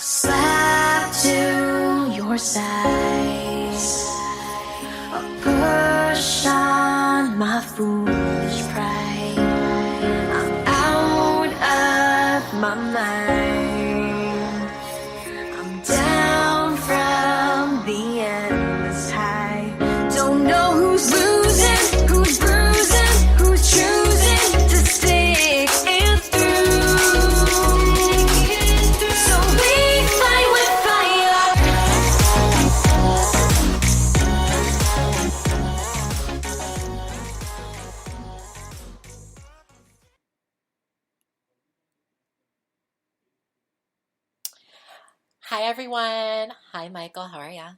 slap to your side, a push on my foolish pride. I'm out of my mind. I'm down from the endless high. Don't know who's losing, who's bruising, who's choosing to stick and through. So we fight with fire. Hi everyone. Hi Michael, how are ya?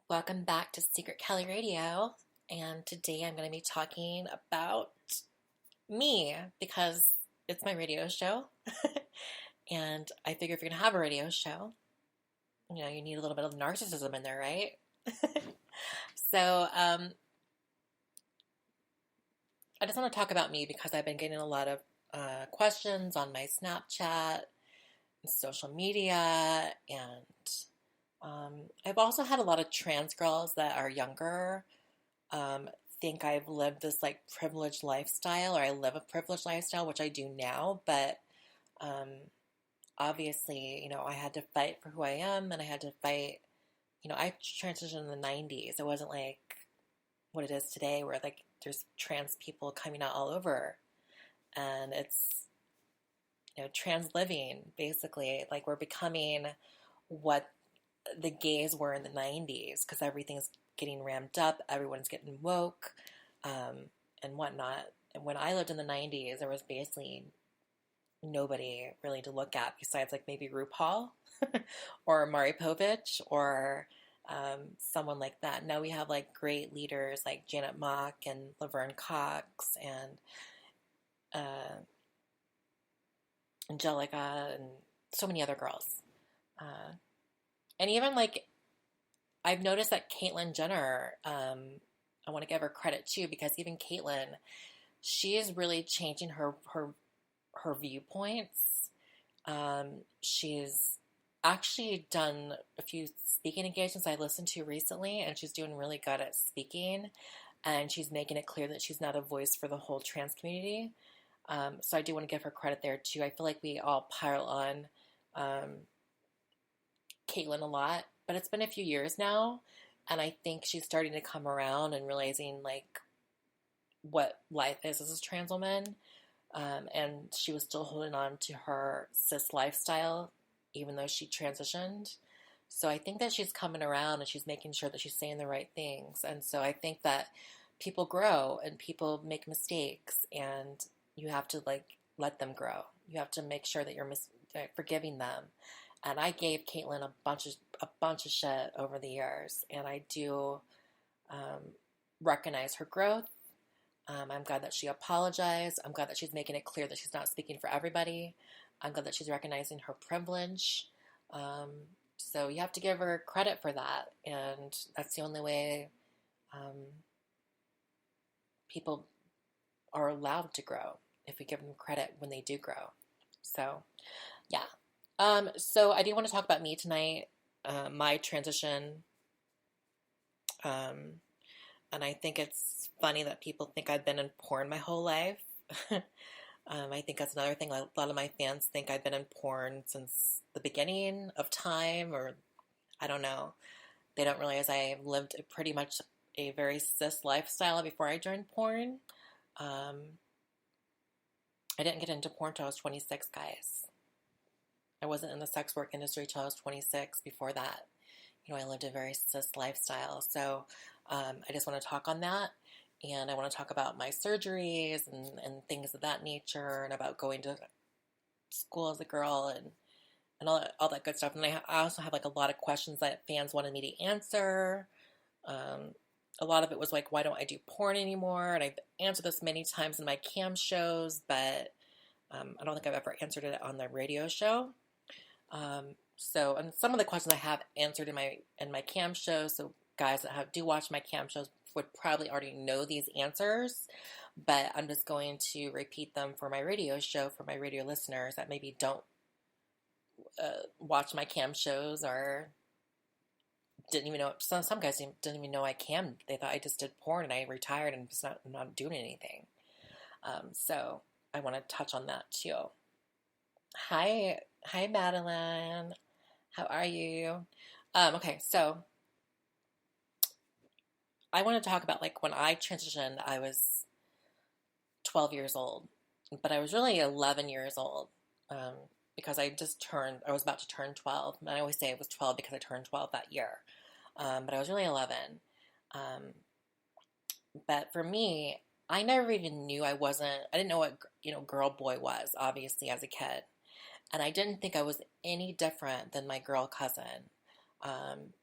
Welcome back to Secret Kelly Radio. And today I'm going to be talking about me because it's my radio show. And I figure if you're going to have a radio show, you know, you need a little bit of narcissism in there, right? So I just want to talk about me because I've been getting a lot of questions on my Snapchat, social media, and I've also had a lot of trans girls that are younger think I've lived this like privileged lifestyle, or I live a privileged lifestyle, which I do now, but obviously, you know, I had to fight for who I am, and I had to fight, you know, I transitioned in the 90s. It wasn't like what it is today where like there's trans people coming out all over, and it's, you know, trans living, basically. Like, we're becoming what the gays were in the 90s because everything's getting ramped up, everyone's getting woke, and whatnot. And when I lived in the 90s, there was basically nobody really to look at besides like maybe RuPaul or Mari Povich or someone like that. Now we have like great leaders like Janet Mock and Laverne Cox and Angelica and so many other girls. And even like, I've noticed that Caitlyn Jenner, I want to give her credit too, because even Caitlyn, she is really changing her viewpoints. She's actually done a few speaking engagements I listened to recently, and she's doing really good at speaking, and she's making it clear that she's not a voice for the whole trans community. So I do want to give her credit there too. I feel like we all pile on Caitlyn a lot, but it's been a few years now, and I think she's starting to come around and realizing like what life is as a trans woman. And she was still holding on to her cis lifestyle even though she transitioned. So I think that she's coming around and she's making sure that she's saying the right things. And so I think that people grow and people make mistakes, and you have to like let them grow. You have to make sure that you're forgiving them. And I gave Caitlyn a bunch of shit over the years, and I do recognize her growth. I'm glad that she apologized. I'm glad that she's making it clear that she's not speaking for everybody. I'm glad that she's recognizing her privilege. So you have to give her credit for that, and that's the only way people are allowed to grow, if we give them credit when they do grow. So, yeah. So I do want to talk about me tonight, my transition, and I think it's funny that people think I've been in porn my whole life. I think that's another thing. A lot of my fans think I've been in porn since the beginning of time, or I don't know. They don't realize I lived pretty much a very cis lifestyle before I joined porn. I didn't get into porn until I was 26, guys. I wasn't in the sex work industry until I was 26. Before that, you know, I lived a very cis lifestyle. So I just want to talk on that. And I want to talk about my surgeries and things of that nature, and about going to school as a girl and all that good stuff. And I also have like a lot of questions that fans wanted me to answer. A lot of it was like, why don't I do porn anymore? And I've answered this many times in my cam shows, but I don't think I've ever answered it on the radio show. So, and some of the questions I have answered in my cam shows, so guys that do watch my cam shows would probably already know these answers, but I'm just going to repeat them for my radio show, for my radio listeners that maybe don't watch my cam shows or didn't even know. Some guys didn't even know I cammed. They thought I just did porn and I retired and just not doing anything. So I want to touch on that too. Hi, Madeline. How are you? Okay, so I want to talk about like when I transitioned, I was 12 years old, but I was really 11 years old um, because I was about to turn 12. And I always say it was 12 because I turned 12 that year. But I was really 11. Um, but for me, I never even knew I didn't know what, girl boy was, obviously, as a kid. And I didn't think I was any different than my girl cousin, um,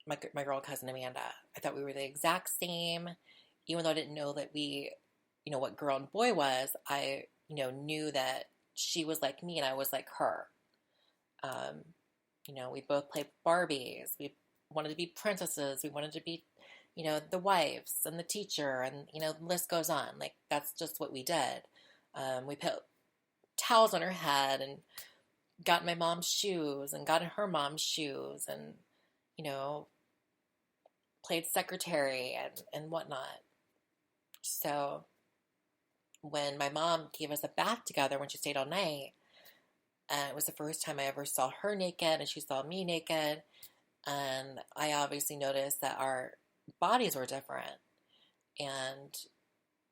my girl cousin Amanda. I thought we were the exact same, even though I didn't know that what girl and boy was. I, knew that she was like me and I was like her. Um, we both played Barbies. We wanted to be princesses. We wanted to be, the wives and the teacher, and the list goes on. Like that's just what we did. We put towels on her head and got in my mom's shoes and got in her mom's shoes and you know played secretary and whatnot. So when my mom gave us a bath together when she stayed all night, and it was the first time I ever saw her naked and she saw me naked, and I obviously noticed that our bodies were different. And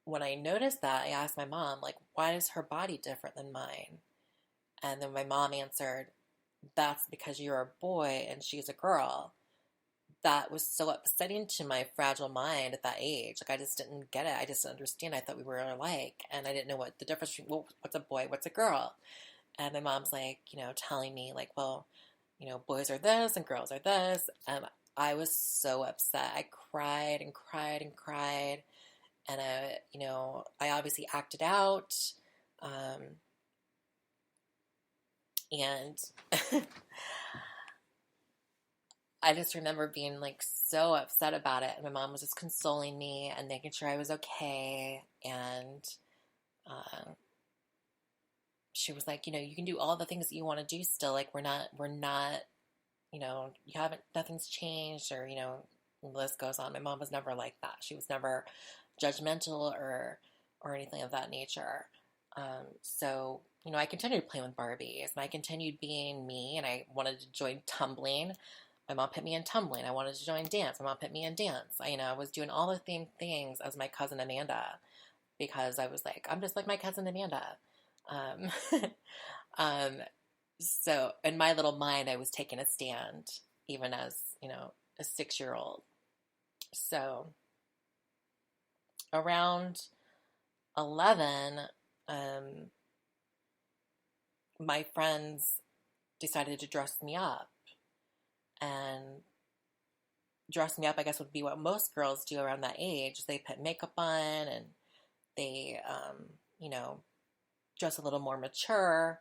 when I noticed that, I asked my mom, like, why is her body different than mine? And then my mom answered, that's because you're a boy and she's a girl. That was so upsetting to my fragile mind at that age. Like, I just didn't get it. I just didn't understand. I thought we were alike. And I didn't know what the difference between, well, what's a boy, what's a girl? And my mom's like, telling me, like, well, boys are this and girls are this. And I was so upset. I cried and cried and cried. And I obviously acted out. And I just remember being like so upset about it. And my mom was just consoling me and making sure I was okay. And she was like, you can do all the things that you want to do still. Like we're not, nothing's changed, or, the list goes on. My mom was never like that. She was never judgmental or anything of that nature. So, I continued playing with Barbies and I continued being me, and I wanted to join tumbling. My mom put me in tumbling. I wanted to join dance. My mom put me in dance. I was doing all the same things as my cousin Amanda because I was like, I'm just like my cousin Amanda. Um, so in my little mind, I was taking a stand even as, a 6-year-old. So around 11, my friends decided to dress me up. And dress me up, I guess, would be what most girls do around that age. They put makeup on and they, dress a little more mature.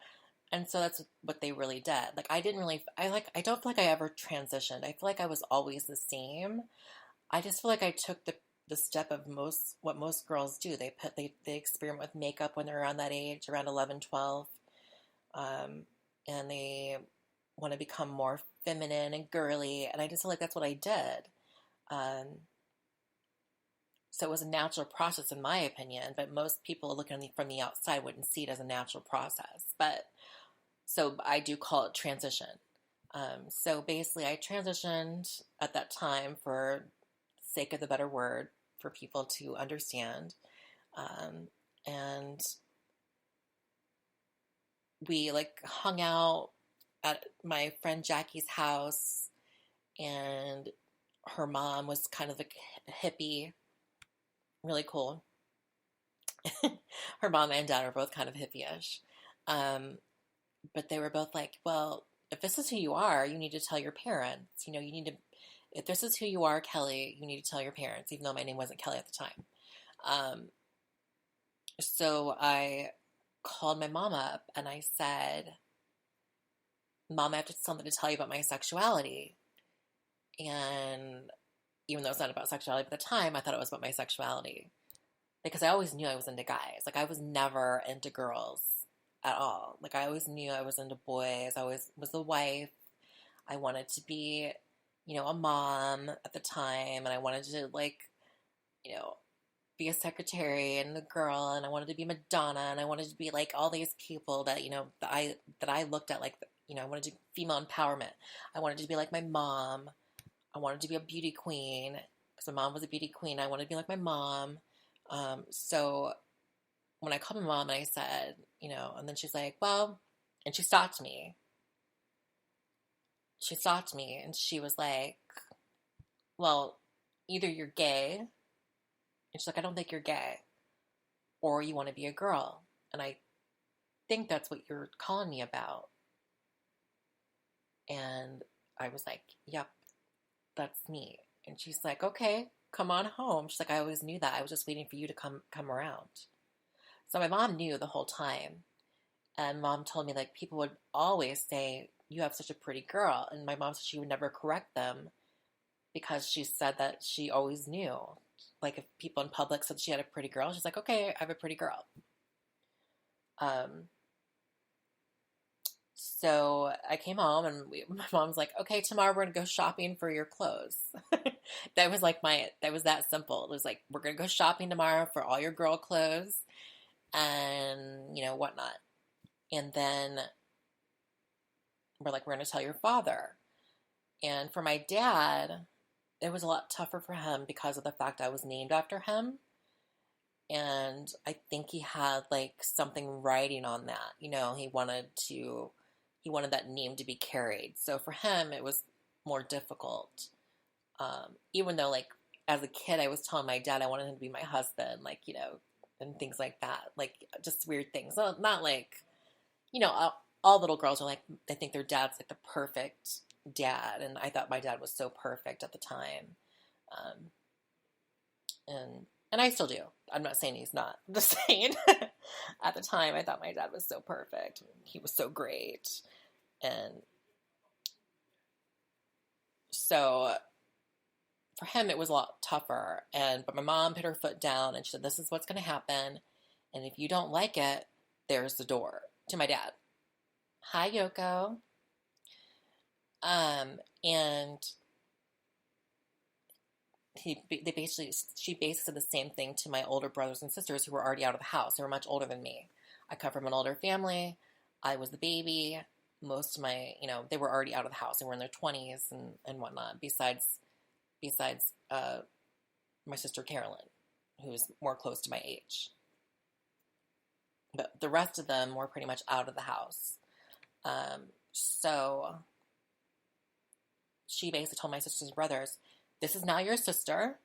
And so that's what they really did. Like, I don't feel like I ever transitioned. I feel like I was always the same. I just feel like I took the step of what most girls do. They experiment with makeup when they're around that age, around 11, 12. And they want to become more feminine and girly, and I just feel like that's what I did. So it was a natural process in my opinion, but most people looking from the outside wouldn't see it as a natural process. But so I do call it transition. So basically I transitioned at that time for the sake of the better word for people to understand. And we like hung out at my friend Jackie's house, and her mom was kind of like a hippie, really cool. Her mom and dad are both kind of hippie-ish. But they were both like, well, if this is who you are, you need to tell your parents. If this is who you are, Kelly, you need to tell your parents, even though my name wasn't Kelly at the time. So I called my mom up and I said, Mom, I have something to tell you about my sexuality. And even though it's not about sexuality at the time, I thought it was about my sexuality. Because I always knew I was into guys. Like, I was never into girls at all. Like, I always knew I was into boys. I always was the wife. I wanted to be, a mom at the time, and I wanted to, like, you know, be a secretary and a girl, and I wanted to be Madonna, and I wanted to be like all these people that, that I looked at, like, I wanted to female empowerment. I wanted to be like my mom. I wanted to be a beauty queen because my mom was a beauty queen. I wanted to be like my mom. So when I called my mom and I said, and then she's like, well, and she stopped me. She stopped me and she was like, well, either you're gay, and she's like, I don't think you're gay, or you want to be a girl. And I think that's what you're calling me about. And I was like, yep, that's me. And she's like, okay, come on home. She's like, I always knew that. I was just waiting for you to come around. So my mom knew the whole time. And mom told me, like, people would always say, you have such a pretty girl. And my mom said she would never correct them because she said that she always knew. Like, if people in public said she had a pretty girl, she's like, okay, I have a pretty girl. So I came home and my mom's like, okay, tomorrow we're going to go shopping for your clothes. That was that simple. It was like, we're going to go shopping tomorrow for all your girl clothes and, whatnot. And then we're like, we're going to tell your father. And for my dad, it was a lot tougher for him because of the fact I was named after him. And I think he had like something writing on that. He wanted that name to be carried. So for him, it was more difficult. Even though, like, as a kid, I was telling my dad I wanted him to be my husband, like, and things like that. Like, just weird things. Not like, all little girls are like, they think their dad's like the perfect dad. And I thought my dad was so perfect at the time. And I still do. I'm not saying he's not. I'm just saying at the time I thought my dad was so perfect. He was so great. And so for him it was a lot tougher. But my mom put her foot down and she said, this is what's going to happen. And if you don't like it, there's the door to my dad. Hi, Yoko. And she basically said the same thing to my older brothers and sisters who were already out of the house. They were much older than me. I come from an older family. I was the baby. Most of my, they were already out of the house. They were in their 20s and whatnot. Besides, my sister Carolyn, who's more close to my age. But the rest of them were pretty much out of the house. So she basically told my sisters and brothers, this is now your sister.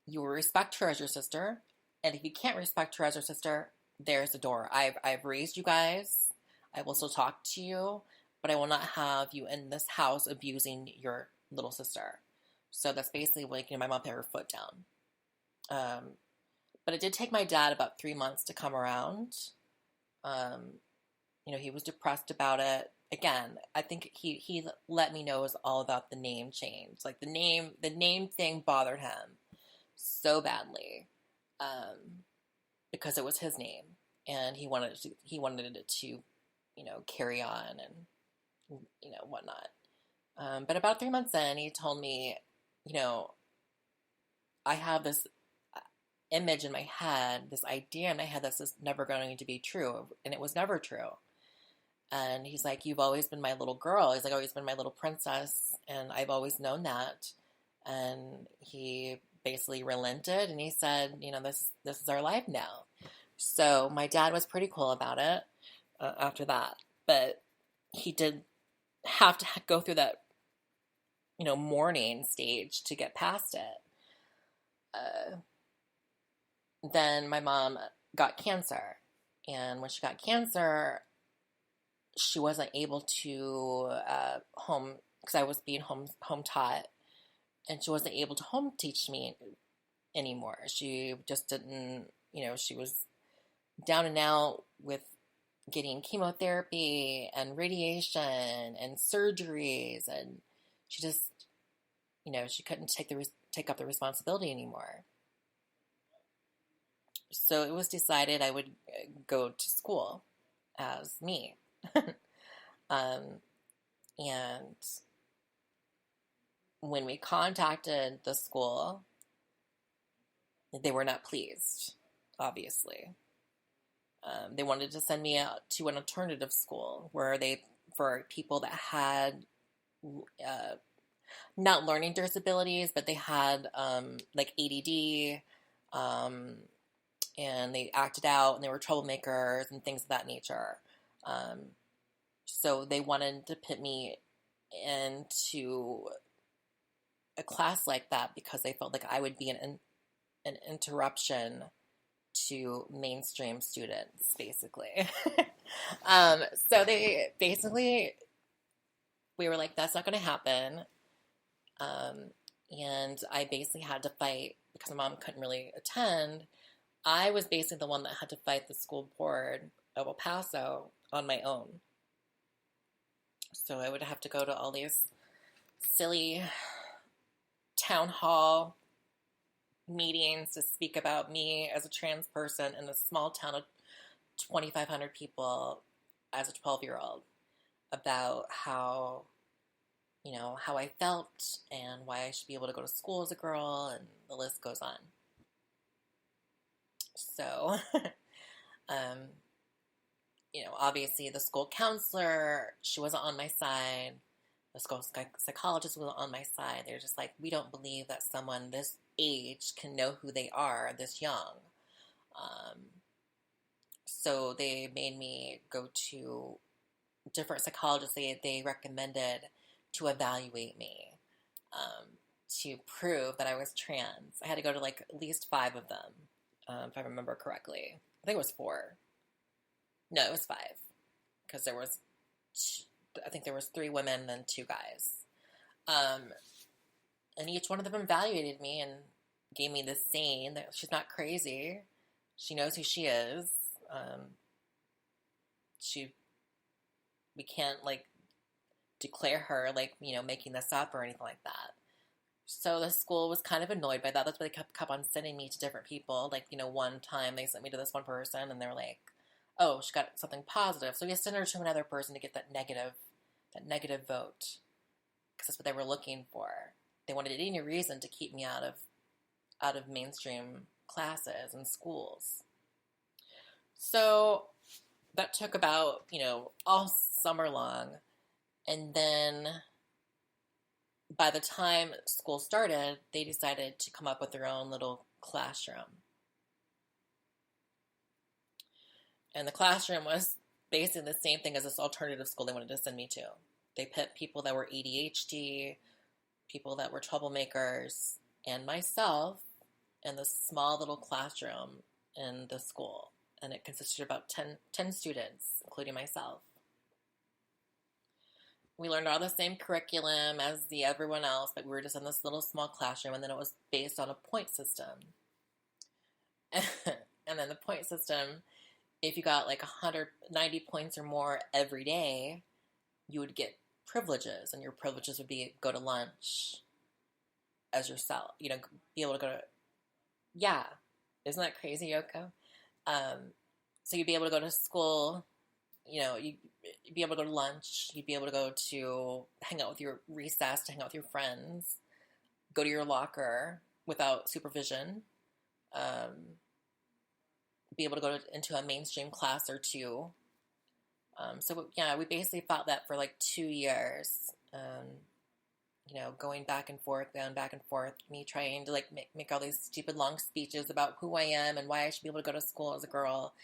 You will respect her as your sister. And if you can't respect her as your sister, there's the door. I've raised you guys. I will still talk to you, but I will not have you in this house abusing your little sister. So that's basically like, my mom put her foot down. But it did take my dad about 3 months to come around. He was depressed about it. Again, I think he let me know it was all about the name change. Like the name thing bothered him so badly, because it was his name and he wanted it to, carry on and, whatnot. But about 3 months in, he told me, I have this image in my head, this idea in my head that's just never going to be true. And it was never true. And he's like, you've always been my little girl. He's like, always been my little princess. And I've always known that. And he basically relented and he said, this is our life now. So my dad was pretty cool about it after that. But he did have to go through that, mourning stage to get past it. Then my mom got cancer. And when she got cancer, she wasn't able to because I was being home taught, and she wasn't able to home teach me anymore. She just didn't, she was down and out with getting chemotherapy and radiation and surgeries, and she just, she couldn't take up the responsibility anymore. So it was decided I would go to school as me. um, and when we contacted the school, they were not pleased, obviously. They wanted to send me out to an alternative school where for people that had not learning disabilities, but they had like ADD, and they acted out and they were troublemakers and things of that nature. So they wanted to put me into a class like that because they felt like I would be an interruption to mainstream students, basically. So we were like, that's not going to happen. And I basically had to fight because my mom couldn't really attend. I was basically the one that had to fight the school board of El Paso on my own. So I would have to go to all these silly town hall meetings to speak about me as a trans person in a small town of 2,500 people as a 12-year-old about how I felt and why I should be able to go to school as a girl, and the list goes on. So, obviously the school counselor, she wasn't on my side. The school psychologist wasn't on my side. They're just like, we don't believe that someone this age can know who they are this young. So they made me go to different psychologists they recommended to evaluate me, to prove that I was trans. I had to go to like at least 5 of them, if I remember correctly. I think it was 4. No, it was 5, because I think there was 3 women and 2 guys. And each one of them evaluated me and gave me this saying that she's not crazy. She knows who she is. We can't like declare her like, making this up or anything like that. So the school was kind of annoyed by that. That's why they kept on sending me to different people. Like, one time they sent me to this one person and they were like, oh, she got something positive. So we sent her to another person to get that negative vote. Because that's what they were looking for. They wanted any reason to keep me out of mainstream classes and schools. So that took about, all summer long. And then by the time school started, they decided to come up with their own little classroom. And the classroom was basically the same thing as this alternative school they wanted to send me to. They put people that were ADHD, people that were troublemakers, and myself in this small little classroom in the school. And it consisted of about 10 students, including myself. We learned all the same curriculum as everyone else, but we were just in this little small classroom, and then it was based on a point system. And then the point system, if you got like 190 points or more every day, you would get privileges, and your privileges would be go to lunch as yourself, be able to go to, yeah, isn't that crazy, Yoko? So you'd be able to go to school, you'd be able to go to lunch, you'd be able to go to hang out with your recess, to hang out with your friends, go to your locker without supervision, be able to go into a mainstream class or 2. So yeah, we basically fought that for like 2 years, going back and forth, me trying to like make all these stupid long speeches about who I am and why I should be able to go to school as a girl,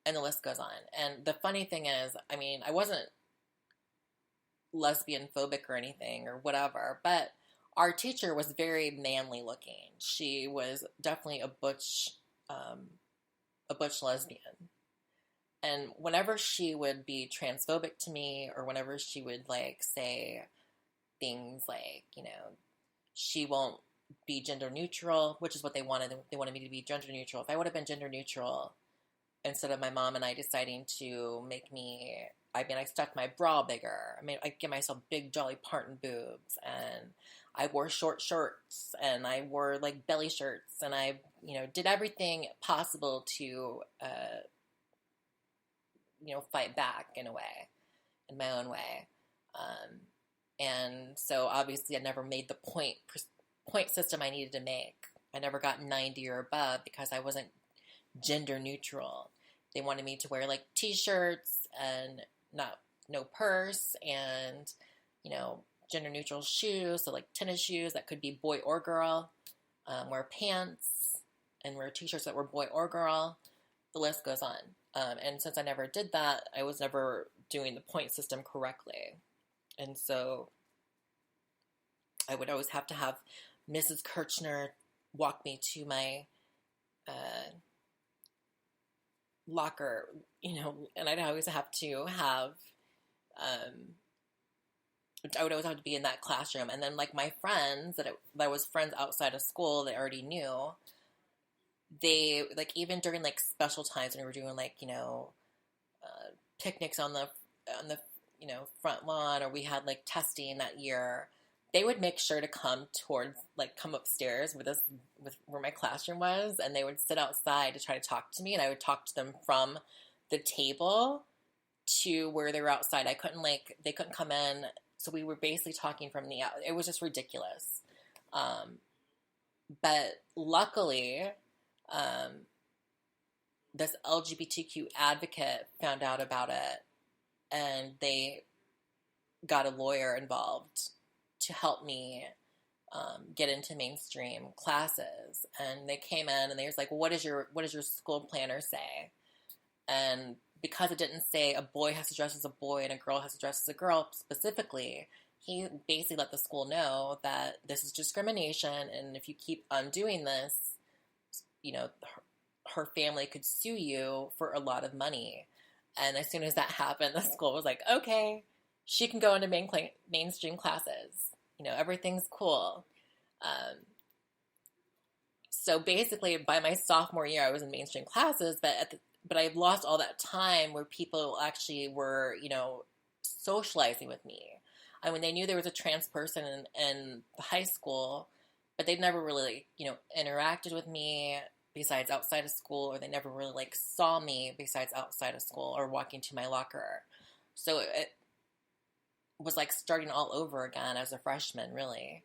and the list goes on. And the funny thing is, I wasn't lesbian phobic or anything or whatever, but our teacher was very manly looking. She was definitely a butch lesbian. And whenever she would be transphobic to me, or whenever she would like say things like, she won't be gender neutral, which is what they wanted. They wanted me to be gender neutral. If I would have been gender neutral, instead of my mom and I deciding to make me, I stuck my bra bigger. I give myself big Jolly Parton boobs, and I wore short shorts, and I wore like belly shirts, and I, did everything possible to fight back in a way, in my own way. And so obviously I never made the point system I needed to make. I never got 90 or above because I wasn't gender neutral. They wanted me to wear like t-shirts and no purse and, gender neutral shoes. So like tennis shoes that could be boy or girl, wear pants and wear t-shirts that were boy or girl. The list goes on. And since I never did that, I was never doing the point system correctly. And so I would always have to have Mrs. Kirchner walk me to my locker, and I'd always have to have, I would always have to be in that classroom. And then like my friends that was friends outside of school that I already knew, they like, even during like special times when we were doing like, picnics on the front lawn, or we had like testing that year, they would make sure to come upstairs with where my classroom was, and they would sit outside to try to talk to me, and I would talk to them from the table to where they were outside. They couldn't come in, so we were basically talking from the out. It was just ridiculous. But luckily, this LGBTQ advocate found out about it, and they got a lawyer involved to help me get into mainstream classes. And they came in and they was like, well, what does your school planner say? And because it didn't say a boy has to dress as a boy and a girl has to dress as a girl specifically, he basically let the school know that this is discrimination, and if you keep doing this, her family could sue you for a lot of money. And as soon as that happened, the school was like, okay, she can go into mainstream classes. Everything's cool. So basically, by my sophomore year, I was in mainstream classes, but I've lost all that time where people actually were, socializing with me. I mean, they knew there was a trans person in the high school, but they'd never really, interacted with me besides outside of school, or they never really like saw me besides outside of school or walking to my locker. So it was like starting all over again as a freshman, really,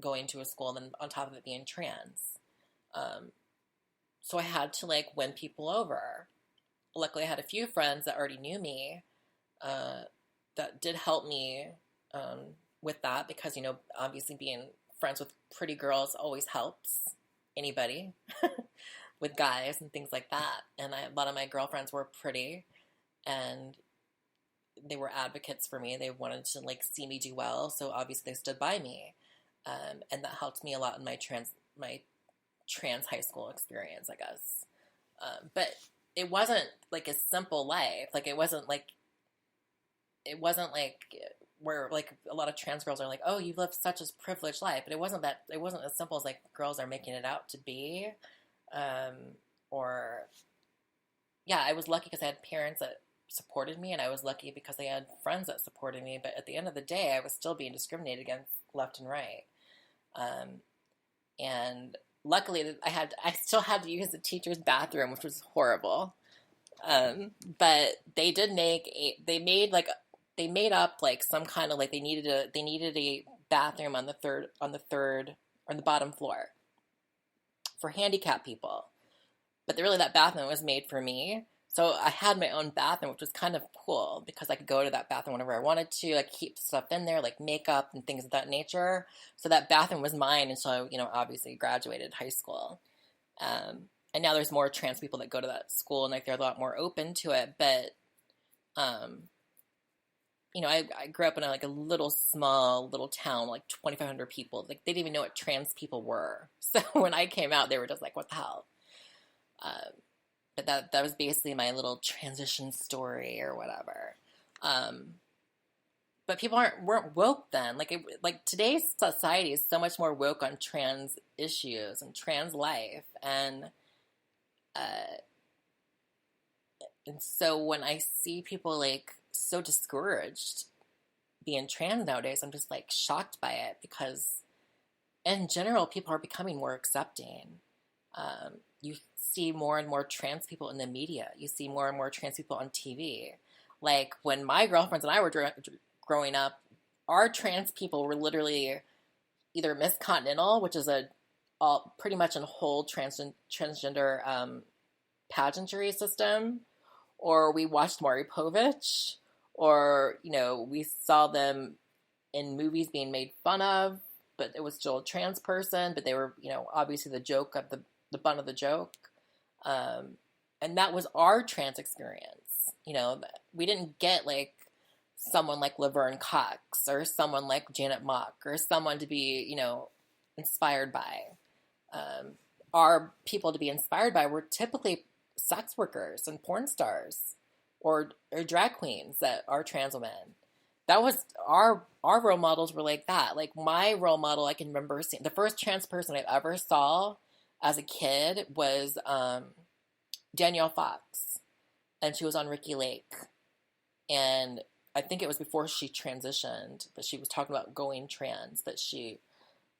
going to a school, and then on top of it being trans. So I had to like win people over. Luckily, I had a few friends that already knew me that did help me with that, because, obviously being friends with pretty girls always helps anybody with guys and things like that. And a lot of my girlfriends were pretty, and they were advocates for me. They wanted to like see me do well, so obviously they stood by me, and that helped me a lot in my trans high school experience, I guess. But it wasn't like a simple life. Like it wasn't like where like a lot of trans girls are like, oh, you live such a privileged life. But it wasn't as simple as like girls are making it out to be. I was lucky because I had parents that supported me, and I was lucky because I had friends that supported me. But at the end of the day, I was still being discriminated against left and right. And luckily, I still had to use the teacher's bathroom, which was horrible. But they made up like some kind of like they needed a bathroom on the bottom floor for handicapped people. But really, that bathroom was made for me. So I had my own bathroom, which was kind of cool because I could go to that bathroom whenever I wanted to, like keep stuff in there, like makeup and things of that nature. So that bathroom was mine until I, obviously graduated high school. And now there's more trans people that go to that school, and like they're a lot more open to it. But, I grew up in a small little town, like 2,500 people. Like they didn't even know what trans people were. So when I came out, they were just like, what the hell? But that was basically my little transition story or whatever. But people weren't woke then. Like today's society is so much more woke on trans issues and trans life, and so when I see people like so discouraged being trans nowadays, I'm just like shocked by it, because in general people are becoming more accepting. You see more and more trans people in the media. You see more and more trans people on TV. Like when my girlfriends and I were growing up, our trans people were literally either Miss Continental, which is pretty much a whole transgender pageantry system, or we watched Maury Povich, or we saw them in movies being made fun of, but it was still a trans person, but they were obviously the joke of the butt of the joke, and that was our trans experience. We didn't get like someone like Laverne Cox or someone like Janet Mock or someone to be inspired by. Our people to be inspired by were typically sex workers and porn stars or drag queens that are trans women. That was our role models were like that. Like my role model, I can remember seeing the first trans person I ever saw as a kid was Danielle Fox, and she was on Ricky Lake, and I think it was before she transitioned, but she was talking about going trans, but I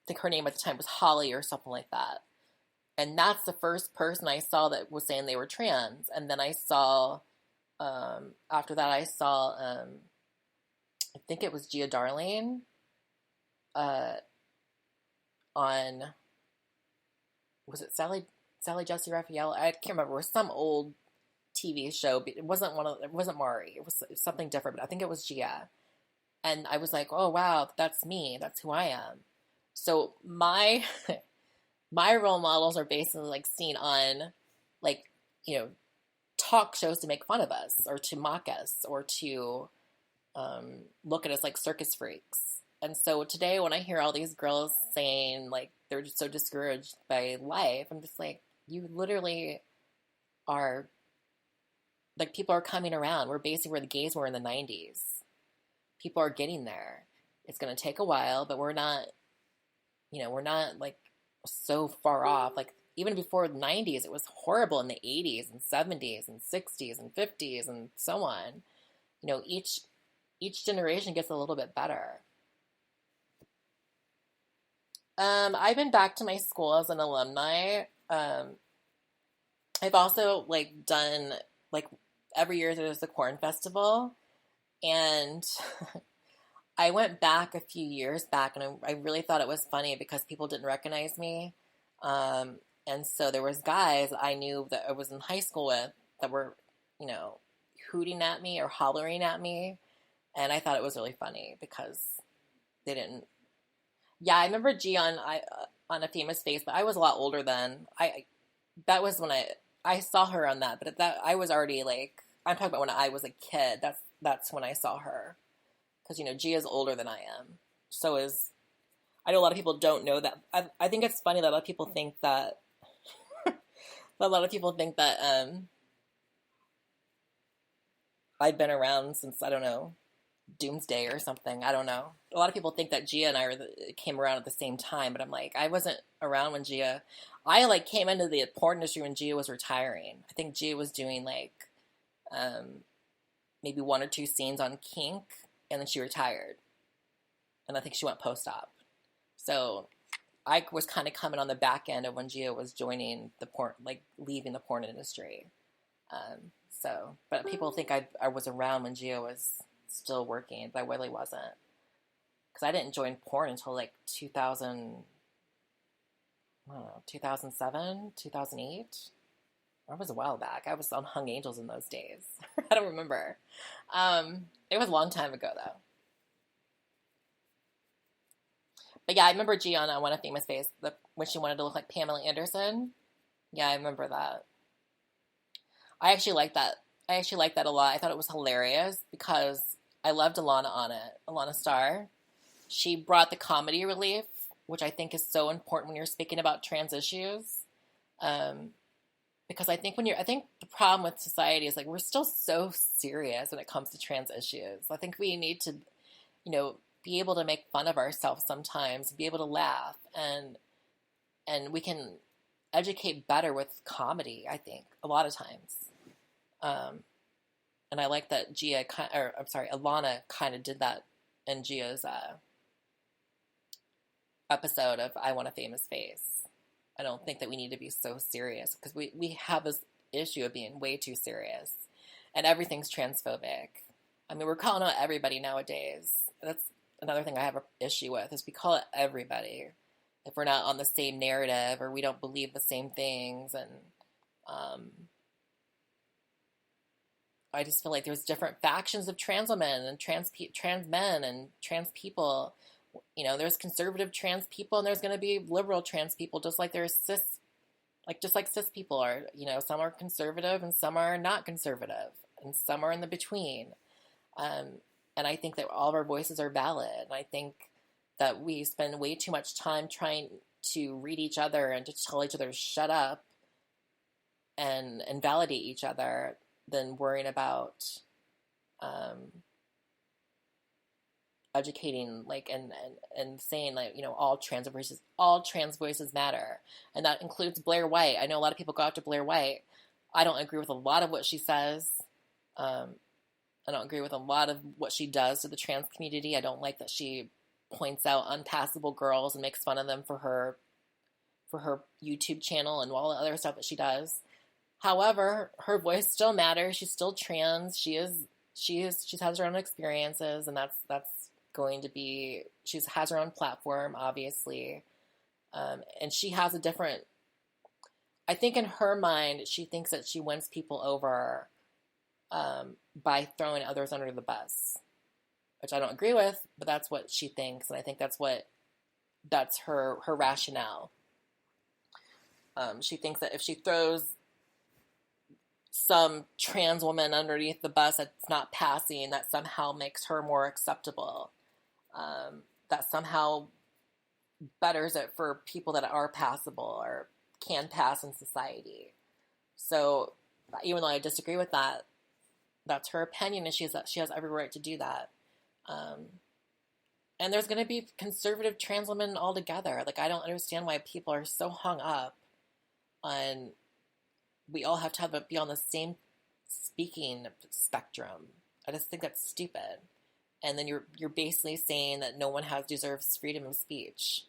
think her name at the time was Holly or something like that. And that's the first person I saw that was saying they were trans. And then I saw, after that, I think it was Gia Darling, on, was it Sally Jesse Raphael? I can't remember. It was some old TV show. It wasn't Maury. It was something different, but I think it was Gia. And I was like, oh wow, that's me. That's who I am. So my role models are basically like seen on like, talk shows to make fun of us or to mock us or to look at us like circus freaks. And so today when I hear all these girls saying like they're just so discouraged by life, I'm just like, you literally are, like, people are coming around. We're basically where the gays were in the 90s. People are getting there. It's going to take a while, but we're not like so far off. Like even before the 90s, it was horrible in the 80s and 70s and 60s and 50s and so on. Each generation gets a little bit better. I've been back to my school as an alumni. I've also like done like every year there's the corn festival, and I went back a few years back, and I really thought it was funny because people didn't recognize me. And so there was guys I knew that I was in high school with that were, hooting at me or hollering at me. And I thought it was really funny because they didn't. Yeah, I remember G on A Famous Face, but I was a lot older then. That was when I saw her on that, but I was already like, I'm talking about when I was a kid. That's when I saw her. Because, Gia's older than I am. I know a lot of people don't know that. I think it's funny that a lot of people think that, I've been around since, I don't know, Doomsday or something. I don't know. A lot of people think that Gia and I came around at the same time, but I'm like, I wasn't around when I like came into the porn industry when Gia was retiring. I think Gia was doing like, maybe 1 or 2 scenes on Kink, and then she retired. And I think she went post-op. So I was kind of coming on the back end of when Gia was joining the porn, like leaving the porn industry. But people think I was around when Gia was still working, but I really wasn't. Because I didn't join porn until like 2007, 2008. That was a while back. I was on Hung Angels in those days. I don't remember. It was a long time ago, though. But yeah, I remember Gia on One a Famous Face when she wanted to look like Pamela Anderson. Yeah, I remember that. I actually liked that. A lot. I thought it was hilarious because I loved Alana on it. Alana Starr. She brought the comedy relief, which I think is so important when you're speaking about trans issues. Because I think the problem with society is like we're still so serious when it comes to trans issues. I think we need to, be able to make fun of ourselves sometimes, be able to laugh, and we can educate better with comedy. I think a lot of times, and I like that Alana kind of did that in Gia's episode of I Want a Famous Face. I don't think that we need to be so serious because we have this issue of being way too serious, and everything's transphobic. I mean, we're calling out everybody nowadays. That's another thing I have an issue with is we call it everybody if we're not on the same narrative or we don't believe the same things. And um, I just feel like there's different factions of trans women and trans men and trans people. You know, there's conservative trans people and there's going to be liberal trans people, just like there's just like cis people are. You know, some are conservative and some are not conservative, and some are in the between. And I think that all of our voices are valid. And I think that we spend way too much time trying to read each other and to tell each other to shut up and validate each other than worrying about educating, like, and saying, like, you know, all trans voices matter. And that includes Blair White. I know a lot of people go after Blair White. I don't agree with a lot of what she says. I don't agree with a lot of what she does to the trans community. I don't like that she points out unpassable girls and makes fun of them for her YouTube channel and all the other stuff that she does. However, her voice still matters. She's still trans. She has her own experiences, and that's going to be, she has her own platform, obviously. And she has a different, I think in her mind, she thinks that she wins people over by throwing others under the bus, which I don't agree with, but that's what she thinks. And I think that's her rationale. She thinks that if she throws some trans woman underneath the bus that's not passing, that somehow makes her more acceptable. That somehow betters it for people that are passable or can pass in society. So even though I disagree with that, that's her opinion, and she has every right to do that. And there's going to be conservative trans women altogether. Like, I don't understand why people are so hung up on we all have to be on the same speaking spectrum. I just think that's stupid. And then you're basically saying that no one deserves freedom of speech.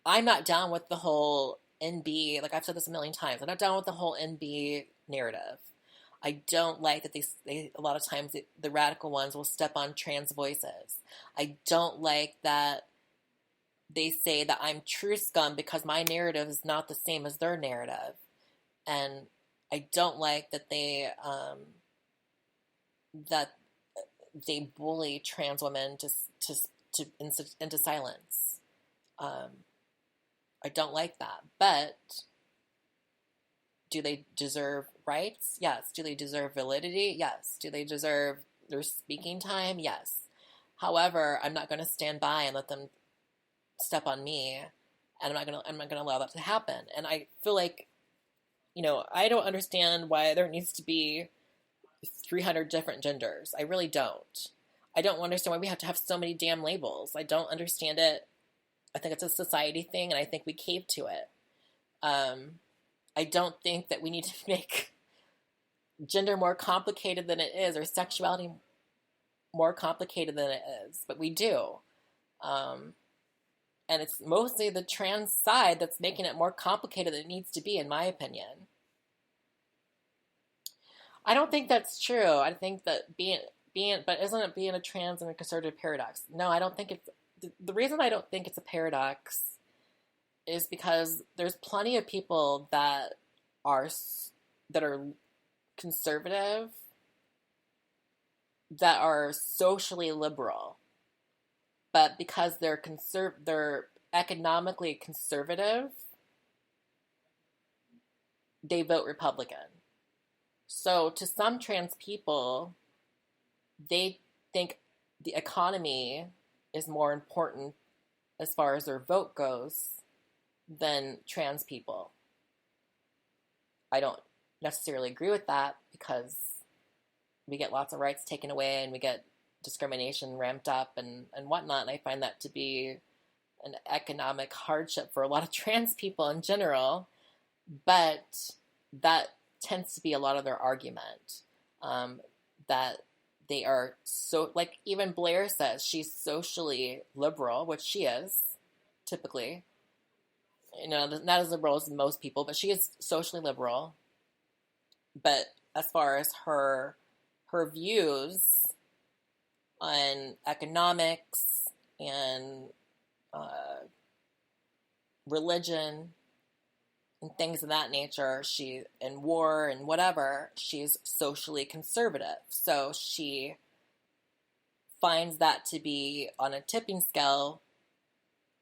I'm not down with the whole NB, like I've said this a million times, I'm not down with the whole NB narrative. I don't like that they a lot of times the radical ones will step on trans voices. I don't like that they say that I'm true scum because my narrative is not the same as their narrative. And I don't like that they bully trans women into silence. I don't like that. But do they deserve rights? Yes. Do they deserve validity? Yes. Do they deserve their speaking time? Yes. However, I'm not going to stand by and let them step on me, and I'm not going to allow that to happen. And I feel like, you know, I don't understand why there needs to be 300 different genders. I really don't. I don't understand why we have to have so many damn labels. I don't understand it. I think it's a society thing, and I think we cave to it. I don't think that we need to make gender more complicated than it is, or sexuality more complicated than it is, but we do. And it's mostly the trans side that's making it more complicated than it needs to be, in my opinion. I don't think that's true. I think that but isn't it being a trans and a conservative paradox? No, I don't think it's, the reason I don't think it's a paradox is because there's plenty of people that are conservative that are socially liberal, but because they're economically conservative, they vote Republican. So to some trans people, they think the economy is more important as far as their vote goes than trans people. I don't necessarily agree with that because we get lots of rights taken away and we get discrimination ramped up and whatnot. And I find that to be an economic hardship for a lot of trans people in general. But that tends to be a lot of their argument, that they are so, like even Blair says she's socially liberal, which she is typically. not as liberal as most people, but she is socially liberal. But as far as her views on economics and religion and things of that nature, and war and whatever, she's socially conservative. So she finds that to be on a tipping scale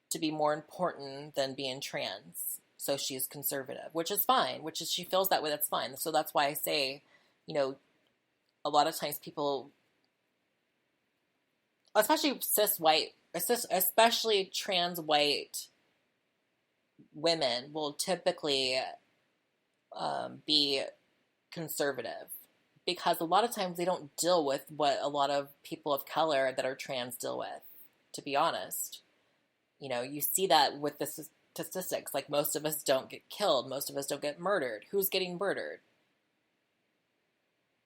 to be more important than being trans. So she's conservative, which is fine, she feels that way, that's fine. So that's why I say, a lot of times people, especially especially trans white women, will typically be conservative, because a lot of times they don't deal with what a lot of people of color that are trans deal with, to be honest. You see that with the statistics. Like, most of us don't get killed. Most of us don't get murdered. Who's getting murdered?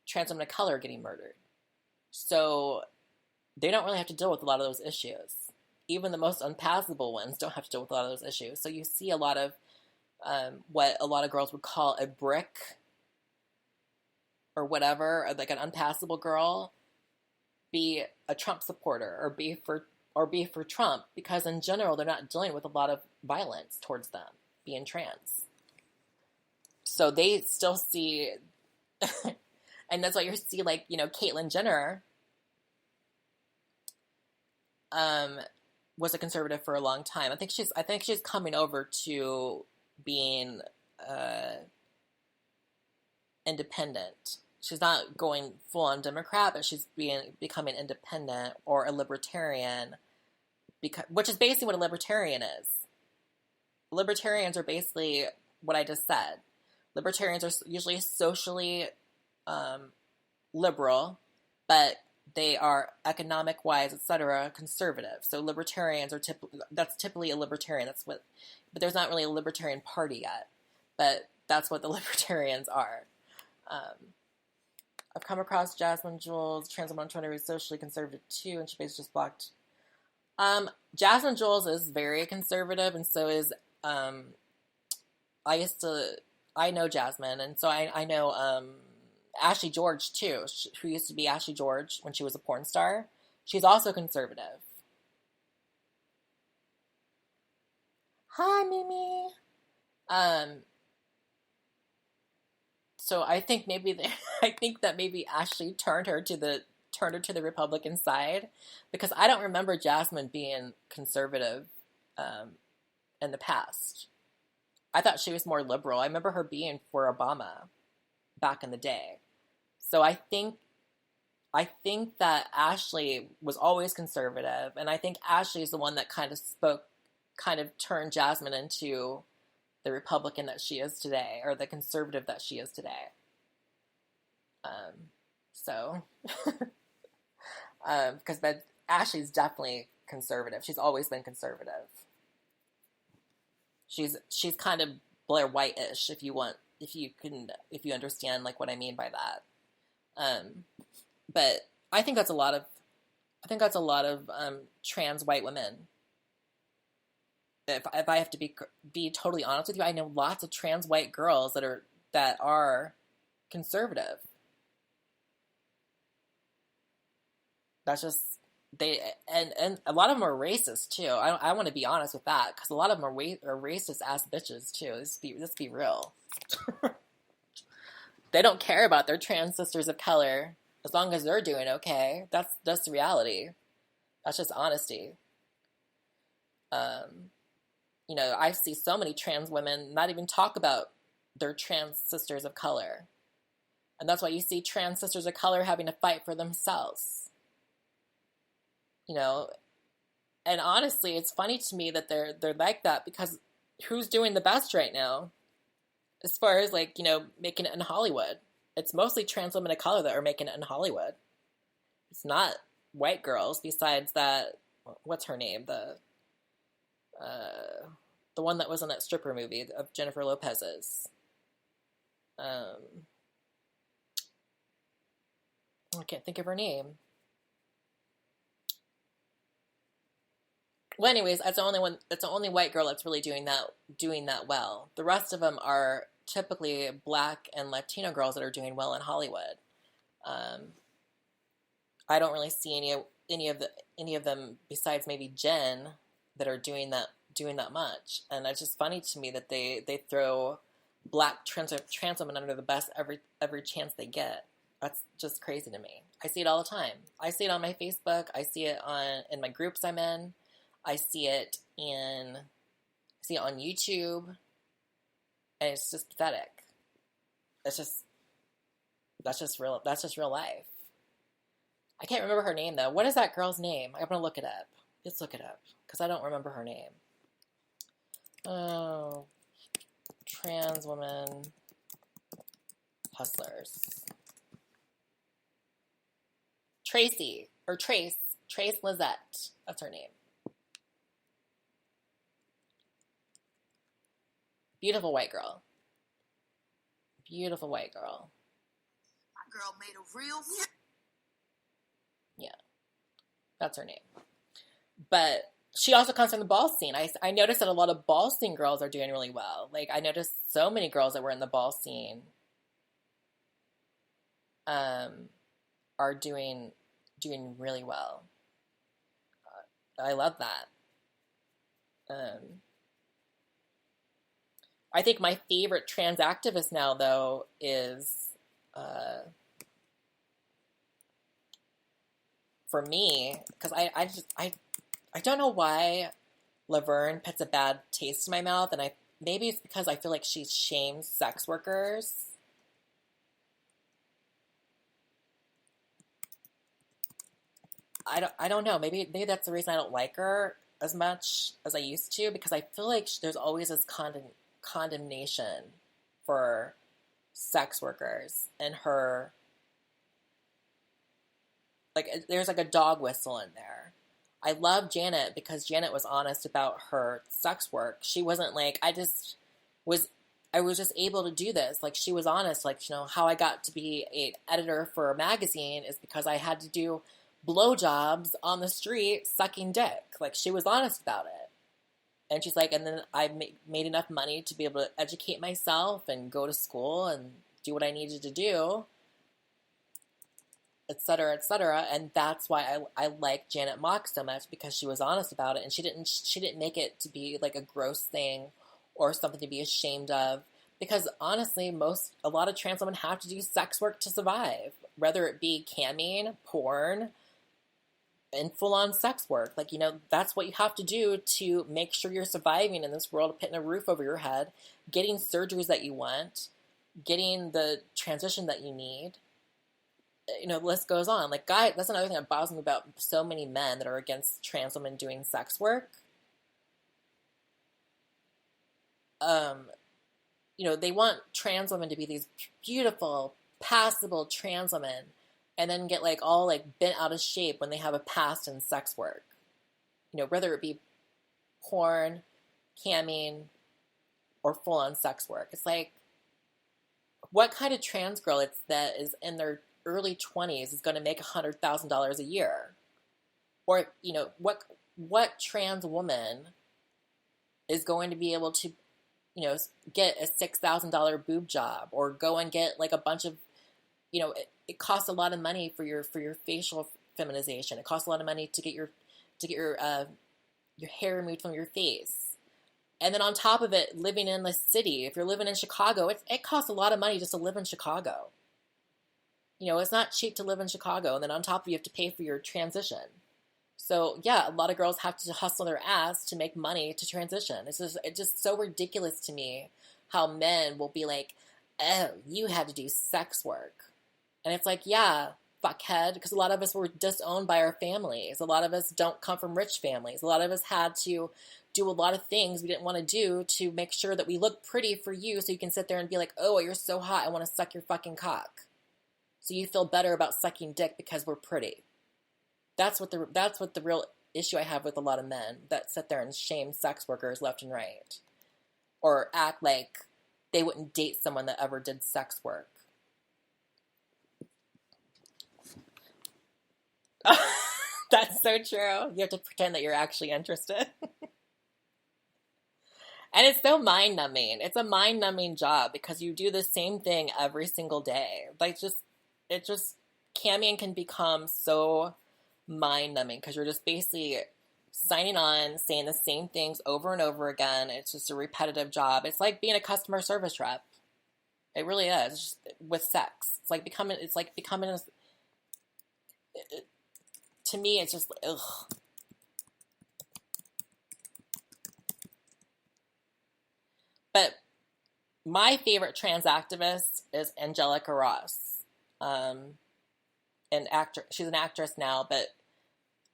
Trans women of color are getting murdered. So they don't really have to deal with a lot of those issues. Even the most unpassable ones don't have to deal with a lot of those issues. So you see a lot of what a lot of girls would call a brick or whatever, or like an unpassable girl, be a Trump supporter or be for Trump, because in general they're not dealing with a lot of violence towards them being trans. So they still see, and that's why you see, like, Caitlyn Jenner was a conservative for a long time. I think she's coming over to being independent. She's not going full on Democrat, but she's becoming independent or a libertarian, which is basically what a libertarian is. Libertarians are basically what I just said. Libertarians are usually socially liberal, but they are economic-wise, etc., conservative. So libertarians are typically a libertarian. But there's not really a libertarian party yet. But that's what the libertarians are. I've come across Jasmine Jules, trans woman on Twitter, who's socially conservative too, and she basically just blocked. Jasmine Jules is very conservative, and so is I know Jasmine, and so I know Ashley George too, who used to be Ashley George when she was a porn star. She's also conservative. Hi, Mimi. So I think that maybe Ashley turned her to the Republican side, because I don't remember Jasmine being conservative in the past. I thought she was more liberal. I remember her being for Obama back in the day. So I think that Ashley was always conservative, and I think Ashley is the one that kind of turned Jasmine into the Republican that she is today, or the conservative that she is today. Because Ashley's definitely conservative. She's always been conservative. She's kind of Blair White-ish, if you understand like what I mean by that. But I think that's a lot of trans white women. If I have to be totally honest with you, I know lots of trans white girls that are conservative. That's just and a lot of them are racist too. I want to be honest with that, because a lot of them are racist ass bitches too. Let's be real. They don't care about their trans sisters of color as long as they're doing okay. That's the reality. That's just honesty. I see so many trans women not even talk about their trans sisters of color. And that's why you see trans sisters of color having to fight for themselves. And honestly, it's funny to me that they're like that, because who's doing the best right now as far as making it in Hollywood? It's mostly trans women of color that are making it in Hollywood. It's not white girls, besides that, what's her name? The one that was in that stripper movie of Jennifer Lopez's. I can't think of her name. Well, anyways, that's the only one. That's the only white girl that's really doing that well. The rest of them are typically black and Latino girls that are doing well in Hollywood. Um, I don't really see any of them besides maybe Jen that are doing that much. And it's just funny to me that they throw black trans women under the bus every chance they get. That's just crazy to me. I see it all the time. I see it on my Facebook. I see it in my groups I'm in. I see it on YouTube, and it's just pathetic. That's just real life. I can't remember her name though. What is that girl's name? I'm gonna look it up. Let's look it up because I don't remember her name. Oh, trans woman hustlers. Trace Lizette. That's her name. Beautiful white girl. Beautiful white girl. My girl made a real... Yeah, that's her name. But she also comes from the ball scene. I noticed that a lot of ball scene girls are doing really well. Like, I noticed so many girls that were in the ball scene are doing really well. I love that. I think my favorite trans activist now, though, is, for me, because I don't know why Laverne puts a bad taste in my mouth, and maybe it's because I feel like she shames sex workers. I don't know. Maybe that's the reason I don't like her as much as I used to, because I feel like there's always this condemnation for sex workers, and her, like, there's like a dog whistle in there. I love Janet because Janet was honest about her sex work. She wasn't like, I was just able to do this. Like, she was honest. Like, how I got to be an editor for a magazine is because I had to do blowjobs on the street sucking dick. Like, she was honest about it. And she's like, and then I made enough money to be able to educate myself and go to school and do what I needed to do, et cetera, et cetera. And that's why I like Janet Mock so much, because she was honest about it, and she didn't make it to be like a gross thing or something to be ashamed of. Because honestly, a lot of trans women have to do sex work to survive, whether it be camming, porn, and full-on sex work. Like, that's what you have to do to make sure you're surviving in this world, putting a roof over your head, getting surgeries that you want, getting the transition that you need. The list goes on. Like, that's another thing that bothers me about so many men that are against trans women doing sex work. They want trans women to be these beautiful, passable trans women, and then get like all like bent out of shape when they have a past in sex work. Whether it be porn, camming, or full-on sex work. It's like, what kind of trans girl that is in their early 20s is going to make $100,000 a year? Or, what trans woman is going to be able to, get a $6,000 boob job, or go and get like a bunch of, it costs a lot of money for your facial feminization. It costs a lot of money to get your hair removed from your face. And then on top of it, living in the city, if you're living in Chicago, it costs a lot of money just to live in Chicago. It's not cheap to live in Chicago. And then on top of it, you have to pay for your transition. So yeah, a lot of girls have to hustle their ass to make money to transition. It's just so ridiculous to me how men will be like, oh, you had to do sex work. And it's like, yeah, fuckhead, because a lot of us were disowned by our families. A lot of us don't come from rich families. A lot of us had to do a lot of things we didn't want to do to make sure that we look pretty for you, so you can sit there and be like, oh, you're so hot, I want to suck your fucking cock. So you feel better about sucking dick because we're pretty. That's what the real issue I have with a lot of men that sit there and shame sex workers left and right, or act like they wouldn't date someone that ever did sex work. That's so true. You have to pretend that you're actually interested. And it's so mind numbing. It's a mind numbing job because you do the same thing every single day. It just, camming can become so mind numbing because you're just basically signing on, saying the same things over and over again. It's just a repetitive job. It's like being a customer service rep. It really is. It's just with sex. It's like becoming to me, it's just, ugh. But my favorite trans activist is Angelica Ross, an actor. She's an actress now, but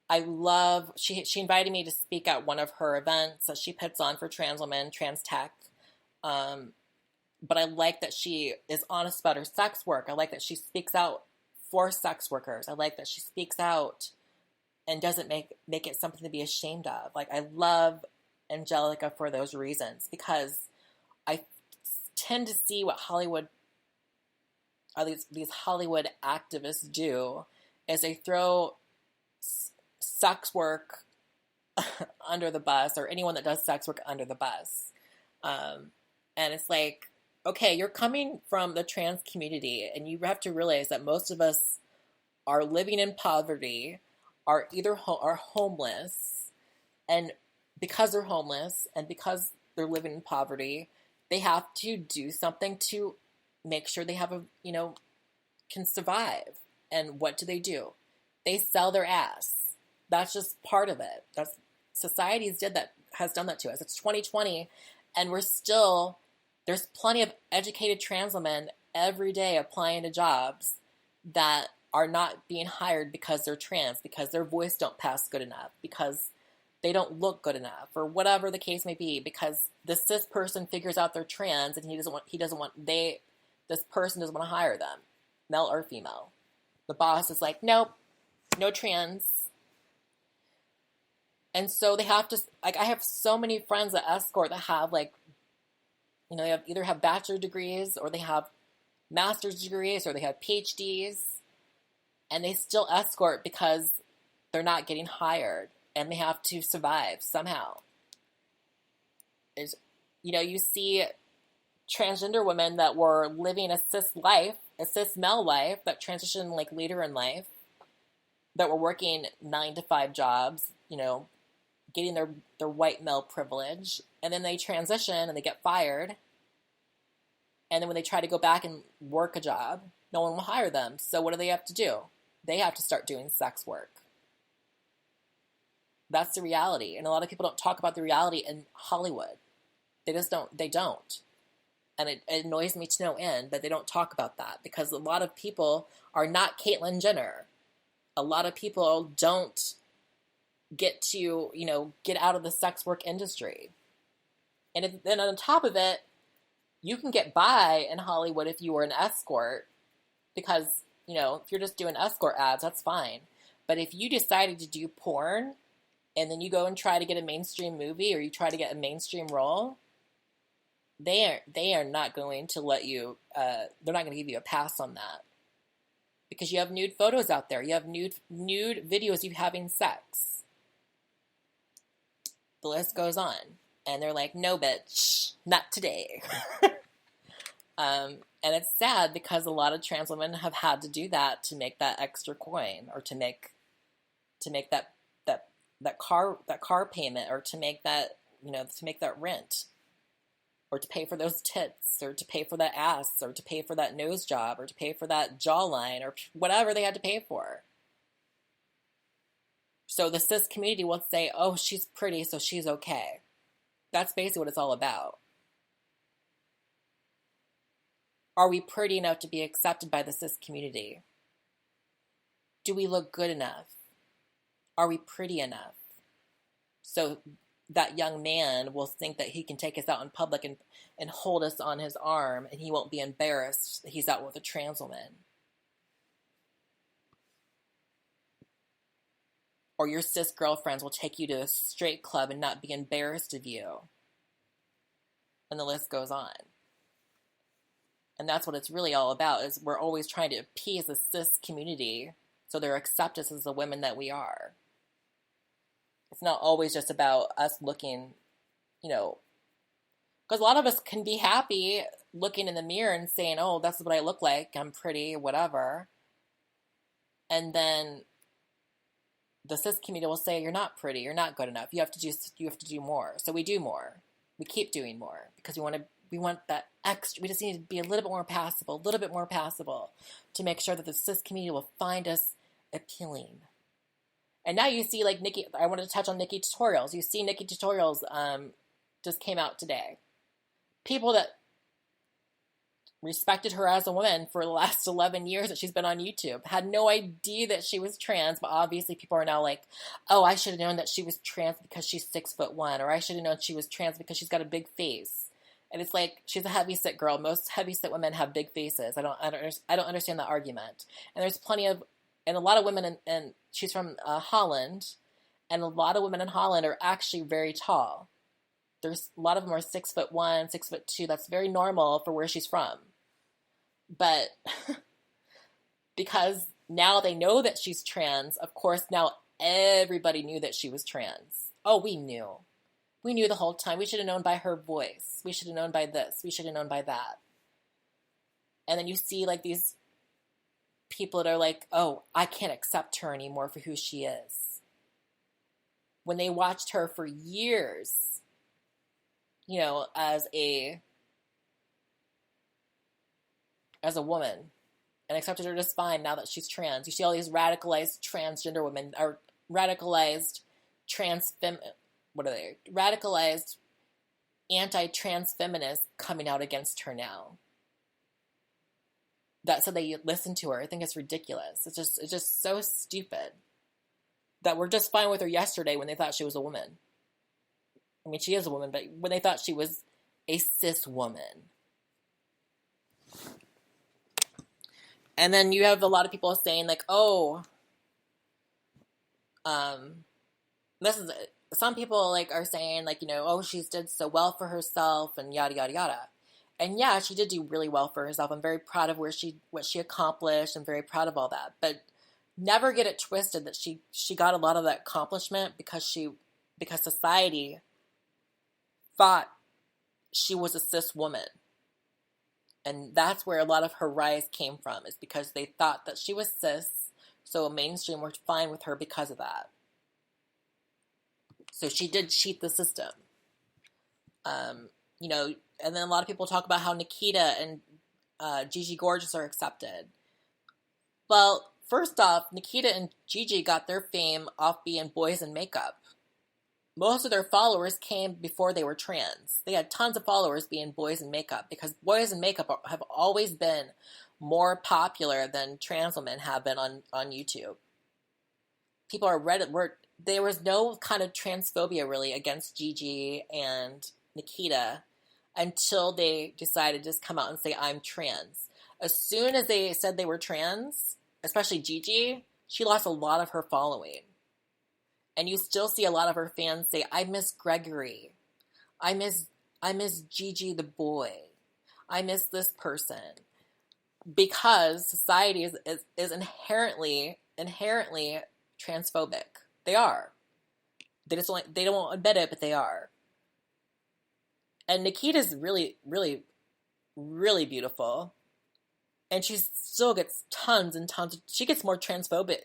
I love. She invited me to speak at one of her events that she puts on for trans women, trans tech. But I like that she is honest about her sex work. I like that she speaks out for sex workers. I like that she speaks out and doesn't make it something to be ashamed of. Like, I love Angelica for those reasons because I tend to see what these Hollywood activists do is they throw sex work under the bus, or anyone that does sex work under the bus. And it's like, okay, you're coming from the trans community, and you have to realize that most of us are living in poverty, are either are homeless, and because they're homeless and because they're living in poverty, they have to do something to make sure they have can survive. And what do? They sell their ass. That's just part of it. That's has done that to us. It's 2020, and there's plenty of educated trans women every day applying to jobs that are not being hired because they're trans, because their voice don't pass good enough, because they don't look good enough, or whatever the case may be, because the cis person figures out they're trans and this person doesn't want to hire them, male or female. The boss is like, nope, no trans. And so they have to, like, I have so many friends that escort that have they either have bachelor degrees, or they have master's degrees, or they have PhDs, and they still escort because they're not getting hired, and they have to survive somehow. You see transgender women that were living a cis male life, that transitioned like later in life, that were working 9-to-5 jobs, getting their white male privilege, and then they transition and they get fired. And then when they try to go back and work a job, no one will hire them. So what do they have to do? They have to start doing sex work. That's the reality. And a lot of people don't talk about the reality in Hollywood. They don't. And it annoys me to no end that they don't talk about that, because a lot of people are not Caitlyn Jenner. A lot of people don't get to, get out of the sex work industry. And then on top of it, you can get by in Hollywood if you were an escort, because, if you're just doing escort ads, that's fine. But if you decided to do porn, and then you go and try to get a mainstream movie, or you try to get a mainstream role, they are not going to let you, they're not going to give you a pass on that. Because you have nude photos out there. You have nude videos of you having sex. The list goes on. And they're like, no, bitch, not today. And it's sad because a lot of trans women have had to do that to make that extra coin, or to make that car payment, or to make that, to make that rent, or to pay for those tits, or to pay for that ass, or to pay for that nose job, or to pay for that jawline, or whatever they had to pay for. So the cis community will say, oh, she's pretty, so she's okay. That's basically what it's all about. Are we pretty enough to be accepted by the cis community? Do we look good enough? Are we pretty enough? So that young man will think that he can take us out in public and hold us on his arm, and he won't be embarrassed that he's out with a trans woman. Or your cis girlfriends will take you to a straight club and not be embarrassed of you. And the list goes on. And that's what it's really all about, is we're always trying to appease the cis community so they're accept us as the women that we are. It's not always just about us looking, you know, because a lot of us can be happy looking in the mirror and saying, oh, that's what I look like. I'm pretty, whatever. And then the cis community will say, you're not pretty. You're not good enough. You have to do more. So we do more. We keep doing more because we want that extra. We just need to be a little bit more passable to make sure that the cis community will find us appealing. And now you see, like, Nikki, I wanted to touch on Nikkie Tutorials. You see Nikkie Tutorials just came out today. People that respected her as a woman for the last 11 years that she's been on YouTube had no idea that she was trans, but obviously people are now like, oh, I should have known that she was trans because she's 6'1", or I should have known she was trans because she's got a big face. And it's like, she's a heavyset girl. Most heavyset women have big faces. I don't understand that argument. And there's plenty of, and a lot of women, and she's from Holland, and a lot of women in Holland are actually very tall. There's a lot of them are 6'1", 6'2". That's very normal for where she's from. But because now they know that she's trans, of course, now everybody knew that she was trans. Oh, we knew. We knew the whole time. We should have known by her voice. We should have known by this. We should have known by that. And then you see like these people that are like, oh, I can't accept her anymore for who she is. When they watched her for years, you know, as a woman, and accepted her just fine now that she's trans. You see all these radicalized transgender women, or radicalized radicalized anti-trans feminists coming out against her now. That said they listen to her. I think it's ridiculous. It's just so stupid that we're just fine with her yesterday when they thought she was a woman. I mean, she is a woman, but when they thought she was a cis woman. And then you have a lot of people saying like, oh, this is it. Some people like are saying like, you know, oh, she's did so well for herself and yada, yada, yada. And yeah, she did do really well for herself. I'm very proud of what she accomplished. I'm very proud of all that. But never get it twisted that she got a lot of that accomplishment because society thought she was a cis woman. And that's where a lot of her rise came from, is because they thought that she was cis, so mainstream were fine with her because of that. So she did cheat the system. You know, and then a lot of people talk about how Nikita and Gigi Gorgeous are accepted. Well, first off, Nikita and Gigi got their fame off being boys in makeup. Most of their followers came before they were trans. They had tons of followers being boys in makeup because boys in makeup have always been more popular than trans women have been on YouTube. People are there was no kind of transphobia really against Gigi and Nikita until they decided to just come out and say, I'm trans. As soon as they said they were trans, especially Gigi, she lost a lot of her following. And you still see a lot of her fans say, I miss Gregory. I miss Gigi the boy. I miss this person. Because society is inherently transphobic. They are. They don't admit it, but they are. And Nikita's really, really, really beautiful. And she still gets tons and tons. She gets more transphobia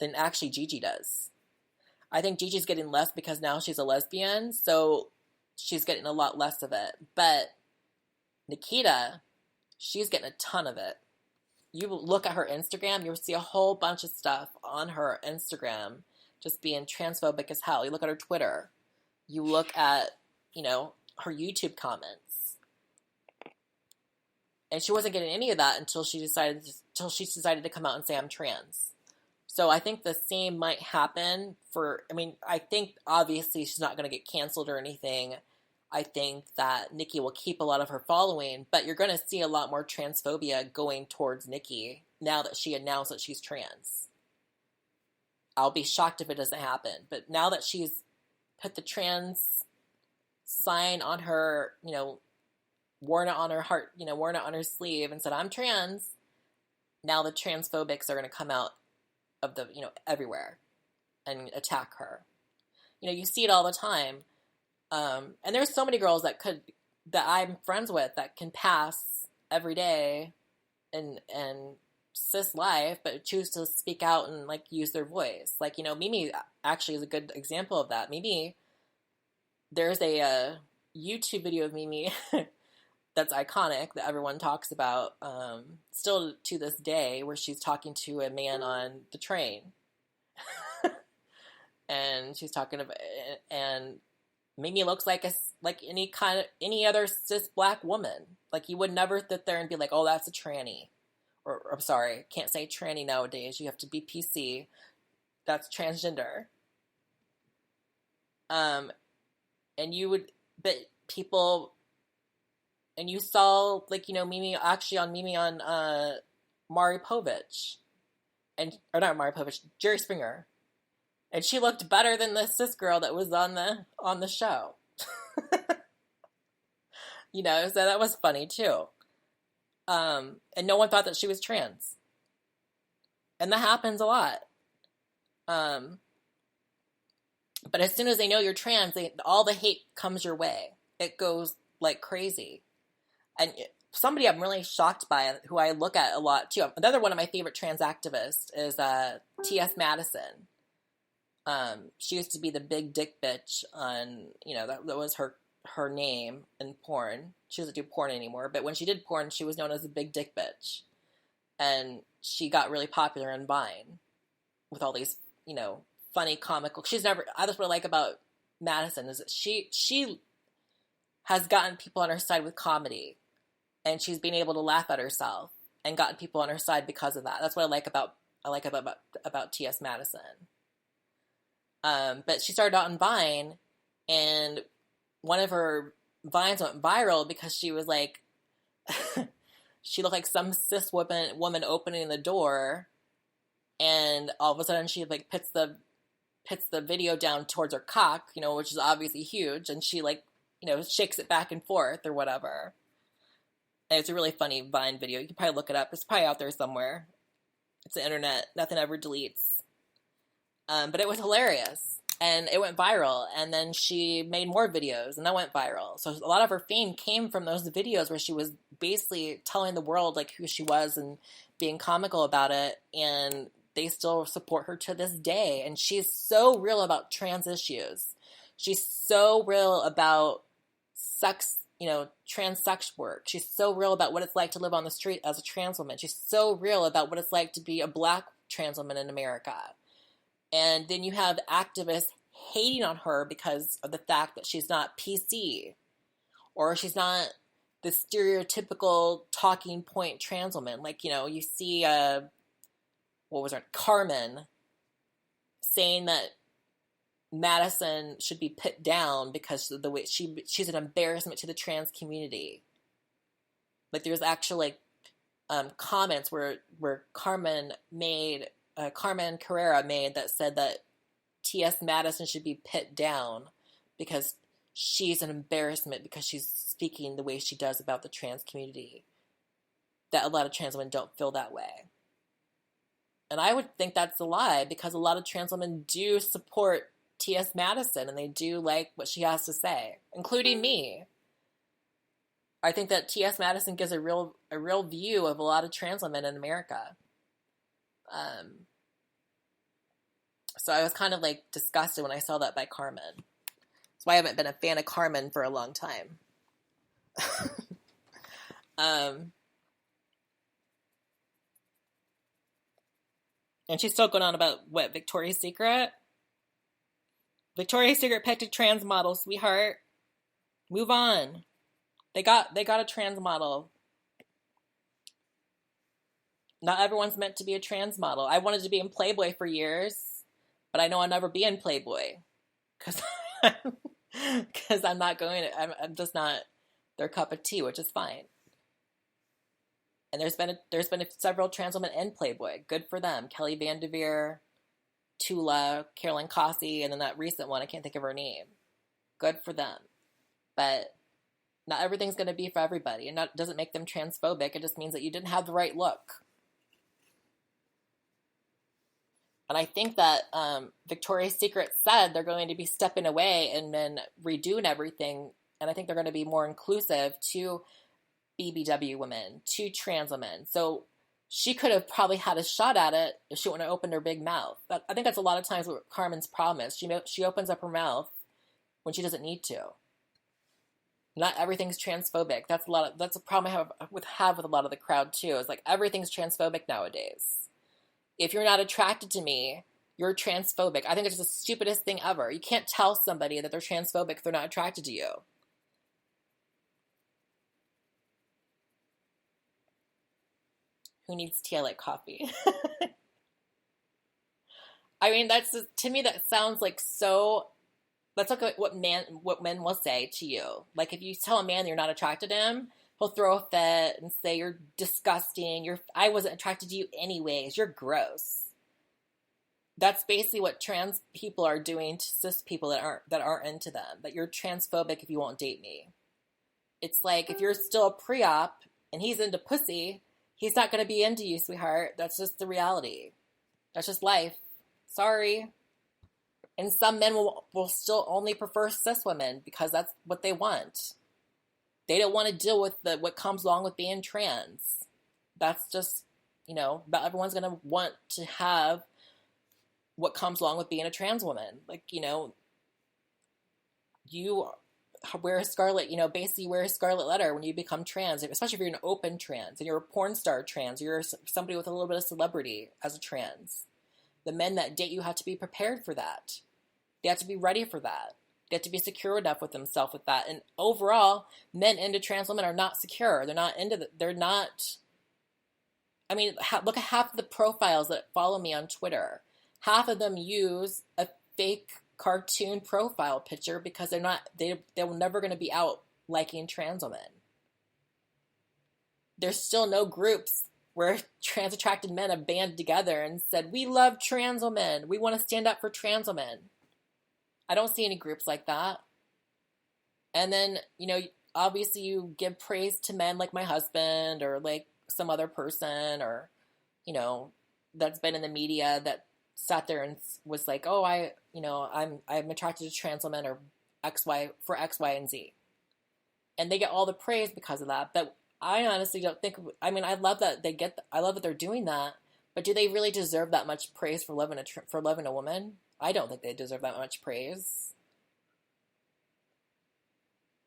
than actually Gigi does. I think Gigi's getting less because now she's a lesbian, so she's getting a lot less of it. But Nikita, she's getting a ton of it. You look at her Instagram, you'll see a whole bunch of stuff on her Instagram just being transphobic as hell. You look at her Twitter. You look at, you know, her YouTube comments. And she wasn't getting any of that until she decided to come out and say, I'm trans. So I think the same might happen I think obviously she's not going to get canceled or anything. I think that Nikki will keep a lot of her following, but you're going to see a lot more transphobia going towards Nikki now that she announced that she's trans. I'll be shocked if it doesn't happen. But now that she's put the trans sign on her, you know, worn it on her heart, you know, worn it on her sleeve and said, I'm trans, now the transphobics are going to come out of the, you know, everywhere. and attack her. You know, you see it all the time. And there's so many girls that I'm friends with that can pass every day and cis life, but choose to speak out and like use their voice. Like, you know, Mimi actually is a good example of that. Mimi, there's a YouTube video of Mimi that's iconic that everyone talks about, still to this day, where she's talking to a man on the train. And she's talking about, and Mimi looks like any other cis black woman. Like, you would never sit there and be like, oh, that's a tranny. Or I'm sorry, can't say tranny nowadays. You have to be PC. That's transgender. And you would, but people, and you saw, like, you know, Mimi on Maury Povich, or not Maury Povich, Jerry Springer. And she looked better than the cis girl that was on the show. You know, so that was funny too. And no one thought that she was trans. And that happens a lot. But as soon as they know you're trans, all the hate comes your way. It goes like crazy. And somebody I'm really shocked by, who I look at a lot too. Another one of my favorite trans activists is T.S. Madison. She used to be the big dick bitch on, you know, that was her name in porn. She doesn't do porn anymore, but when she did porn, she was known as the big dick bitch. And she got really popular in Vine with all these, you know, funny, comical. That's what I like about Madison, is that she has gotten people on her side with comedy, and she's been able to laugh at herself and gotten people on her side because of that. That's what I like about T.S. Madison. But she started out in Vine, and one of her Vines went viral because she was like, she looked like some cis woman opening the door, and all of a sudden she like pits the video down towards her cock, you know, which is obviously huge, and she, like, you know, shakes it back and forth or whatever. And it's a really funny Vine video. You can probably look it up. It's probably out there somewhere. It's the internet. Nothing ever deletes. But it was hilarious, and it went viral, and then she made more videos, and that went viral. So a lot of her fame came from those videos where she was basically telling the world, like, who she was and being comical about it, and they still support her to this day. And she's so real about trans issues. She's so real about sex, you know, trans sex work. She's so real about what it's like to live on the street as a trans woman. She's so real about what it's like to be a black trans woman in America. And then you have activists hating on her because of the fact that she's not PC, or she's not the stereotypical talking point trans woman. Like, you know, you see, Carmen saying that Madison should be put down because of the way she's an embarrassment to the trans community. Like, there's actually comments where Carmen Carrera made that said that T.S. Madison should be put down because she's an embarrassment because she's speaking the way she does about the trans community. That a lot of trans women don't feel that way. And I would think that's a lie, because a lot of trans women do support T.S. Madison, and they do like what she has to say, including me. I think that T.S. Madison gives a real view of a lot of trans women in America. So I was kind of like disgusted when I saw that by Carmen. That's why I haven't been a fan of Carmen for a long time. And she's still going on about what, Victoria's Secret? Victoria's Secret picked a trans model, sweetheart. Move on. They got a trans model. Not everyone's meant to be a trans model. I wanted to be in Playboy for years, but I know I'll never be in Playboy because I'm just not their cup of tea, which is fine. And there's been several trans women in Playboy. Good for them. Kelly Vanderveer, Tula, Carolyn Cossie, and then that recent one, I can't think of her name. Good for them. But not everything's going to be for everybody. And that doesn't make them transphobic. It just means that you didn't have the right look. And I think that Victoria's Secret said they're going to be stepping away and then redoing everything. And I think they're going to be more inclusive to BBW women, to trans women. So she could have probably had a shot at it if she wouldn't have opened her big mouth. But I think that's a lot of times what Carmen's problem is. She opens up her mouth when she doesn't need to. Not everything's transphobic. That's a problem I have with a lot of the crowd too. It's like everything's transphobic nowadays. If you're not attracted to me, you're transphobic. I think it's the stupidest thing ever. You can't tell somebody that they're transphobic if they're not attracted to you. Who needs tea? I like coffee. I mean, to me, that sounds like so. That's like what men will say to you. Like if you tell a man you're not attracted to him, he'll throw a fit and say you're disgusting. I wasn't attracted to you anyways. You're gross. That's basically what trans people are doing to cis people that aren't into them. That you're transphobic if you won't date me. It's like if you're still a pre-op and he's into pussy, he's not going to be into you, sweetheart. That's just the reality. That's just life. Sorry. And some men will still only prefer cis women because that's what they want. They don't want to deal with what comes along with being trans. That's just, but everyone's going to want to have what comes along with being a trans woman. Like, you wear a scarlet, basically wear a scarlet letter when you become trans, especially if you're an open trans and you're a porn star trans, or you're somebody with a little bit of celebrity as a trans. The men that date you have to be prepared for that. They have to be ready for that. They have to be secure enough with themselves with that. And overall, men into trans women are not secure. They're not I mean, look at half of the profiles that follow me on Twitter. Half of them use a fake cartoon profile picture because they're never going to be out liking trans women. There's still no groups where trans attracted men have banded together and said, we love trans women. We want to stand up for trans women. I don't see any groups like that. And then, obviously you give praise to men like my husband or like some other person or, that's been in the media that sat there and was like, oh, I'm attracted to trans women or X, Y, and Z. And they get all the praise because of that. But I honestly don't think, I love that they're doing that, but do they really deserve that much praise for loving a woman? I don't think they deserve that much praise.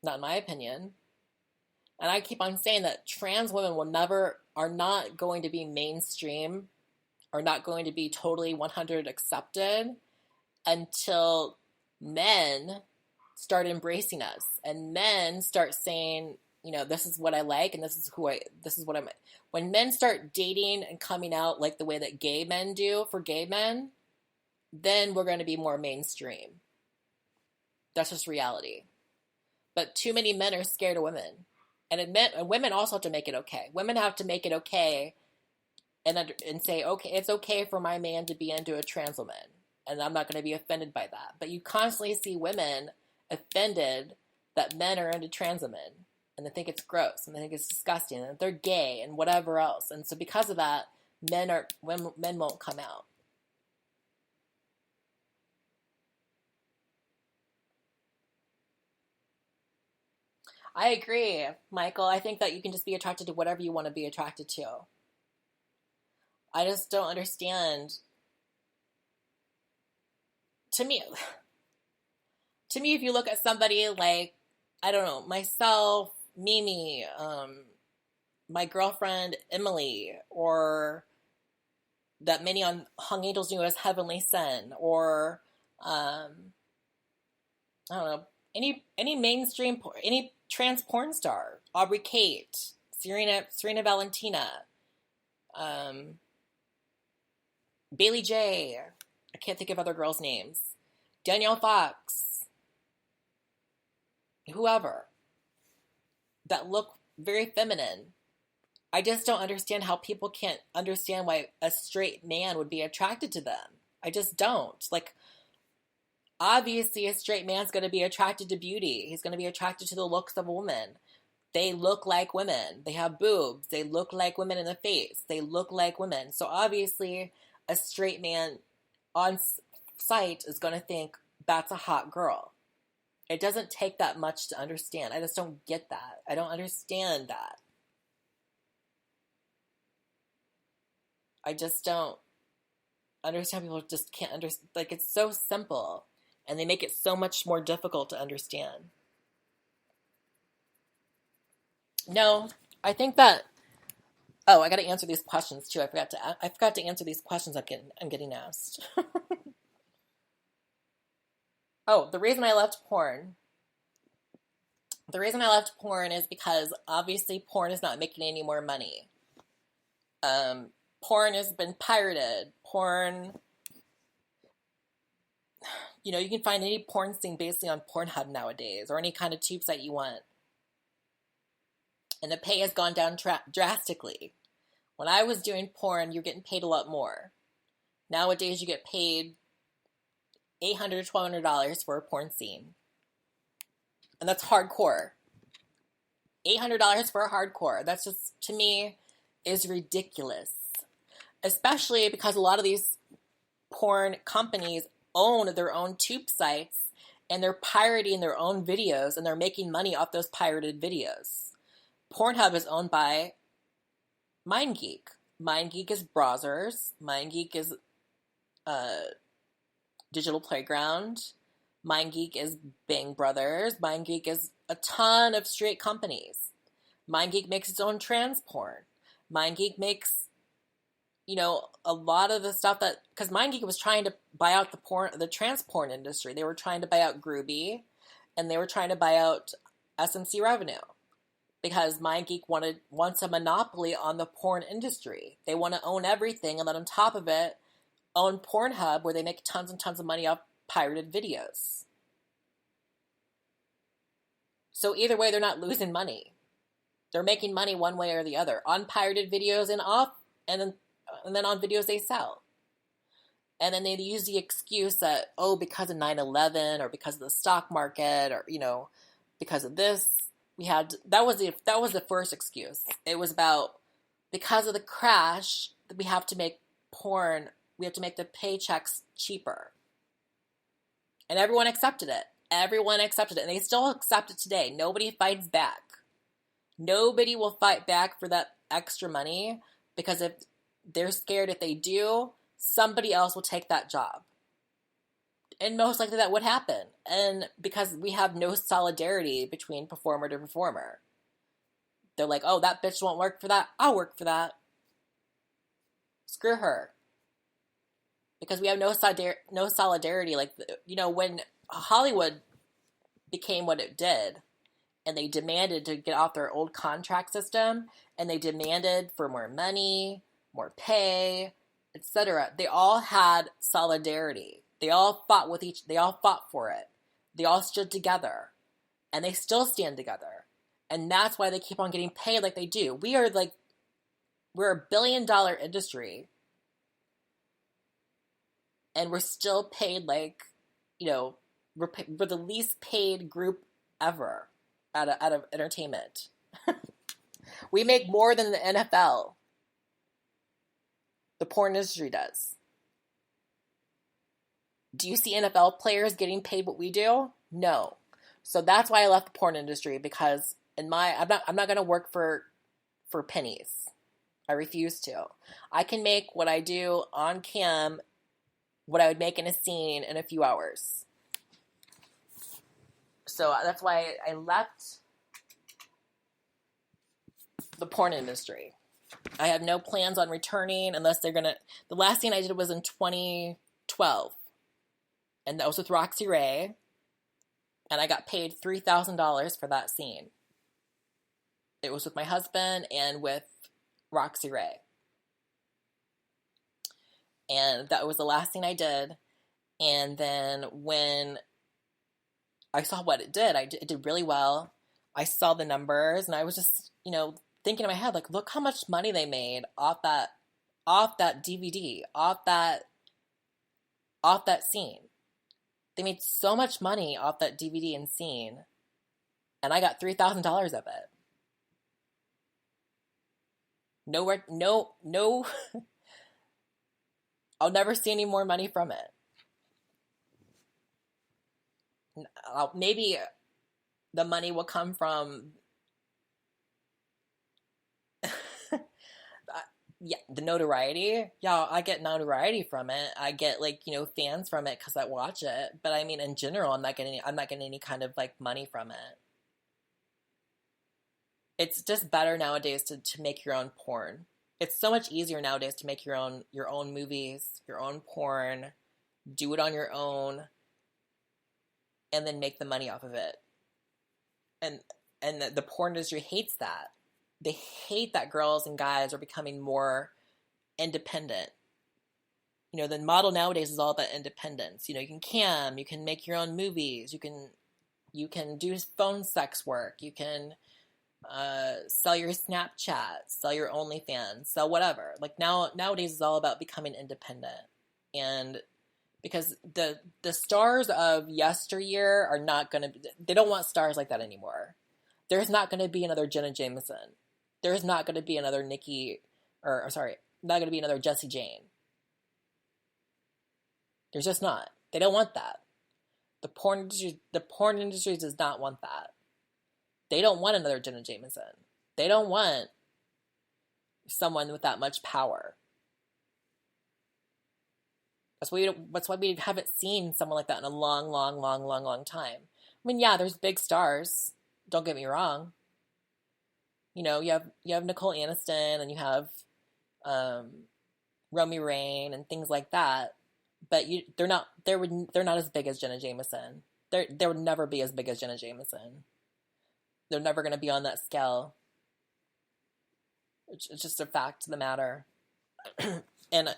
Not in my opinion. And I keep on saying that trans women are not going to be mainstream, are not going to be totally 100 accepted until men start embracing us and men start saying, this is what I like and this is what I'm. When men start dating and coming out like the way that gay men do for gay men, then we're going to be more mainstream. That's just reality. But too many men are scared of women. And women also have to make it okay. Women have to make it okay and say, okay, it's okay for my man to be into a trans woman. And I'm not going to be offended by that. But you constantly see women offended that men are into trans women. And they think it's gross. And they think it's disgusting. And that they're gay and whatever else. And so because of that, men won't come out. I agree, Michael. I think that you can just be attracted to whatever you want to be attracted to. I just don't understand. To me, if you look at somebody like, I don't know, myself, Mimi, my girlfriend Emily, or that many on Hung Angels Knew as Heavenly Sent, or I don't know, any mainstream, any trans porn star, Aubrey Kate, Serena Valentina, Bailey J. I can't think of other girls' names. Danielle Fox, whoever, that look very feminine. I just don't understand how people can't understand why a straight man would be attracted to them. I just don't. Like, obviously a straight man's going to be attracted to beauty. He's going to be attracted to the looks of a woman. They look like women. They have boobs. They look like women in the face. They look like women. So obviously a straight man on site is going to think that's a hot girl. It doesn't take that much to understand. I just don't get that. I don't understand that. I just don't understand. People just can't understand. Like, it's so simple, and they make it so much more difficult to understand. No, I think that. Oh, I got to answer these questions too. I forgot to answer these questions I'm getting asked. Oh, the reason I left porn. The reason I left porn is because obviously porn is not making any more money. Porn has been pirated. Porn, you can find any porn scene basically on Pornhub nowadays, or any kind of tubes that you want. And the pay has gone down drastically. When I was doing porn, you're getting paid a lot more. Nowadays, you get paid $800, $1,200 for a porn scene. And that's hardcore. $800 for a hardcore. That's just, to me, is ridiculous. Especially because a lot of these porn companies own their own tube sites, and they're pirating their own videos, and they're making money off those pirated videos. Pornhub is owned by MindGeek. MindGeek is browsers. MindGeek is Digital Playground. MindGeek is Bang Brothers. MindGeek is a ton of straight companies. MindGeek makes its own trans porn. MindGeek makes, a lot of the stuff that, because MindGeek was trying to buy out the trans porn industry. They were trying to buy out Groovy, and they were trying to buy out SMC Revenue, because MindGeek wants a monopoly on the porn industry. They want to own everything, and then on top of it, own Pornhub, where they make tons and tons of money off pirated videos. So either way, they're not losing money. They're making money one way or the other on pirated videos and off, and then on videos they sell. And then they use the excuse that, because of 9/11 or because of the stock market, or because of this, that was the first excuse. It was about, because of the crash, we have to make the paychecks cheaper. And everyone accepted it. And they still accept it today. Nobody fights back. Nobody will fight back for that extra money, because if they're scared, if they do, somebody else will take that job. And most likely that would happen. And because we have no solidarity between performer to performer. They're like, that bitch won't work for that. I'll work for that. Screw her. Because we have no solidarity. Like, when Hollywood became what it did, and they demanded to get off their old contract system, and they demanded for more money, more pay, etc. They all had solidarity. They all fought for it. They all stood together. And they still stand together. And that's why they keep on getting paid like they do. We're a $1 billion industry. And we're still paid we're the least paid group ever out of entertainment. We make more than the NFL. The porn industry does. Do you see NFL players getting paid what we do? No. So that's why I left the porn industry, because I'm not going to work for pennies. I refuse to. I can make what I do on cam, what I would make in a scene, in a few hours. So that's why I left the porn industry. I have no plans on returning unless they're going to... The last scene I did was in 2012. And that was with Roxy Ray. And I got paid $3,000 for that scene. It was with my husband and with Roxy Ray. And that was the last scene I did. And then when I saw what it did, it did really well. I saw the numbers, and I was just, thinking in my head, like, look how much money they made off that DVD, off that scene. They made so much money off that DVD and scene, and I got $3,000 of it. No I'll never see any more money from it. Maybe the money will come from yeah, the notoriety. Yeah, I get notoriety from it. I get like, fans from it because I watch it. But I mean, in general, I'm not getting any kind of like money from it. It's just better nowadays to make your own porn. It's so much easier nowadays to make your own movies, your own porn, do it on your own, and then make the money off of it. And the porn industry hates that. They hate that girls and guys are becoming more independent. The model nowadays is all about independence. You can make your own movies, you can do phone sex work, you can sell your Snapchat, sell your OnlyFans, sell whatever. Like nowadays is all about becoming independent. And because the stars of yesteryear are not going to, they don't want stars like that anymore. There's not going to be another Jenna Jameson. There's not going to be another Nikki, or sorry, not going to be another Jessie Jane. There's just not. They don't want that. The porn industry does not want that. They don't want another Jenna Jameson. They don't want someone with that much power. That's why we haven't seen someone like that in a long, long, long, long, long time. I mean, yeah, there's big stars. Don't get me wrong. You have Nicole Aniston and you have Romy Rain and things like that. But they're not as big as Jenna Jameson. They would never be as big as Jenna Jameson. They're never going to be on that scale. It's just a fact of the matter. And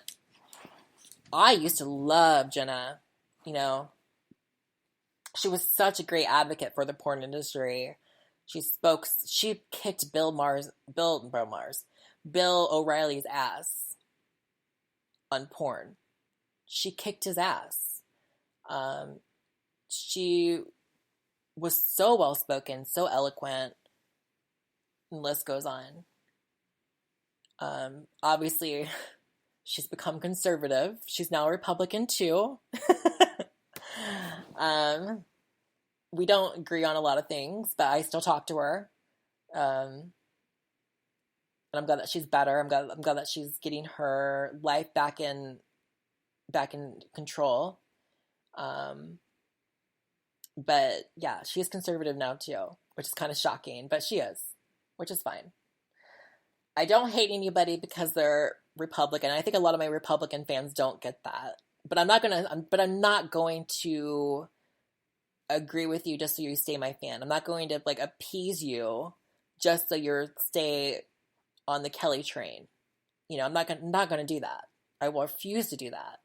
I used to love Jenna. She was such a great advocate for the porn industry. She kicked Bill O'Reilly's ass on porn. She kicked his ass. She was so well spoken, so eloquent, and the list goes on. Obviously, she's become conservative. She's now a Republican too. We don't agree on a lot of things, but I still talk to her. And I'm glad that she's better. I'm glad that she's getting her life back in control. But yeah, she's conservative now too, which is kind of shocking, but she is, which is fine. I don't hate anybody because they're Republican. I think a lot of my Republican fans don't get that. But I'm not going to agree with you just so you stay my fan. I'm not going to like appease you just so you stay on the Kelly train. I'm not going to do that. I will refuse to do that.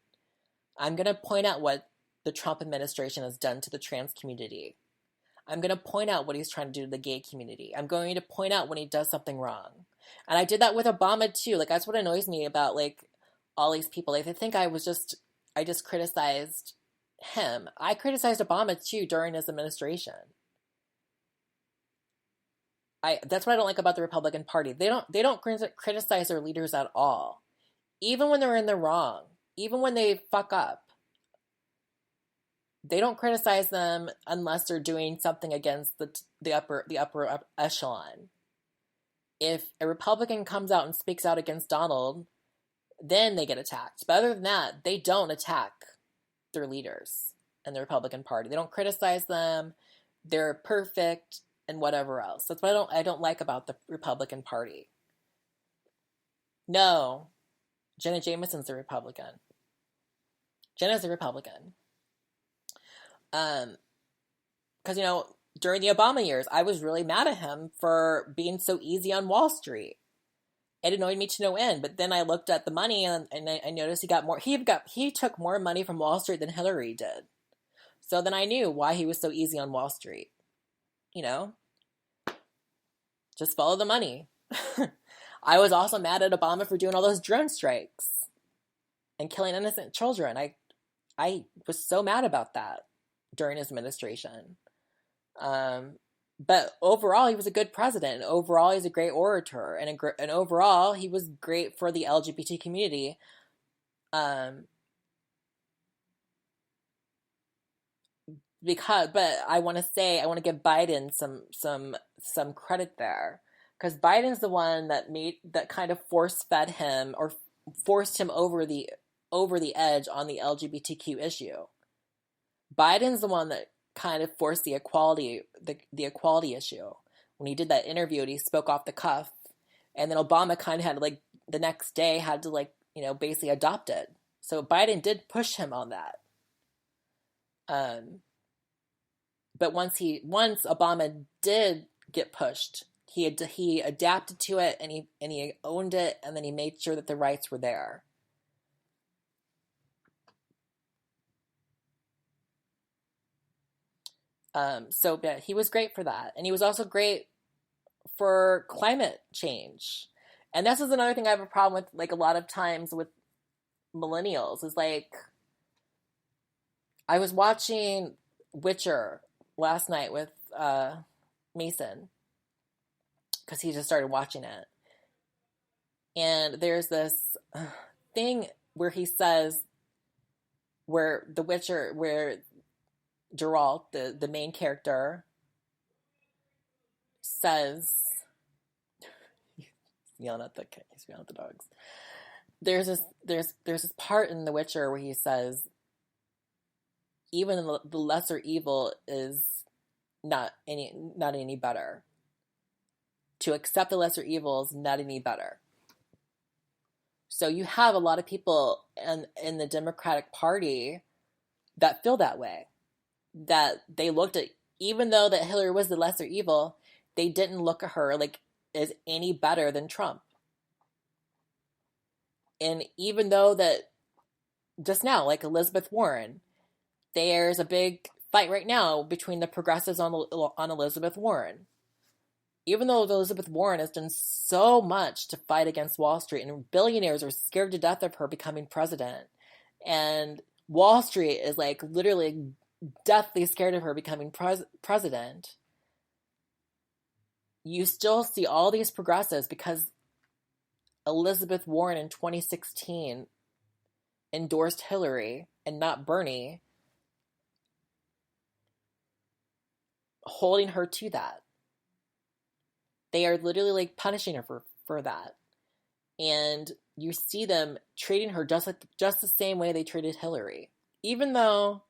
I'm going to point out what the Trump administration has done to the trans community. I'm going to point out what he's trying to do to the gay community. I'm going to point out when he does something wrong. And I did that with Obama too. Like, that's what annoys me about like all these people. Like, they think I just criticized him. I criticized Obama too during his administration. That's what I don't like about the Republican Party. They don't criticize their leaders at all. Even when they're in the wrong, even when they fuck up. They don't criticize them unless they're doing something against the upper echelon. If a Republican comes out and speaks out against Donald, then they get attacked. But other than that, they don't attack their leaders and the Republican Party. They don't criticize them. They're perfect and whatever else. That's what I don't like about the Republican Party. No, Jenna Jameson's a Republican. Jenna's a Republican. Because, during the Obama years, I was really mad at him for being so easy on Wall Street. It annoyed me to no end. But then I looked at the money and I noticed he got more. He took more money from Wall Street than Hillary did. So then I knew why he was so easy on Wall Street. Just follow the money. I was also mad at Obama for doing all those drone strikes and killing innocent children. I was so mad about that during his administration. But overall, he was a good president. Overall, he's a great orator. And overall, he was great for the LGBT community. Um, but I want to give Biden some credit there, because Biden's the one that kind of force fed him, or forced him over the edge on the LGBTQ issue. Biden's the one that kind of forced the equality issue when he did that interview and he spoke off the cuff, and then Obama kind of had to, like, the next day had to, like, basically adopt it. So Biden did push him on that. But once Obama did get pushed, he adapted to it, and he owned it, and then he made sure that the rights were there. So yeah, he was great for that, and he was also great for climate change. And this is another thing I have a problem with, like, a lot of times with millennials, is like, I was watching Witcher last night with Mason, because he just started watching it. And there's this thing where he says, where Geralt, the main character, says, he's yelling at the dogs. There's this part in The Witcher where he says, even the lesser evil is not any better. To accept the lesser evil is not any better. So you have a lot of people in the Democratic Party that feel that way. That they looked at, even though that Hillary was the lesser evil, they didn't look at her like as any better than Trump. And even though that just now, like Elizabeth Warren, there's a big fight right now between the progressives on Elizabeth Warren. Even though Elizabeth Warren has done so much to fight against Wall Street, and billionaires are scared to death of her becoming president, and Wall Street is like literally deathly scared of her becoming president, you still see all these progressives, because Elizabeth Warren in 2016 endorsed Hillary and not Bernie, holding her to that. They are literally like punishing her for that. And you see them treating her just the same way they treated Hillary. Even though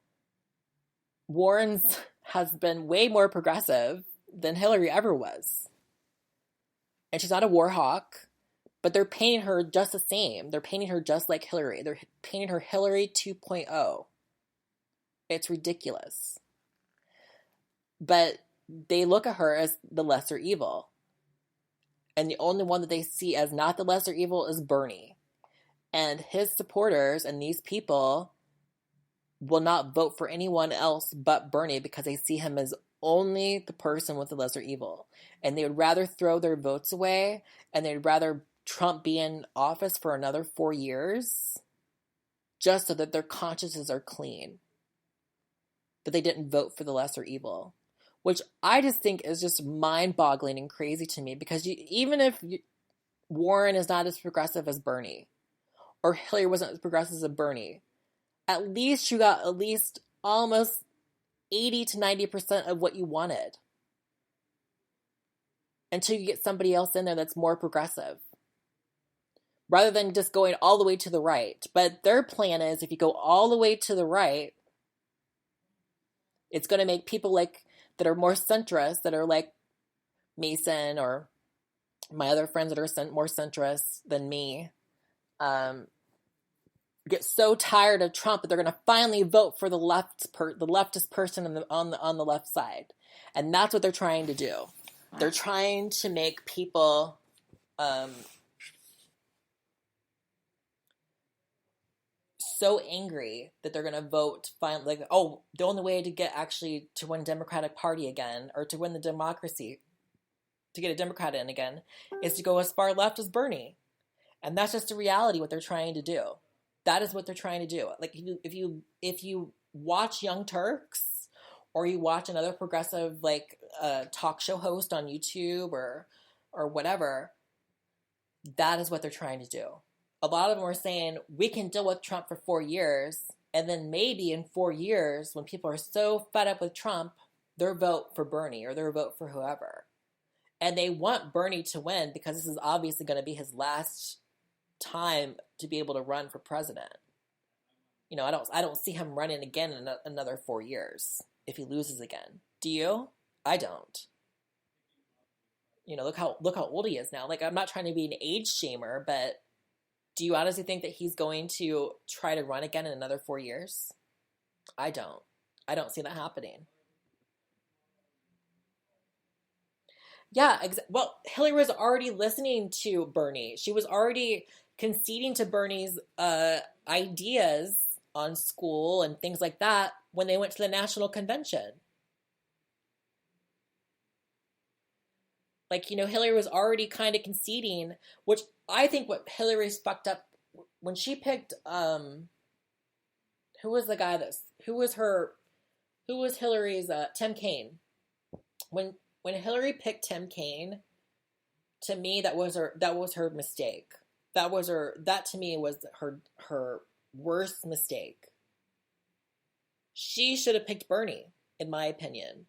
Warren's has been way more progressive than Hillary ever was. And she's not a war hawk, but they're painting her just the same. They're painting her just like Hillary. They're painting her Hillary 2.0. It's ridiculous. But they look at her as the lesser evil. And the only one that they see as not the lesser evil is Bernie. And his supporters and these people will not vote for anyone else but Bernie, because they see him as only the person with the lesser evil. And they would rather throw their votes away, and they'd rather Trump be in office for another 4 years, just so that their consciences are clean, that they didn't vote for the lesser evil. Which I just think is just mind-boggling and crazy to me, because even if Warren is not as progressive as Bernie, or Hillary wasn't as progressive as Bernie, at least you got almost 80 to 90% of what you wanted, until you get somebody else in there that's more progressive, rather than just going all the way to the right. But their plan is, if you go all the way to the right, it's going to make people like that are more centrist, that are like Mason or my other friends that are more centrist than me, get so tired of Trump that they're going to finally vote for the leftist person on the left side. And that's what they're trying to do. They're trying to make people so angry that they're going to vote finally, like, oh, the only way to get actually to win Democratic Party again, or to win the democracy, to get a Democrat in again, is to go as far left as Bernie. And that's just the reality, what they're trying to do. That is what they're trying to do. Like, if you watch Young Turks, or you watch another progressive, like, talk show host on YouTube or whatever, that is what they're trying to do. a lot of them were saying we can deal with Trump for 4 years, and then maybe in 4 years, when people are so fed up with Trump, they'll vote for Bernie or they'll vote for whoever. And they want Bernie to win because this is obviously going to be his last time to be able to run for president. You know, I don't see him running again in another 4 years if he loses again. Do you? I don't. You know, look how old he is now. Like, I'm not trying to be an age shamer, but do you honestly think that he's going to try to run again in another 4 years? I don't. I don't see that happening. Yeah, well, Hillary was already listening to Bernie. She was already conceding to Bernie's ideas on school and things like that when they went to the national convention. Like, you know, Hillary was already kind of conceding, which I think what Hillary's fucked up when she picked who was the guy that who was Hillary's Tim Kaine. When Hillary picked Tim Kaine, to me that was her mistake. That to me was her worst mistake. She should have picked Bernie, in my opinion.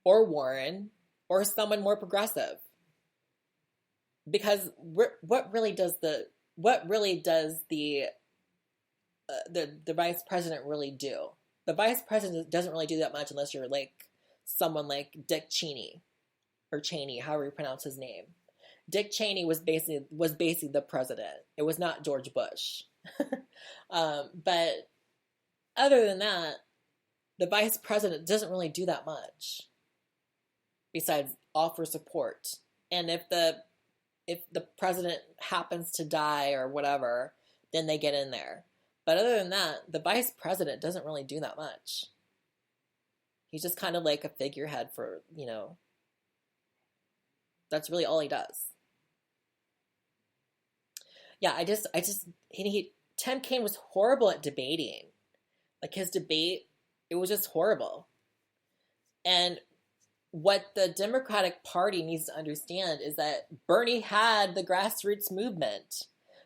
Or Warren, or someone more progressive. Because what really does the vice president really do? The vice president doesn't really do that much unless you're like someone like Dick Cheney, or Cheney, however you pronounce his name. Dick Cheney was basically the president. It was not George Bush. But other than that, the vice president doesn't really do that much besides offer support. And if the president happens to die or whatever, then they get in there. But other than that, the vice president doesn't really do that much. He's just kind of like a figurehead for, you know, that's really all he does. Yeah, Tim Kaine was horrible at debating. Like, his debate, it was just horrible. And what the Democratic Party needs to understand is that Bernie had the grassroots movement.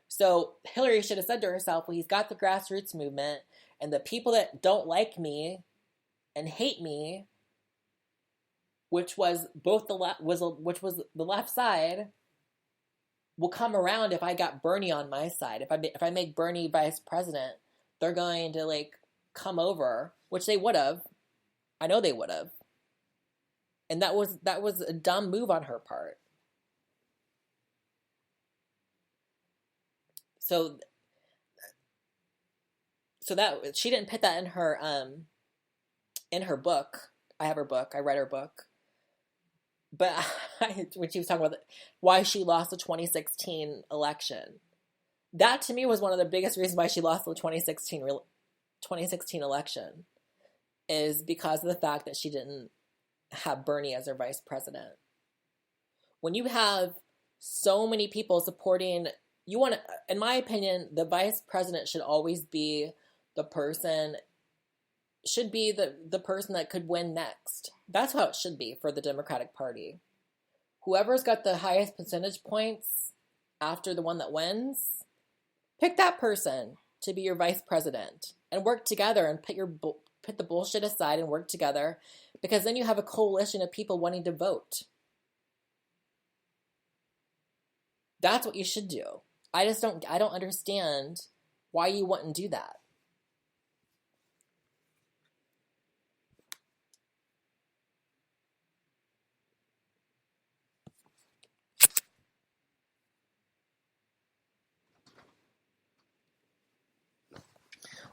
So Hillary should have said to herself, well, he's got the grassroots movement, and the people that don't like me and hate me, which was the left side, will come around if I got Bernie on my side. If I make Bernie vice president, they're going to like come over, which they would have. I know they would have. And that was a dumb move on her part. So that she didn't put that in her book. I have her book. I read her book. But when she was talking about why she lost the 2016 election, that to me was one of the biggest reasons why she lost the 2016 election, is because of the fact that she didn't have Bernie as her vice president. When you have so many people supporting, in my opinion, the vice president should always be the person that could win next. That's how it should be for the Democratic Party. Whoever's got the highest percentage points after the one that wins, pick that person to be your vice president and work together and put the bullshit aside and work together, because then you have a coalition of people wanting to vote. That's what you should do. I don't understand why you wouldn't do that.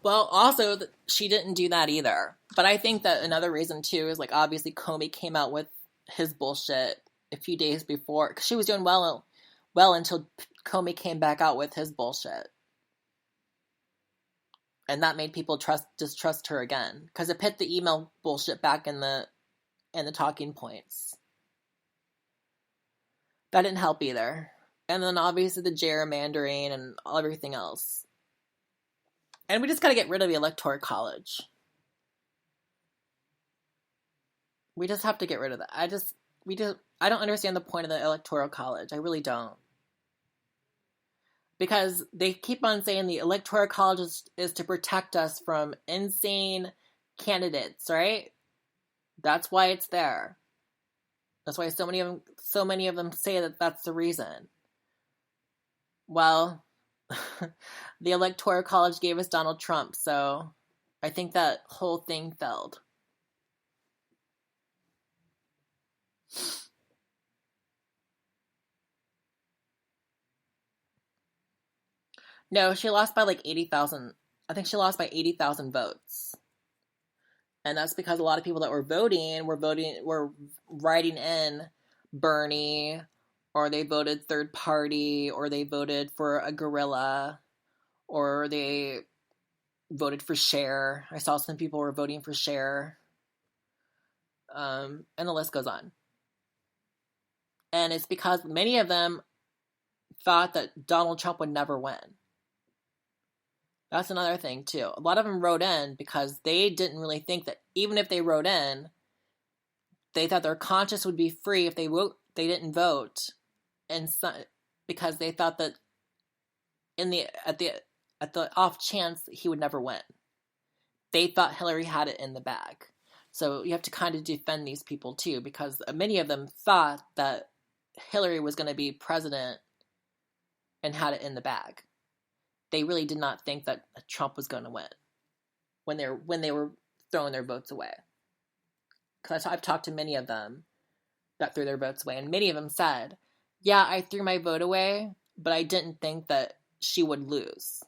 Well, also, she didn't do that either. But I think that another reason, too, is, like, obviously Comey came out with his bullshit a few days before. Because she was doing well until Comey came back out with his bullshit. And that made people distrust her again. Because it put the email bullshit back in the talking points. That didn't help either. And then, obviously, the gerrymandering and everything else. And we just got to get rid of the Electoral College. We just have to get rid of that. I don't understand the point of the Electoral College. I really don't. Because they keep on saying the Electoral College is to protect us from insane candidates, right? That's why it's there. That's why so many of them say that that's the reason. Well, the Electoral College gave us Donald Trump, so I think that whole thing failed. No, she lost by like 80,000. I think she lost by 80,000 votes. And that's because a lot of people that were writing in Bernie, or they voted third party, or they voted for a gorilla, or they voted for Cher. I saw some people were voting for Cher. And the list goes on. And it's because many of them thought that Donald Trump would never win. That's another thing, too. A lot of them wrote in because they didn't really think that even if they wrote in, they thought their conscience would be free if they didn't vote, and because they thought that at the off chance he would never win, they thought Hillary had it in the bag. So you have to kind of defend these people too, because many of them thought that Hillary was going to be president and had it in the bag. They really did not think that Trump was going to win when they were throwing their votes away. Because I've talked to many of them that threw their votes away, and many of them said, yeah, I threw my vote away, but I didn't think that she would lose.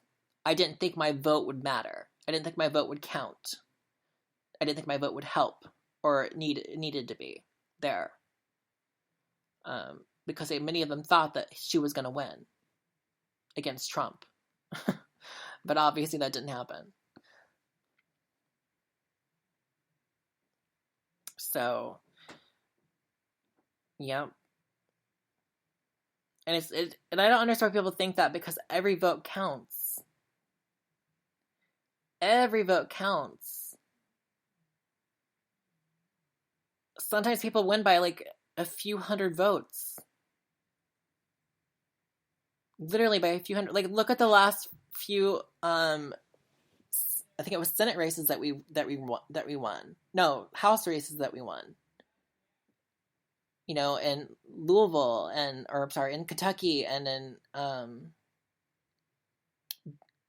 I didn't think my vote would matter. I didn't think my vote would count. I didn't think my vote would help or needed to be there. Because many of them thought that she was going to win against Trump. But obviously that didn't happen. So, yeah. And and I don't understand why people think that, because every vote counts. Every vote counts. Sometimes people win by like a few hundred votes. Literally by a few hundred. Like, look at the last few I think it was Senate races that we won. No, House races that we won. You know, in Louisville in Kentucky, and in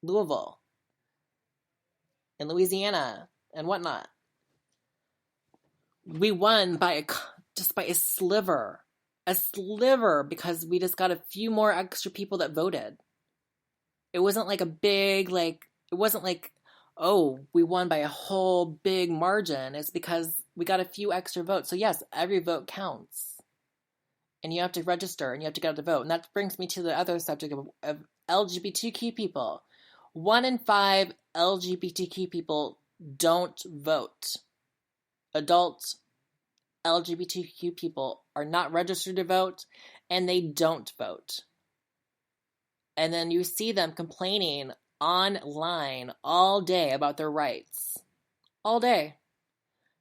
Louisville, in Louisiana, and whatnot. We won just by a sliver, because we just got a few more extra people that voted. It wasn't like it wasn't like, oh, we won by a whole big margin. It's because we got a few extra votes. So yes, every vote counts. And you have to register, and you have to get out to vote. And that brings me to the other subject of LGBTQ people. 1 in 5 LGBTQ people don't vote. Adult LGBTQ people are not registered to vote, and they don't vote. And then you see them complaining online all day about their rights. All day.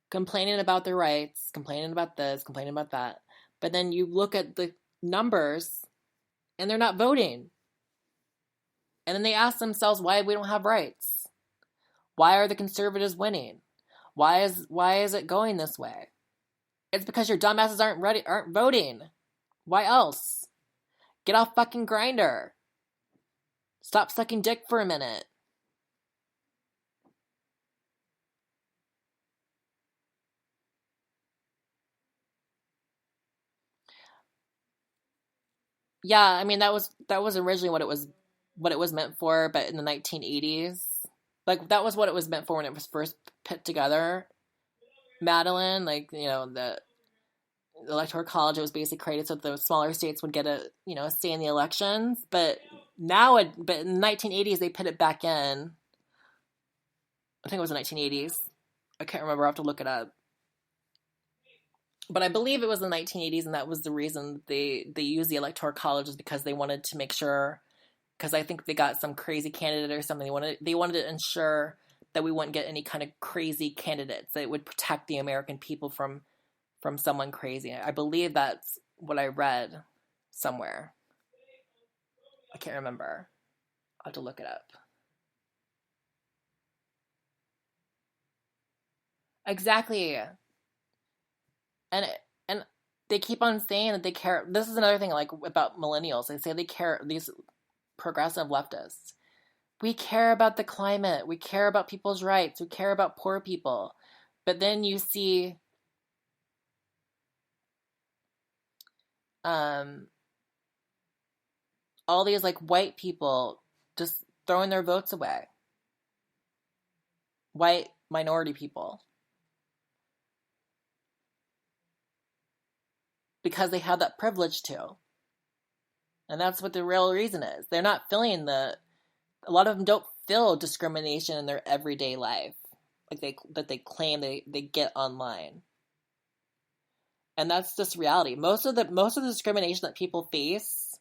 Complaining about their rights, complaining about this, complaining about that. But then you look at the numbers, and they're not voting. And then they ask themselves why we don't have rights. Why are the conservatives winning? Why is it going this way? It's because your dumbasses aren't voting. Why else? Get off fucking Grindr. Stop sucking dick for a minute. Yeah, I mean that was originally what it was meant for, but in the 1980s, like that was what it was meant for when it was first put together. Madeline, like, you know, the Electoral College, it was basically created so that the smaller states would get a say in the elections, but in the 1980s they put it back in. I think it was the 1980s. I can't remember. I have to look it up. But I believe it was the 1980s, and that was the reason they used the Electoral College, is because they wanted to make sure, because I think they got some crazy candidate or something. They wanted to ensure that we wouldn't get any kind of crazy candidates, that it would protect the American people from from someone crazy. I believe that's what I read somewhere. I can't remember. I'll have to look it up. Exactly. And and they keep on saying that they care. This is another thing, like about millennials. They say they care, these progressive leftists. We care about the climate. We care about people's rights. We care about poor people. But then you see um, all these like white people just throwing their votes away. White minority people. Because they have that privilege to. And that's what the real reason is. They're not feeling a lot of them don't feel discrimination in their everyday life. Like they claim they get online. And that's just reality. Most of the discrimination that people face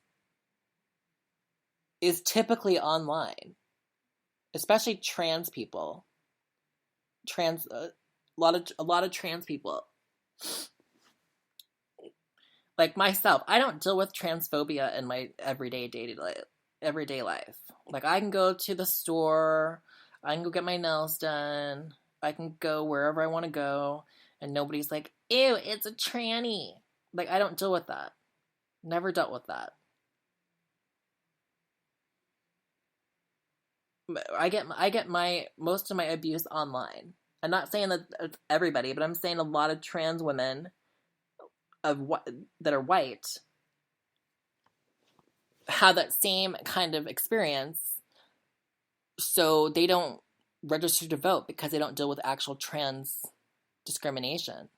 is typically online. Especially trans people. A lot of trans people. Like myself, I don't deal with transphobia in my everyday life. Like I can go to the store, I can go get my nails done, I can go wherever I want to go, and nobody's like, "Ew, it's a tranny." Like I don't deal with that. Never dealt with that. I get my most of my abuse online. I'm not saying that it's everybody, but I'm saying a lot of trans women that are white have that same kind of experience, so they don't register to vote because they don't deal with actual trans discrimination.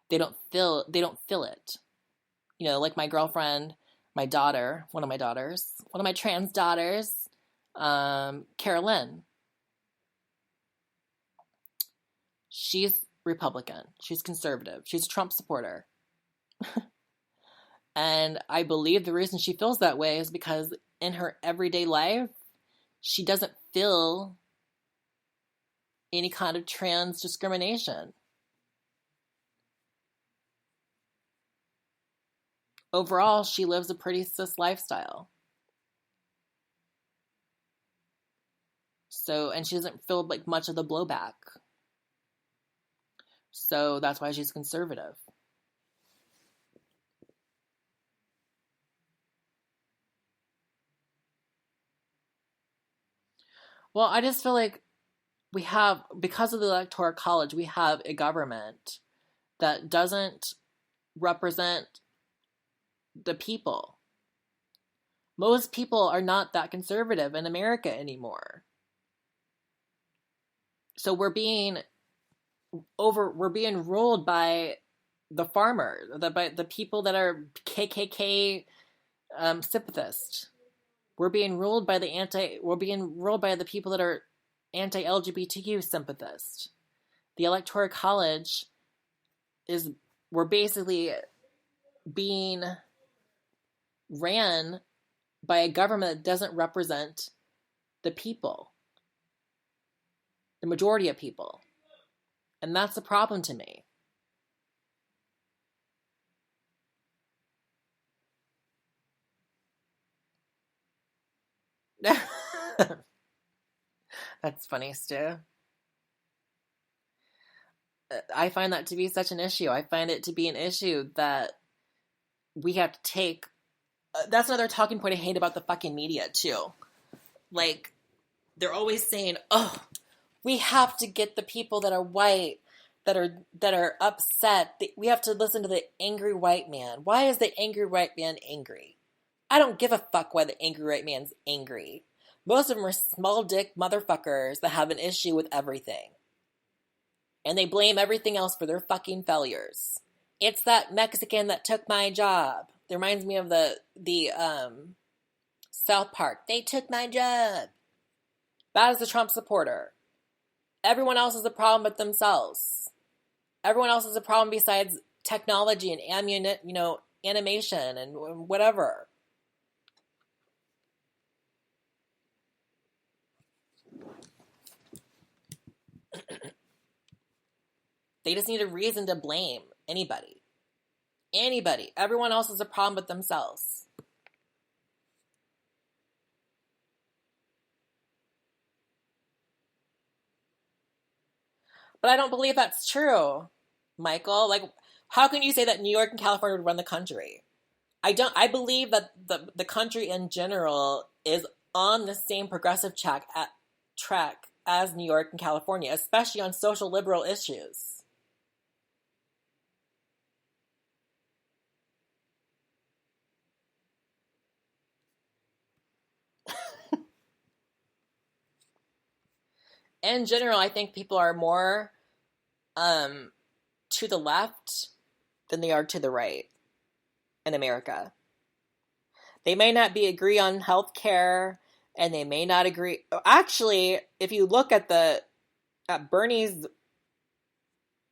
They don't feel it. You know, like my girlfriend, my daughter, one of my trans daughters, Carolyn. She's Republican. She's conservative. She's a Trump supporter. And I believe the reason she feels that way is because in her everyday life, she doesn't feel any kind of trans discrimination. Overall, she lives a pretty cis lifestyle. So, and she doesn't feel like much of the blowback. So that's why she's conservative. Well, I just feel like because of the Electoral College, we have a government that doesn't represent the people. Most people are not that conservative in America anymore. So we're being ruled by the farmers, by the people that are KKK sympathist. We're being ruled by the people that are anti-LGBTQ sympathist. The Electoral College we're basically being ran by a government that doesn't represent the people, the majority of people. And that's the problem to me. That's funny, Stu. I find that to be such an issue. I find it to be an issue that we have to take. That's another talking point I hate about the fucking media, too. Like, they're always saying, "Oh, we have to get the people that are white, that are upset. We have to listen to the angry white man." Why is the angry white man angry? I don't give a fuck why the angry white man's angry. Most of them are small dick motherfuckers that have an issue with everything. And they blame everything else for their fucking failures. It's that Mexican that took my job. It reminds me of the South Park. They took my job. That is the Trump supporter. Everyone else is a problem but themselves. Everyone else is a problem besides technology and animation and whatever. They just need a reason to blame anybody. Anybody. Everyone else has a problem with themselves. But I don't believe that's true, Michael. Like, how can you say that New York and California would run the country? I don't. I believe that the country in general is on the same progressive track as New York and California, especially on social liberal issues. In general, I think people are more um, to the left than they are to the right in America. They may not be agree on health care, and they may not agree. Actually, if you look at the at Bernie's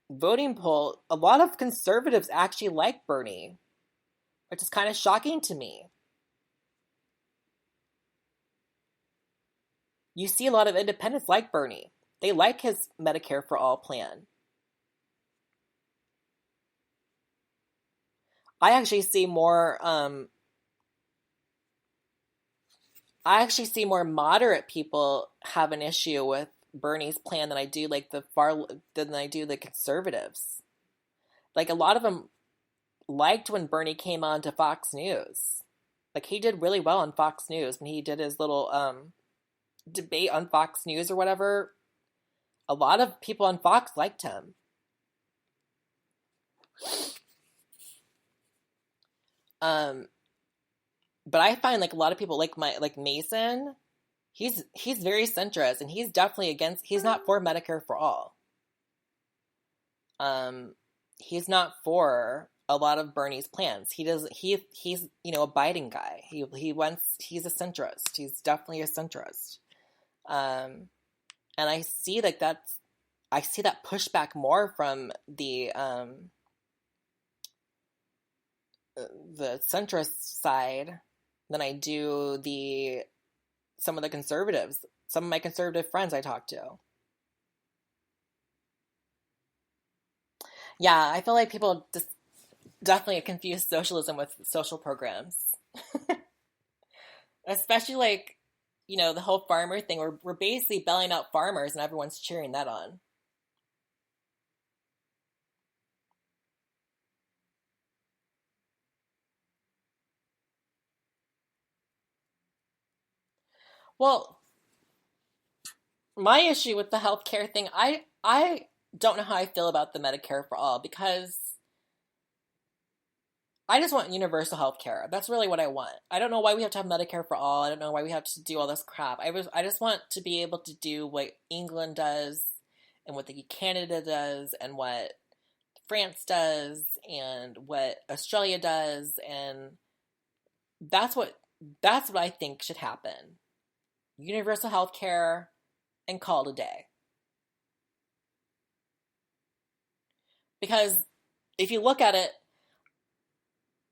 voting poll, a lot of conservatives actually like Bernie, which is kind of shocking to me. You see a lot of independents like Bernie. They like his Medicare for All plan. I actually see more. I actually see more moderate people have an issue with Bernie's plan than I do than I do the conservatives. Like a lot of them liked when Bernie came on to Fox News. Like he did really well on Fox News when he did his little debate on Fox News or whatever. A lot of people on Fox liked him. Um, but I find like a lot of people like Mason. He's very centrist and he's definitely against. He's not for Medicare for all. Um, he's not for a lot of Bernie's plans. He's a Biden guy. He's a centrist. He's definitely a centrist. Um, and I see that pushback more from the centrist side than I do the some of the conservatives. Some of my conservative friends I talk to. Yeah, I feel like people just definitely confuse socialism with social programs, especially like the whole farmer thing. We're basically bailing out farmers, and everyone's cheering that on. Well, my issue with the healthcare thing, I don't know how I feel about the Medicare for all because I just want universal health care. That's really what I want. I don't know why we have to have Medicare for all. I don't know why we have to do all this crap. I just want to be able to do what England does and what the Canada does and what France does and what Australia does and that's what that's what I think should happen. Universal health care and call it a day. Because if you look at it,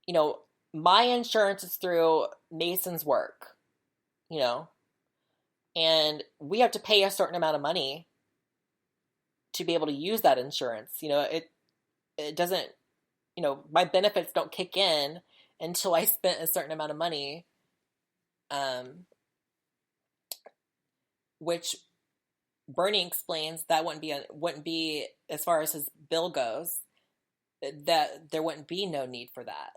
you know, my insurance is through Mason's work, you know, and we have to pay a certain amount of money to be able to use that insurance. It doesn't, my benefits don't kick in until I spent a certain amount of money, um, which Bernie explains that wouldn't be as far as his bill goes, that there wouldn't be no need for that.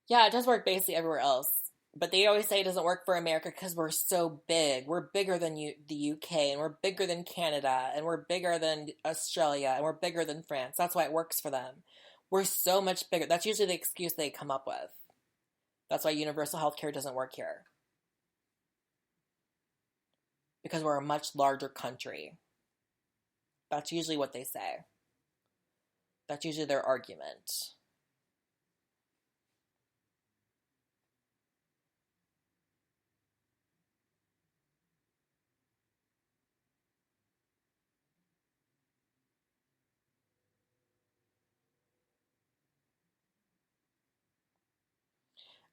Yeah, it does work basically everywhere else. But they always say it doesn't work for America because we're so big. We're bigger than the UK, and we're bigger than Canada, and we're bigger than Australia, and we're bigger than France. That's why it works for them. We're so much bigger. That's usually the excuse they come up with. That's why universal healthcare doesn't work here because we're a much larger country. That's usually what they say. That's usually their argument.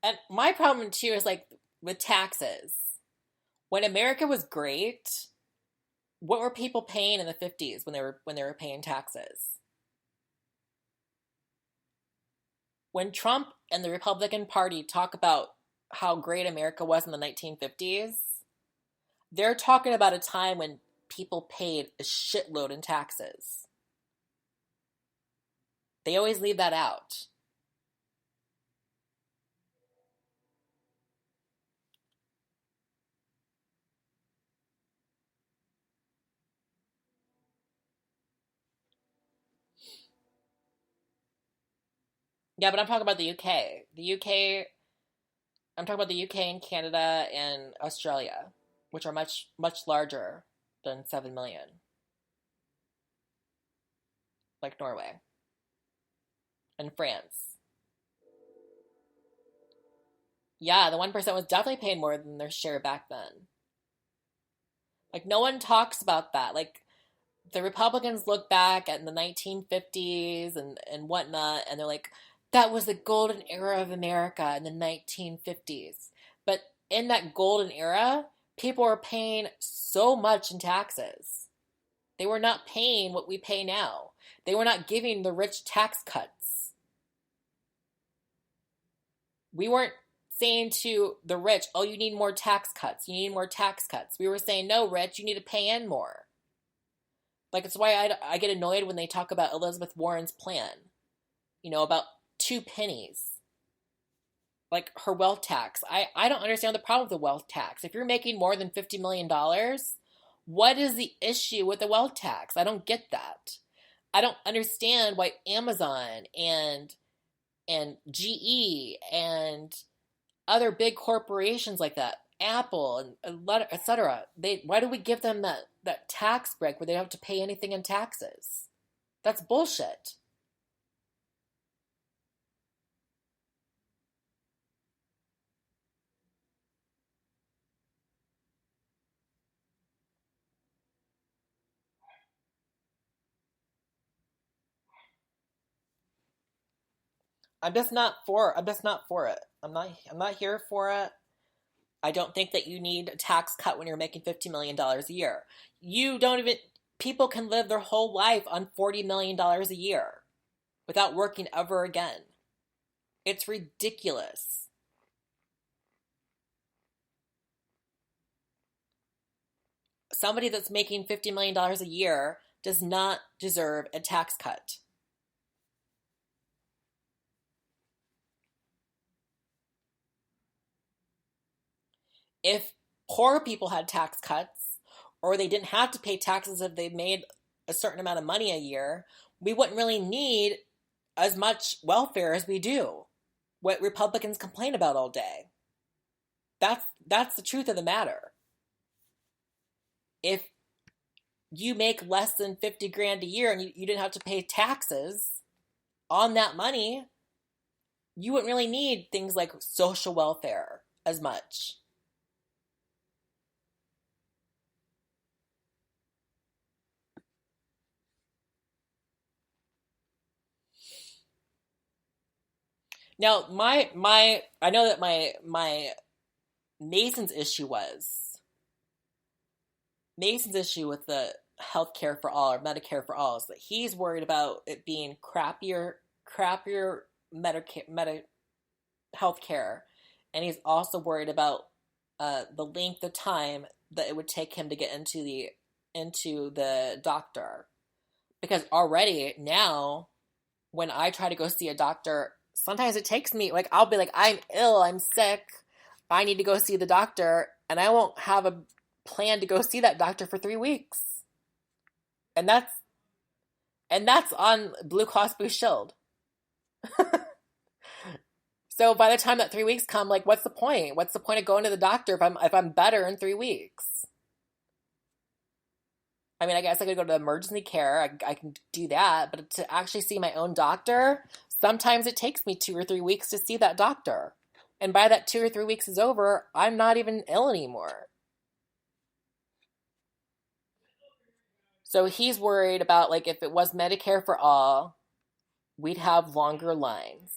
And my problem too is like with taxes. When America was great, what were people paying in the 50s when they were paying taxes? When Trump and the Republican Party talk about how great America was in the 1950s, they're talking about a time when people paid a shitload in taxes. They always leave that out. Yeah, but I'm talking about the UK. I'm talking about the UK and Canada and Australia, which are much, much larger than 7 million, like Norway and France. Yeah, the 1% was definitely paying more than their share back then. Like, no one talks about that. Like, the Republicans look back at the 1950s and whatnot, and they're like, that was the golden era of America in the 1950s. But in that golden era, people were paying so much in taxes. They were not paying what we pay now. They were not giving the rich tax cuts. We weren't saying to the rich, oh, you need more tax cuts. You need more tax cuts. We were saying, no, rich, you need to pay in more. Like, it's why I get annoyed when they talk about Elizabeth Warren's plan, about 2 pennies, like her wealth tax. I don't understand the problem with the wealth tax. If you're making more than $50 million, what is the issue with the wealth tax? I don't get that. I don't understand why Amazon and GE and other big corporations like that, Apple and etc. Why do we give them that tax break where they don't have to pay anything in taxes? That's bullshit. I'm just not for it. I'm not here for it. I don't think that you need a tax cut when you're making $50 million a year. You don't even People can live their whole life on $40 million a year without working ever again. It's ridiculous. Somebody that's making $50 million a year does not deserve a tax cut. If poor people had tax cuts, or they didn't have to pay taxes if they made a certain amount of money a year, we wouldn't really need as much welfare as we do. What Republicans complain about all day. That's the truth of the matter. If you make less than 50 grand a year and you didn't have to pay taxes on that money, you wouldn't really need things like social welfare as much. Now, I know that my Mason's issue was Mason's issue with the healthcare for all or Medicare for all is that he's worried about it being crappier healthcare, and he's also worried about the length of time that it would take him to get into the doctor, because already now when I try to go see a doctor, sometimes it takes me, like, I'll be like, I'm ill, I'm sick, I need to go see the doctor, and I won't have a plan to go see that doctor for 3 weeks. And that's on Blue Cross Blue Shield. So by the time that 3 weeks come, like, what's the point? What's the point of going to the doctor if I'm better in 3 weeks? I mean, I guess I could go to emergency care. I can do that, but to actually see my own doctor, sometimes it takes me 2 or 3 weeks to see that doctor. And by that 2 or 3 weeks is over, I'm not even ill anymore. So he's worried about, like, if it was Medicare for all, we'd have longer lines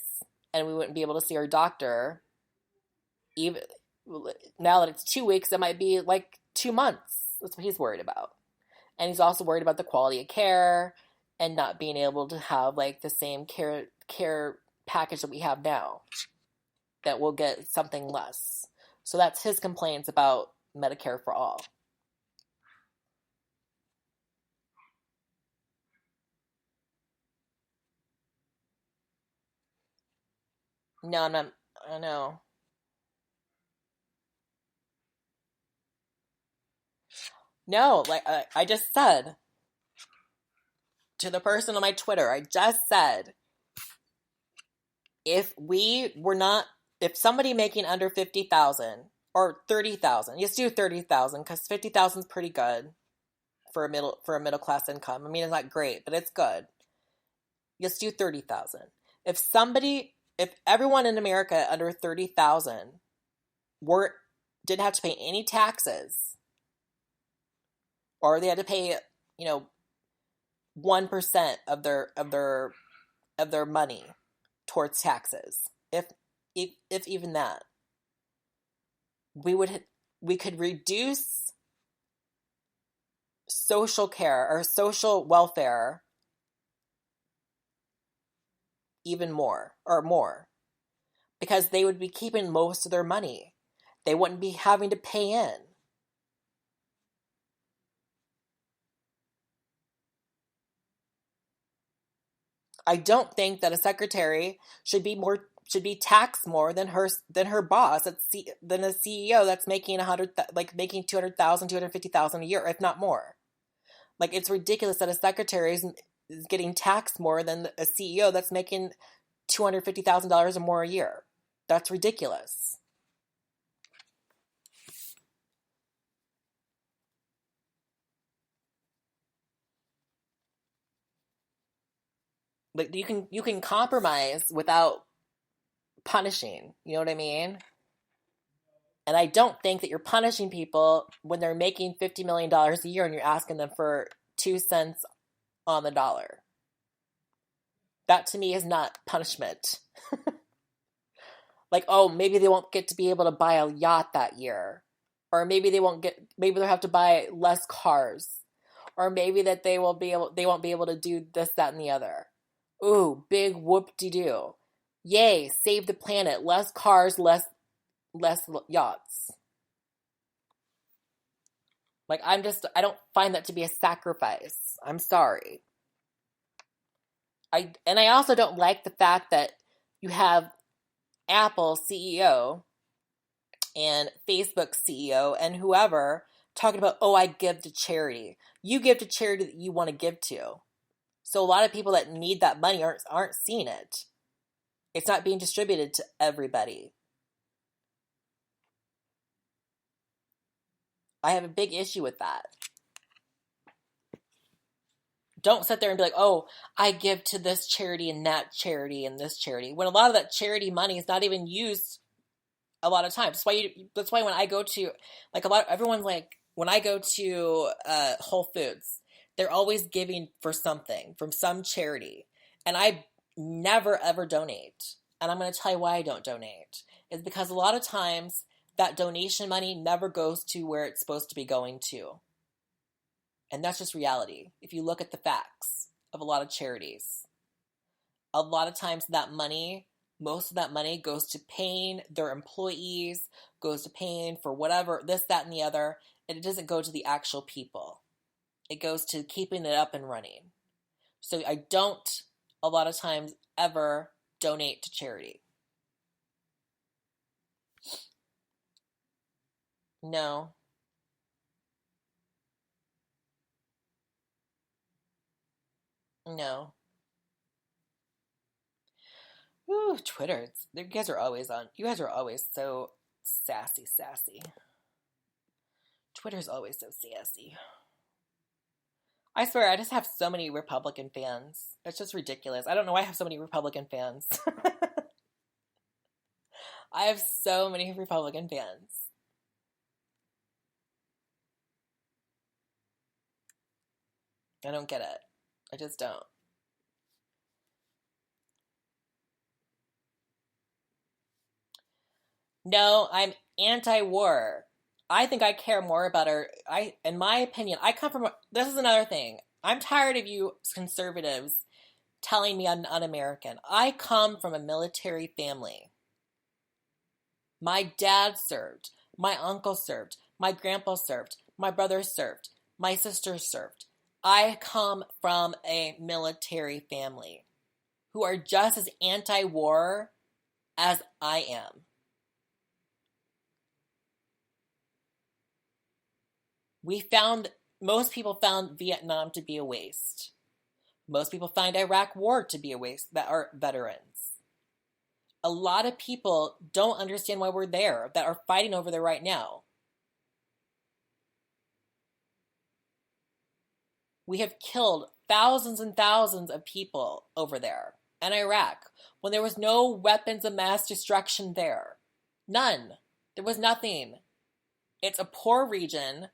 and we wouldn't be able to see our doctor even now that it's 2 weeks, it might be like 2 months. That's what he's worried about. And he's also worried about the quality of care and not being able to have like the same care package that we have now, that we'll get something less. So that's his complaints about Medicare for all. No, I'm not. I know. No, like I just said to the person on my Twitter, I just said, if somebody making under 50,000 or 30,000, let's do 30,000 because 50,000 is pretty good for a middle class income. I mean, it's not great, but it's good. Let's do 30,000. If everyone in America under 30,000 didn't have to pay any taxes, or they had to pay, 1% of their money towards taxes, if even that, we could reduce social care or social welfare even more, because they would be keeping most of their money. They wouldn't be having to pay in. I don't think that a secretary should be taxed more than her boss, than a CEO that's making making 200,000, 250,000 a year, if not more. Like, it's ridiculous that a secretary is getting taxed more than a CEO that's making $250,000 or more a year. That's ridiculous. Like, you can compromise without punishing. You know what I mean? And I don't think that you're punishing people when they're making $50 million a year and you're asking them for 2 cents on the dollar. That to me is not punishment. Like, oh, maybe they won't get to be able to buy a yacht that year. Or maybe they'll have to buy less cars. Or maybe that they won't be able to do this, that, and the other. Ooh, big whoop-de-doo. Yay, save the planet. Less cars, less yachts. Like, I don't find that to be a sacrifice. I'm sorry. I also don't like the fact that you have Apple CEO and Facebook CEO and whoever talking about, oh, I give to charity. You give to charity that you want to give to. So a lot of people that need that money aren't seeing it. It's not being distributed to everybody. I have a big issue with that. Don't sit there and be like, oh, I give to this charity and that charity and this charity, when a lot of that charity money is not even used a lot of times. That's why when I go to, like, everyone's like, when I go to Whole Foods, they're always giving for something from some charity. And I never ever donate. And I'm going to tell you why I don't donate. It's because a lot of times that donation money never goes to where it's supposed to be going to. And that's just reality. If you look at the facts of a lot of charities, a lot of times most of that money goes to paying their employees, goes to paying for whatever, this, that, and the other, and it doesn't go to the actual people. It goes to keeping it up and running. So I don't, a lot of times, ever donate to charity. No. No. Ooh, Twitter. You guys are always so sassy. Twitter's always so sassy. I swear, I just have so many Republican fans. It's just ridiculous. I don't know why I have so many Republican fans. I have so many Republican fans. I don't get it. I just don't. No, anti-war. I think I care more about in my opinion, I come from, this is another thing. I'm tired of you conservatives telling me I'm un-American. I come from a military family. My dad served. My uncle served. My grandpa served. My brother served. My sister served. I come from a military family who are just as anti-war as I am. Most people found Vietnam to be a waste. Most people find Iraq War to be a waste that are veterans. A lot of people don't understand why we're there, that are fighting over there right now. We have killed thousands and thousands of people over there in Iraq when there was no weapons of mass destruction there. None. There was nothing. It's a poor region,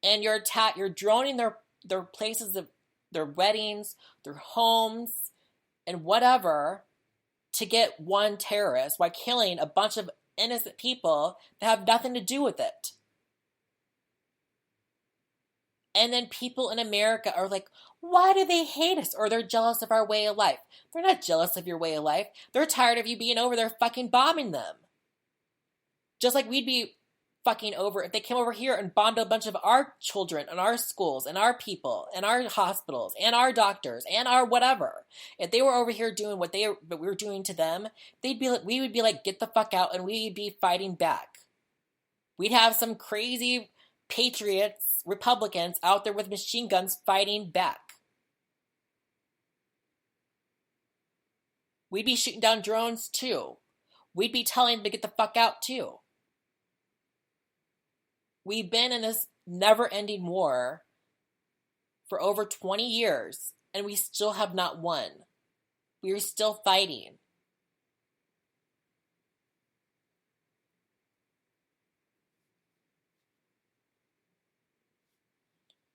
and you're droning their places of their weddings, their homes, and whatever to get one terrorist while killing a bunch of innocent people that have nothing to do with it. And then people in America are like, why do they hate us? Or they're jealous of our way of life. They're not jealous of your way of life. They're tired of you being over there fucking bombing them. Just like we'd be fucking over if they came over here and bombed a bunch of our children and our schools and our people and our hospitals and our doctors and our whatever. If they were over here doing what we were doing to them, we would be like, get the fuck out, and we'd be fighting back. We'd have some crazy patriots, Republicans out there with machine guns fighting back. We'd be shooting down drones too. We'd be telling them to get the fuck out too. We've been in this never-ending war for over 20 years, and we still have not won. We are still fighting.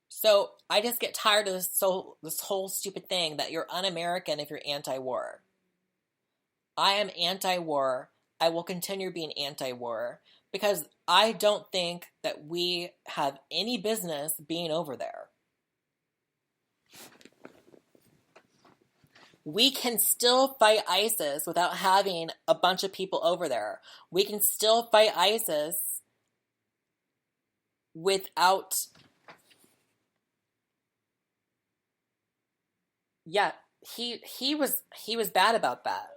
So I just get tired of this whole stupid thing that you're un-American if you're anti-war. I am anti-war. I will continue being anti-war because I don't think that we have any business being over there. We can still fight ISIS without having a bunch of people over there. We can still fight ISIS without... Yeah, he was bad about that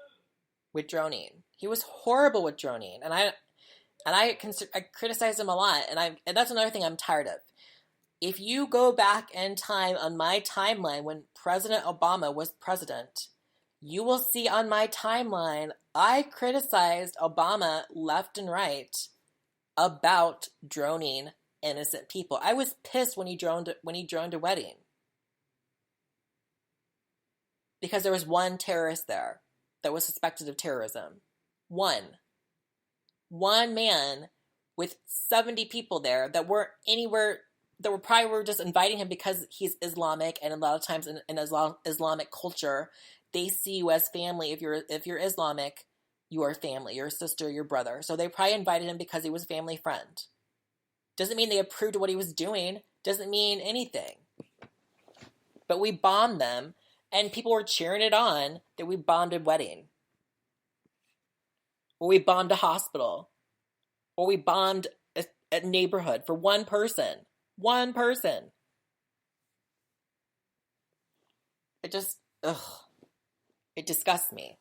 with droning. He was horrible with droning, and I criticize him a lot, and that's another thing I'm tired of. If you go back in time on my timeline when President Obama was president, you will see on my timeline I criticized Obama left and right about droning innocent people. I was pissed when he droned a wedding. Because there was one terrorist there that was suspected of terrorism. One man with 70 people there that weren't anywhere, that were just inviting him because he's Islamic, and a lot of times in Islamic culture, they see you as family. If you're Islamic, you are family, your sister, your brother. So they probably invited him because he was a family friend. Doesn't mean they approved of what he was doing. Doesn't mean anything. But we bombed them. And people were cheering it on that we bombed a wedding. Or we bombed a hospital. Or we bombed a neighborhood for one person. One person. It disgusts me.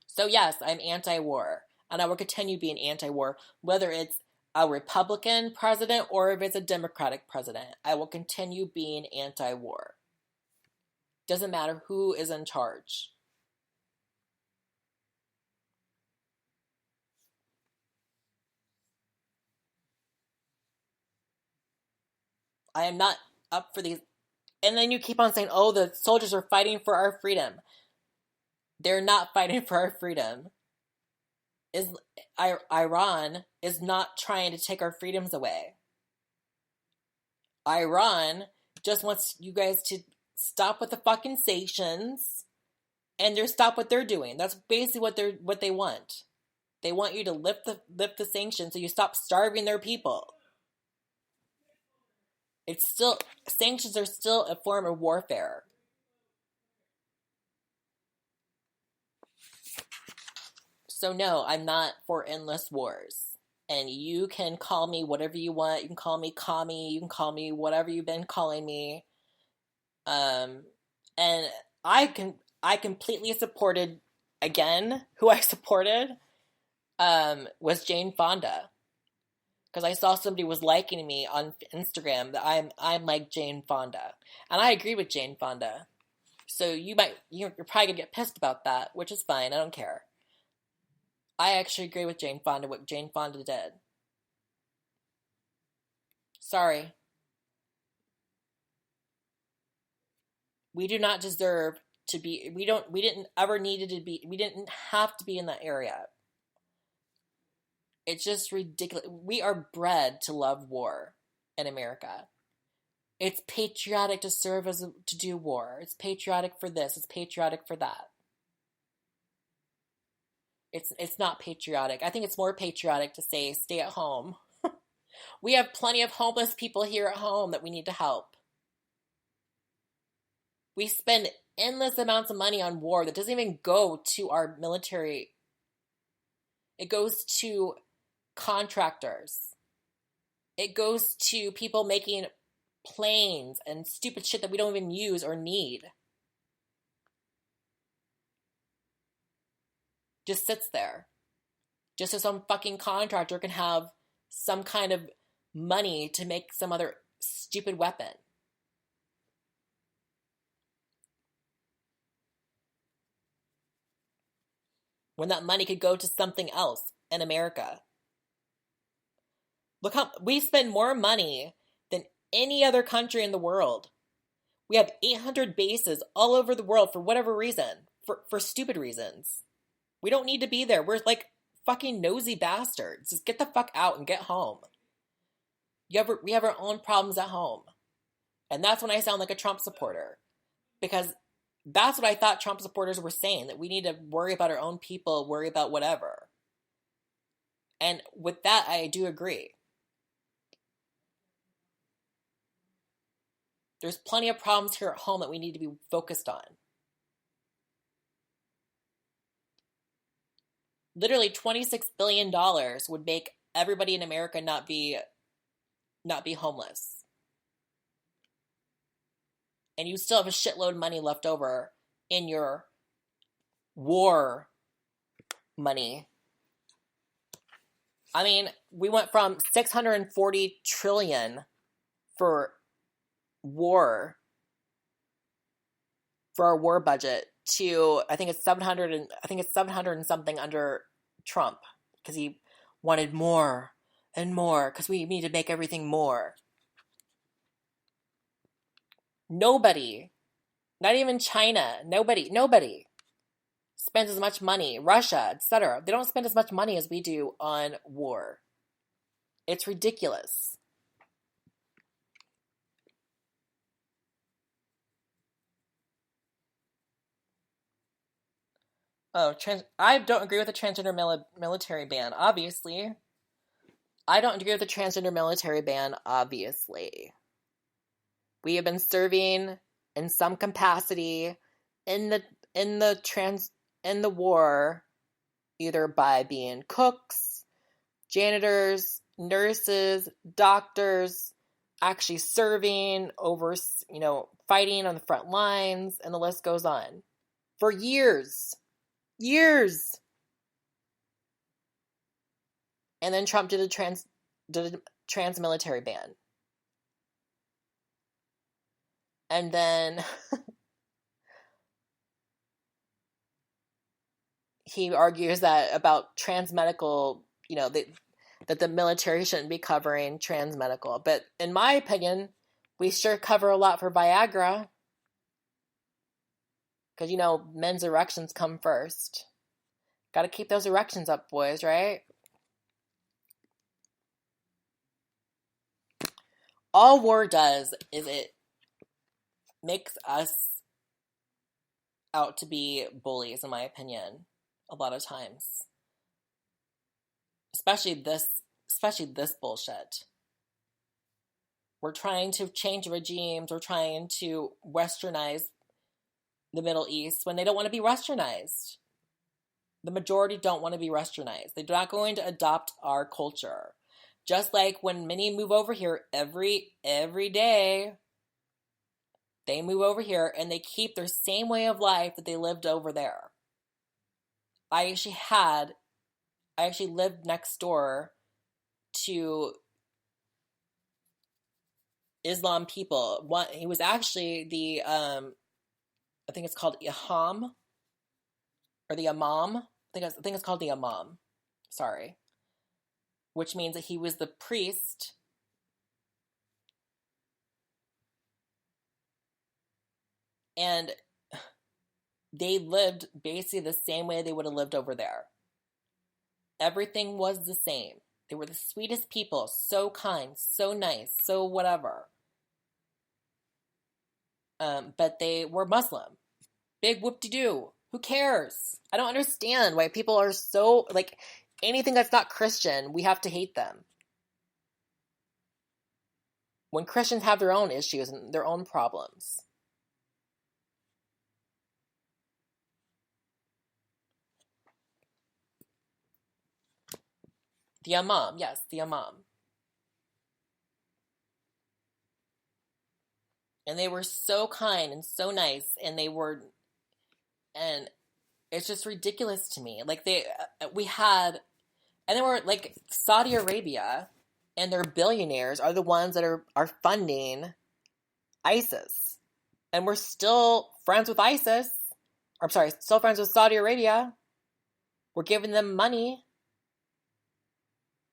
So yes, I'm anti-war. And I will continue being anti-war. Whether it's a Republican president or if it's a Democratic president, I will continue being anti-war. Doesn't matter who is in charge. I am not up for these. And then you keep on saying, oh, the soldiers are fighting for our freedom. They're not fighting for our freedom. Iran is not trying to take our freedoms away. Iran just wants you guys to stop with the fucking sanctions and stop what they're doing. That's basically what they want. They want you to lift the sanctions so you stop starving their people. It's still, sanctions are still a form of warfare. So no, I'm not for endless wars. And you can call me whatever you want. You can call me commie. You can call me whatever you've been calling me. And I completely supported, again, who I supported was Jane Fonda. Because I saw somebody was liking me on Instagram that I'm like Jane Fonda. And I agree with Jane Fonda. So you're probably gonna get pissed about that, which is fine, I don't care. I actually agree with Jane Fonda, what Jane Fonda did. Sorry. We do not deserve to be, we didn't ever needed to be, we didn't have to be in that area. It's just ridiculous. We are bred to love war in America. It's patriotic to do war. It's patriotic for this. It's patriotic for that. It's not patriotic. I think it's more patriotic to say stay at home. We have plenty of homeless people here at home that we need to help. We spend endless amounts of money on war that doesn't even go to our military. It goes to contractors. It goes to people making planes and stupid shit that we don't even use or need. Just sits there. Just so some fucking contractor can have some kind of money to make some other stupid weapon. When that money could go to something else in America. Look how we spend more money than any other country in the world. We have 800 bases all over the world for whatever reason, for stupid reasons. We don't need to be there. We're like fucking nosy bastards. Just get the fuck out and get home. We have our own problems at home. And that's when I sound like a Trump supporter. Because that's what I thought Trump supporters were saying, that we need to worry about our own people, worry about whatever. And with that, I do agree. There's plenty of problems here at home that we need to be focused on. Literally $26 billion would make everybody in America not be homeless. And you still have a shitload of money left over in your war money. I mean, we went from 640 trillion for war, for our war budget, to I think it's 700 and something under Trump, because he wanted more and more, because we need to make everything more. Nobody, not even China, nobody spends as much money, Russia, etc. They don't spend as much money as we do on war. It's ridiculous. Oh, I don't agree with the transgender military ban, obviously. I don't agree with the transgender military ban, obviously. We have been serving in some capacity in the war, either by being cooks, janitors, nurses, doctors, actually serving over, fighting on the front lines, and the list goes on. For years. And then Trump did a trans military ban. And then he argues that about trans medical, that the military shouldn't be covering trans medical. But in my opinion, we sure cover a lot for Viagra. Because, men's erections come first. Got to keep those erections up, boys, right? All war does is it makes us out to be bullies, in my opinion, a lot of times. especially this bullshit. We're trying to change regimes. We're trying to westernize the Middle East when they don't want to be westernized. The majority don't want to be westernized. They're not going to adopt our culture. Just like when many move over here every day, they move over here and they keep their same way of life that they lived over there. I actually lived next door to Islam people. He was actually the I think it's called Iham or the Imam. I think it's called the Imam. Sorry. Which means that he was the priest and they lived basically the same way they would have lived over there. Everything was the same. They were the sweetest people, so kind, so nice, so whatever. But they were Muslim. Big whoop-de-doo. Who cares? I don't understand why people are so, like, anything that's not Christian, we have to hate them. When Christians have their own issues and their own problems. The Imam, yes, the Imam. And they were so kind and so nice, and it's just ridiculous to me. Like and they were like Saudi Arabia and their billionaires are the ones that are funding ISIS. And we're still friends with ISIS. I'm sorry, still friends with Saudi Arabia. We're giving them money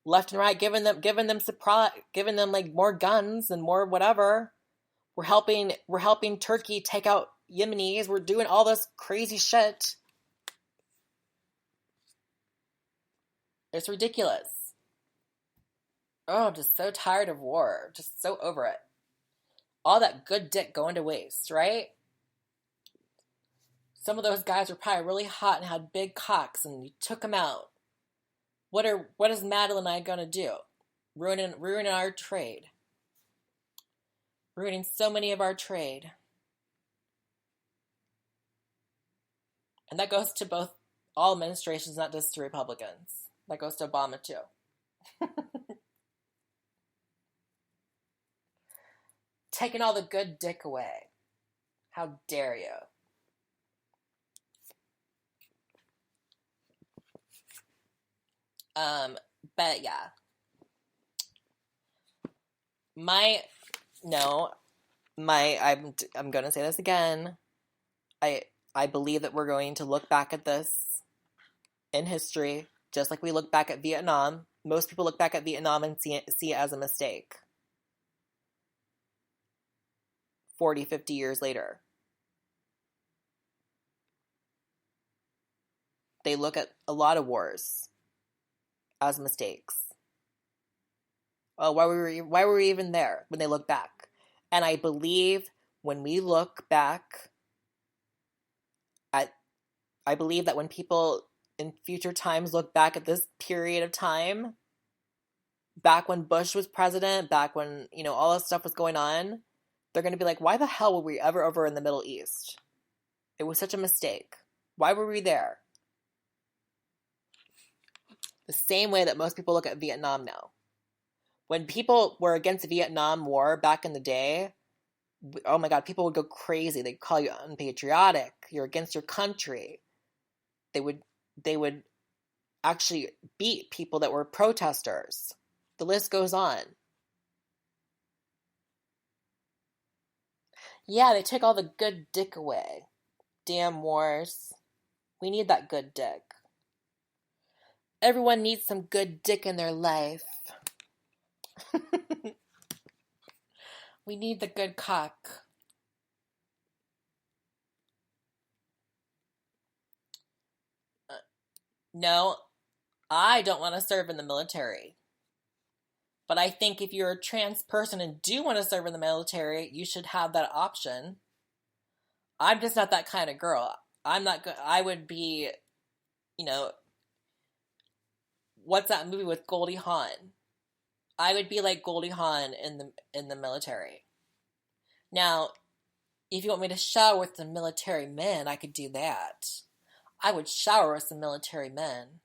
left and right, giving them like more guns and more whatever. We're helping Turkey take out Yemenis. We're doing all this crazy shit. It's ridiculous. Oh, I'm just so tired of war. Just so over it. All that good dick going to waste, right? Some of those guys were probably really hot and had big cocks and you took them out. What is Madeline and I gonna do? Ruining our trade. Ruining so many of our trade. And that goes to all administrations, not just to Republicans. That goes to Obama too. Taking all the good dick away. How dare you? But yeah. I'm gonna say this again. I believe that we're going to look back at this in history, just like we look back at Vietnam. Most people look back at Vietnam and see it as a mistake. 40, 50 years later. They look at a lot of wars as mistakes. Oh, why were we even there when they look back? And I believe when we look back I believe that when people in future times look back at this period of time, back when Bush was president, back when, all this stuff was going on, they're going to be like, why the hell were we ever over in the Middle East? It was such a mistake. Why were we there? The same way that most people look at Vietnam now. When people were against the Vietnam War back in the day, oh my God, people would go crazy. They'd call you unpatriotic. You're against your country. They would actually beat people that were protesters. The list goes on. Yeah, they took all the good dick away. Damn wars. We need that good dick. Everyone needs some good dick in their life. We need the good cock. No, I don't want to serve in the military. But I think if you're a trans person and do want to serve in the military, you should have that option. I'm just not that kind of girl. I'm not good. I would be, what's that movie with Goldie Hawn? I would be like Goldie Hawn in the military. Now, if you want me to shower with some military men, I could do that. I would shower with some military men.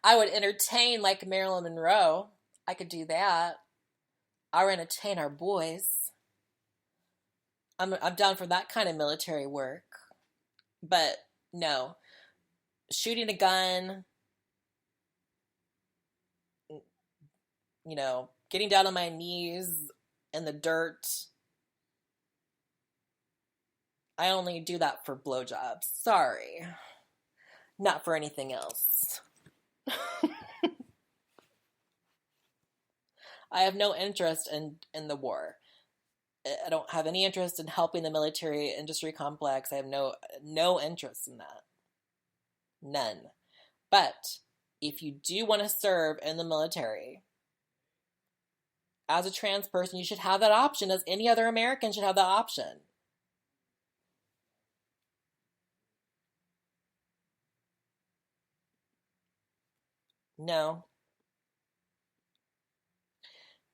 I would entertain like Marilyn Monroe. I could do that. I would entertain our boys. I'm down for that kind of military work. But no, shooting a gun, getting down on my knees in the dirt. I only do that for blowjobs. Sorry. Not for anything else. I have no interest in the war. I don't have any interest in helping the military industry complex. I have no interest in that. None. But if you do want to serve in the military, as a trans person, you should have that option, as any other American should have that option. No.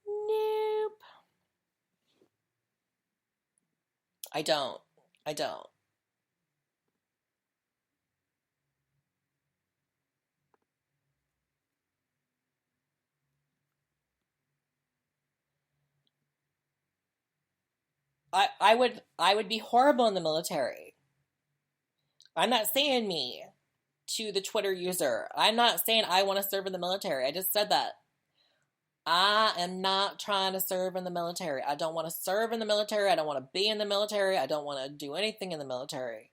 Nope. I don't. I don't. I would be horrible in the military. I'm not saying me to the Twitter user. I'm not saying I want to serve in the military. I just said that. I am not trying to serve in the military. I don't want to serve in the military. I don't want to be in the military. I don't want to do anything in the military.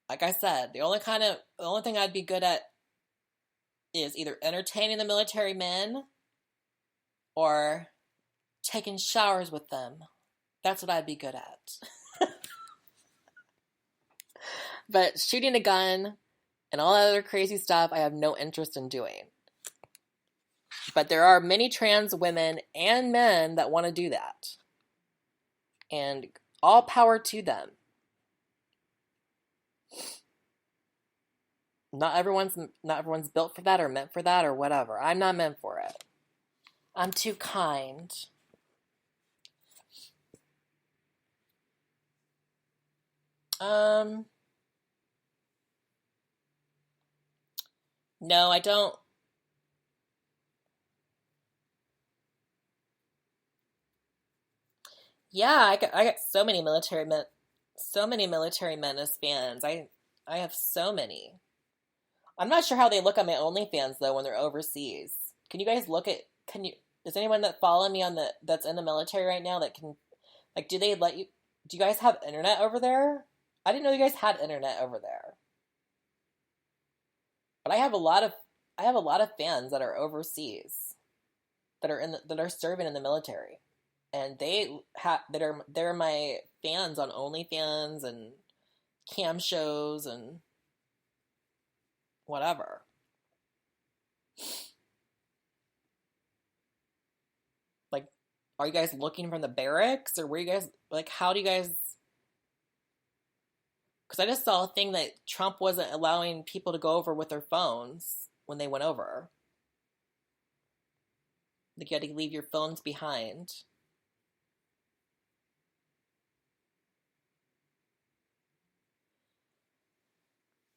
Like I said, the only thing I'd be good at is either entertaining the military men or taking showers with them. That's what I'd be good at. But shooting a gun and all that other crazy stuff, I have no interest in doing. But there are many trans women and men that want to do that. And all power to them. Not everyone's built for that or meant for that or whatever. I'm not meant for it. I'm too kind. No, I don't. Yeah, I got so many military men as fans. I have so many. I'm not sure how they look on my OnlyFans though when they're overseas. Can you guys is anyone that follow me that's in the military right now that can, like, do you guys have internet over there? I didn't know you guys had internet over there. But I have a lot of fans that are overseas that are serving in the military. And they're my fans on OnlyFans and cam shows and whatever. Like, are you guys looking from the barracks, or where you guys, like, how do you guys? Because I just saw a thing that Trump wasn't allowing people to go over with their phones when they went over. Like, you had to leave your phones behind.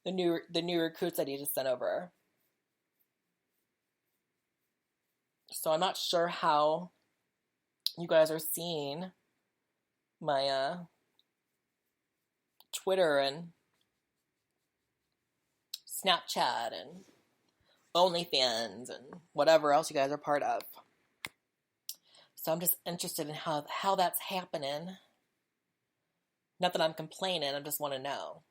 The new recruits that he just sent over. So I'm not sure how you guys are seeing my Twitter and Snapchat and OnlyFans and whatever else you guys are part of. So I'm just interested in how that's happening. Not that I'm complaining, I just want to know.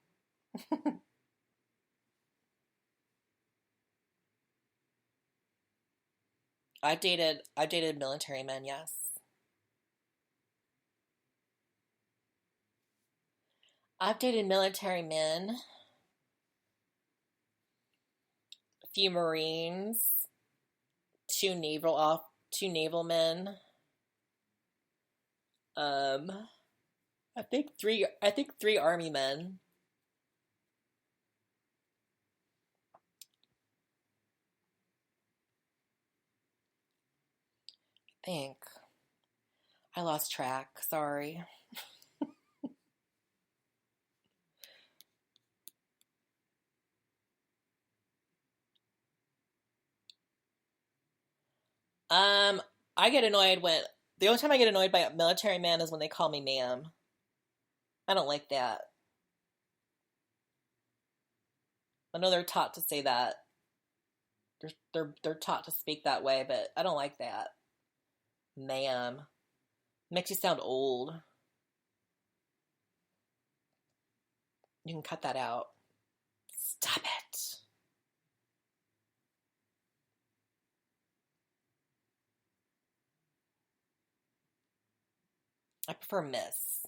I've dated military men, yes. I've dated military men, a few Marines, two naval men. I think three Army men. think. I lost track. Sorry. I get annoyed when the only time I get annoyed by a military man is when they call me ma'am. I don't like that. I know they're taught to say that. They're taught to speak that way, but I don't like that. Ma'am. Makes you sound old. You can cut that out. Stop it. I prefer miss.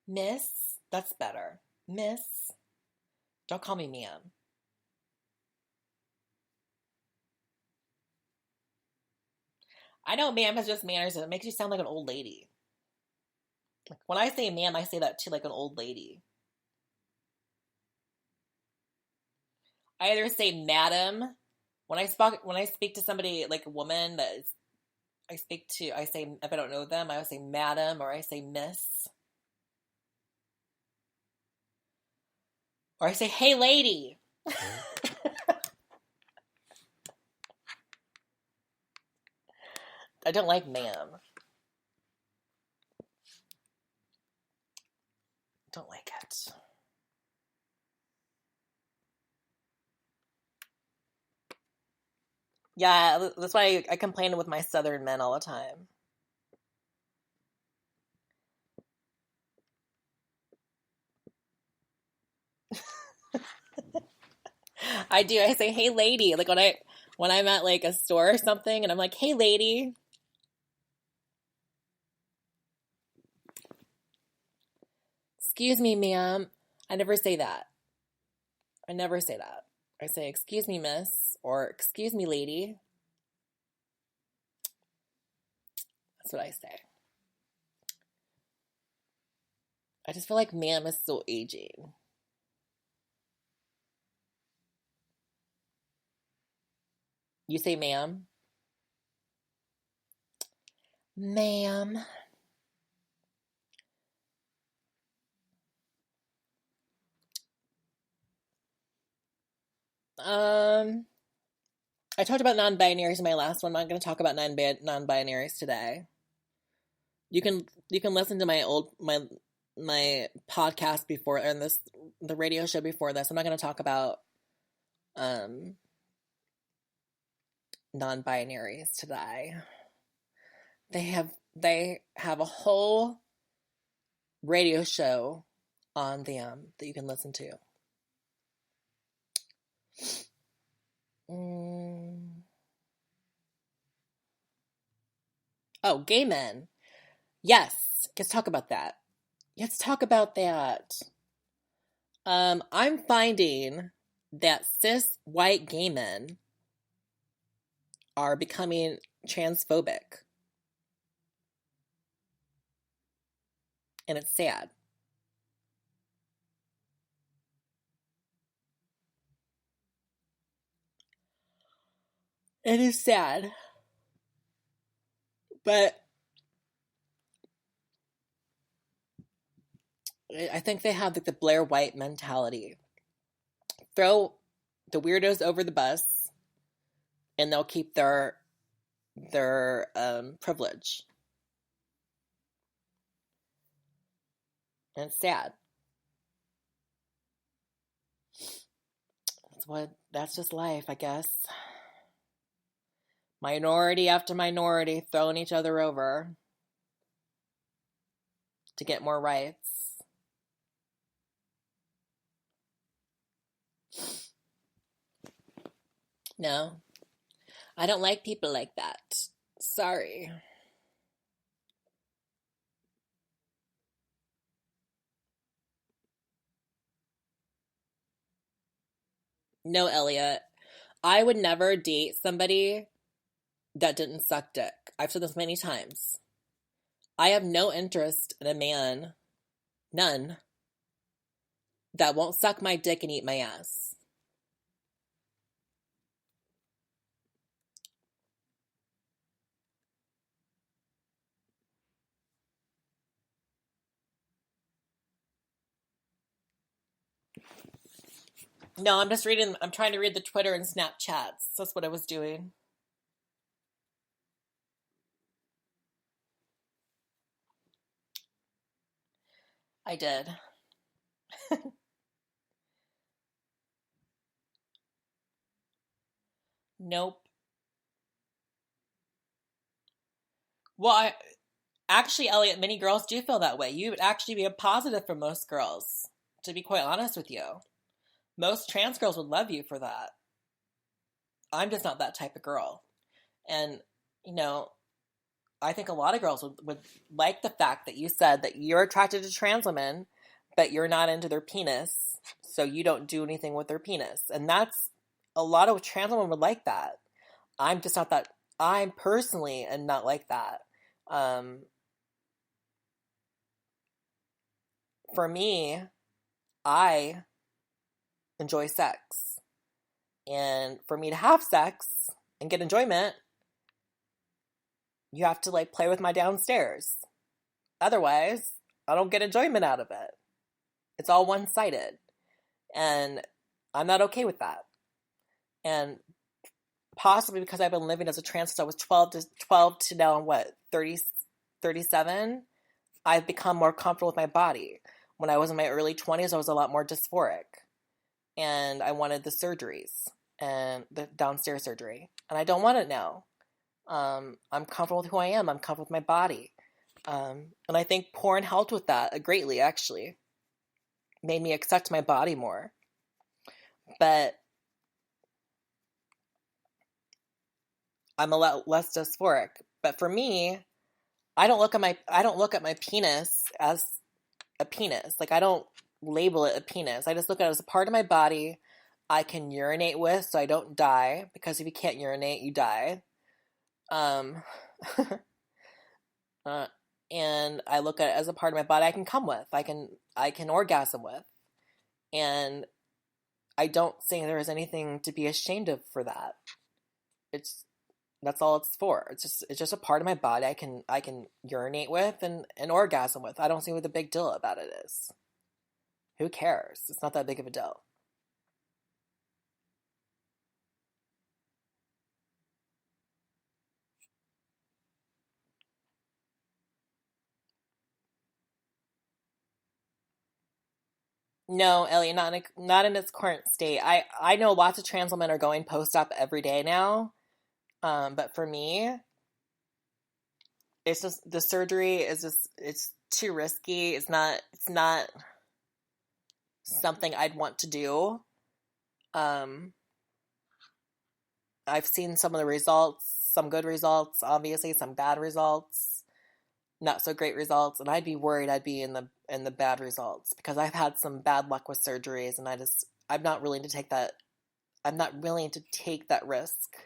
Miss? That's better. Miss? Don't call me ma'am. I know ma'am has just manners and it makes you sound like an old lady. Like, when I say ma'am, I say that to like an old lady. I either say madam when I speak to somebody like a woman that is, I say if I don't know them, I would say madam or I say miss. Or I say hey lady. I don't like ma'am. Don't like it. Yeah, that's why I complain with my southern men all the time. I do. I say, "Hey, lady," like when I'm at like a store or something, and I'm like, "Hey, lady." Excuse me, ma'am. I never say that. I never say that. I say, "Excuse me, miss," or "Excuse me, lady." That's what I say. I just feel like ma'am is so aging. You say ma'am? Ma'am. Um, I talked about non-binaries in my last one. I'm not going to talk about non-binaries today. You can listen to my podcast before and the radio show before this. I'm not going to talk about um non-binaries today. They have a whole radio show on them that you can listen to. Oh, gay men. Yes, let's talk about that. Let's talk about that. I'm finding that cis white gay men are becoming transphobic. And it's sad. It is sad. But I think they have like the Blair White mentality. Throw the weirdos over the bus and they'll keep their privilege. And it's sad. That's just life, I guess. Minority after minority throwing each other over to get more rights. No, I don't like people like that. Sorry. No, Elliot. I would never date somebody that didn't suck dick. I've said this many times. I have no interest in a man, none, that won't suck my dick and eat my ass. No, I'm just reading. I'm trying to read the Twitter and Snapchats. That's what I was doing. I did. Nope. Well, actually, Elliot, many girls do feel that way. You would actually be a positive for most girls, to be quite honest with you. Most trans girls would love you for that. I'm just not that type of girl. And, you know, I think a lot of girls would like the fact that you said that you're attracted to trans women, but you're not into their penis, so you don't do anything with their penis. And that's a lot of trans women would like that. I'm just not that. I'm personally am not like that. Um, for me, I enjoy sex. And for me to have sex and get enjoyment, you have to like play with my downstairs. Otherwise, I don't get enjoyment out of it. It's all one-sided. And I'm not okay with that. And possibly because I've been living as a trans since I was 12 to now what, 30, 37, I've become more comfortable with my body. When I was in my early 20s, I was a lot more dysphoric. And I wanted the surgeries and the downstairs surgery. And I don't want it now. I'm comfortable with who I am. I'm comfortable with my body. And I think porn helped with that greatly, actually. Made me accept my body more. But I'm a lot less dysphoric. But for me, I don't look at my penis as a penis. Like I don't label it a penis. I just look at it as a part of my body I can urinate with so I don't die, because if you can't urinate, you die. Um and I look at it as a part of my body I can come with. I can orgasm with. And I don't think there is anything to be ashamed of for that. That's all it's for. It's just a part of my body I can urinate with and orgasm with. I don't see what the big deal about it is. Who cares? It's not that big of a deal. No, Ellie, not in its current state. I know lots of trans women are going post-op every day now. But for me, it's just the surgery is just it's too risky. It's not something I'd want to do. Um, I've seen some of the results, some good results, obviously, some bad results, not so great results, and I'd be worried I'd be in the bad results because I've had some bad luck with surgeries, and I'm not willing to take that. I'm not willing to take that risk,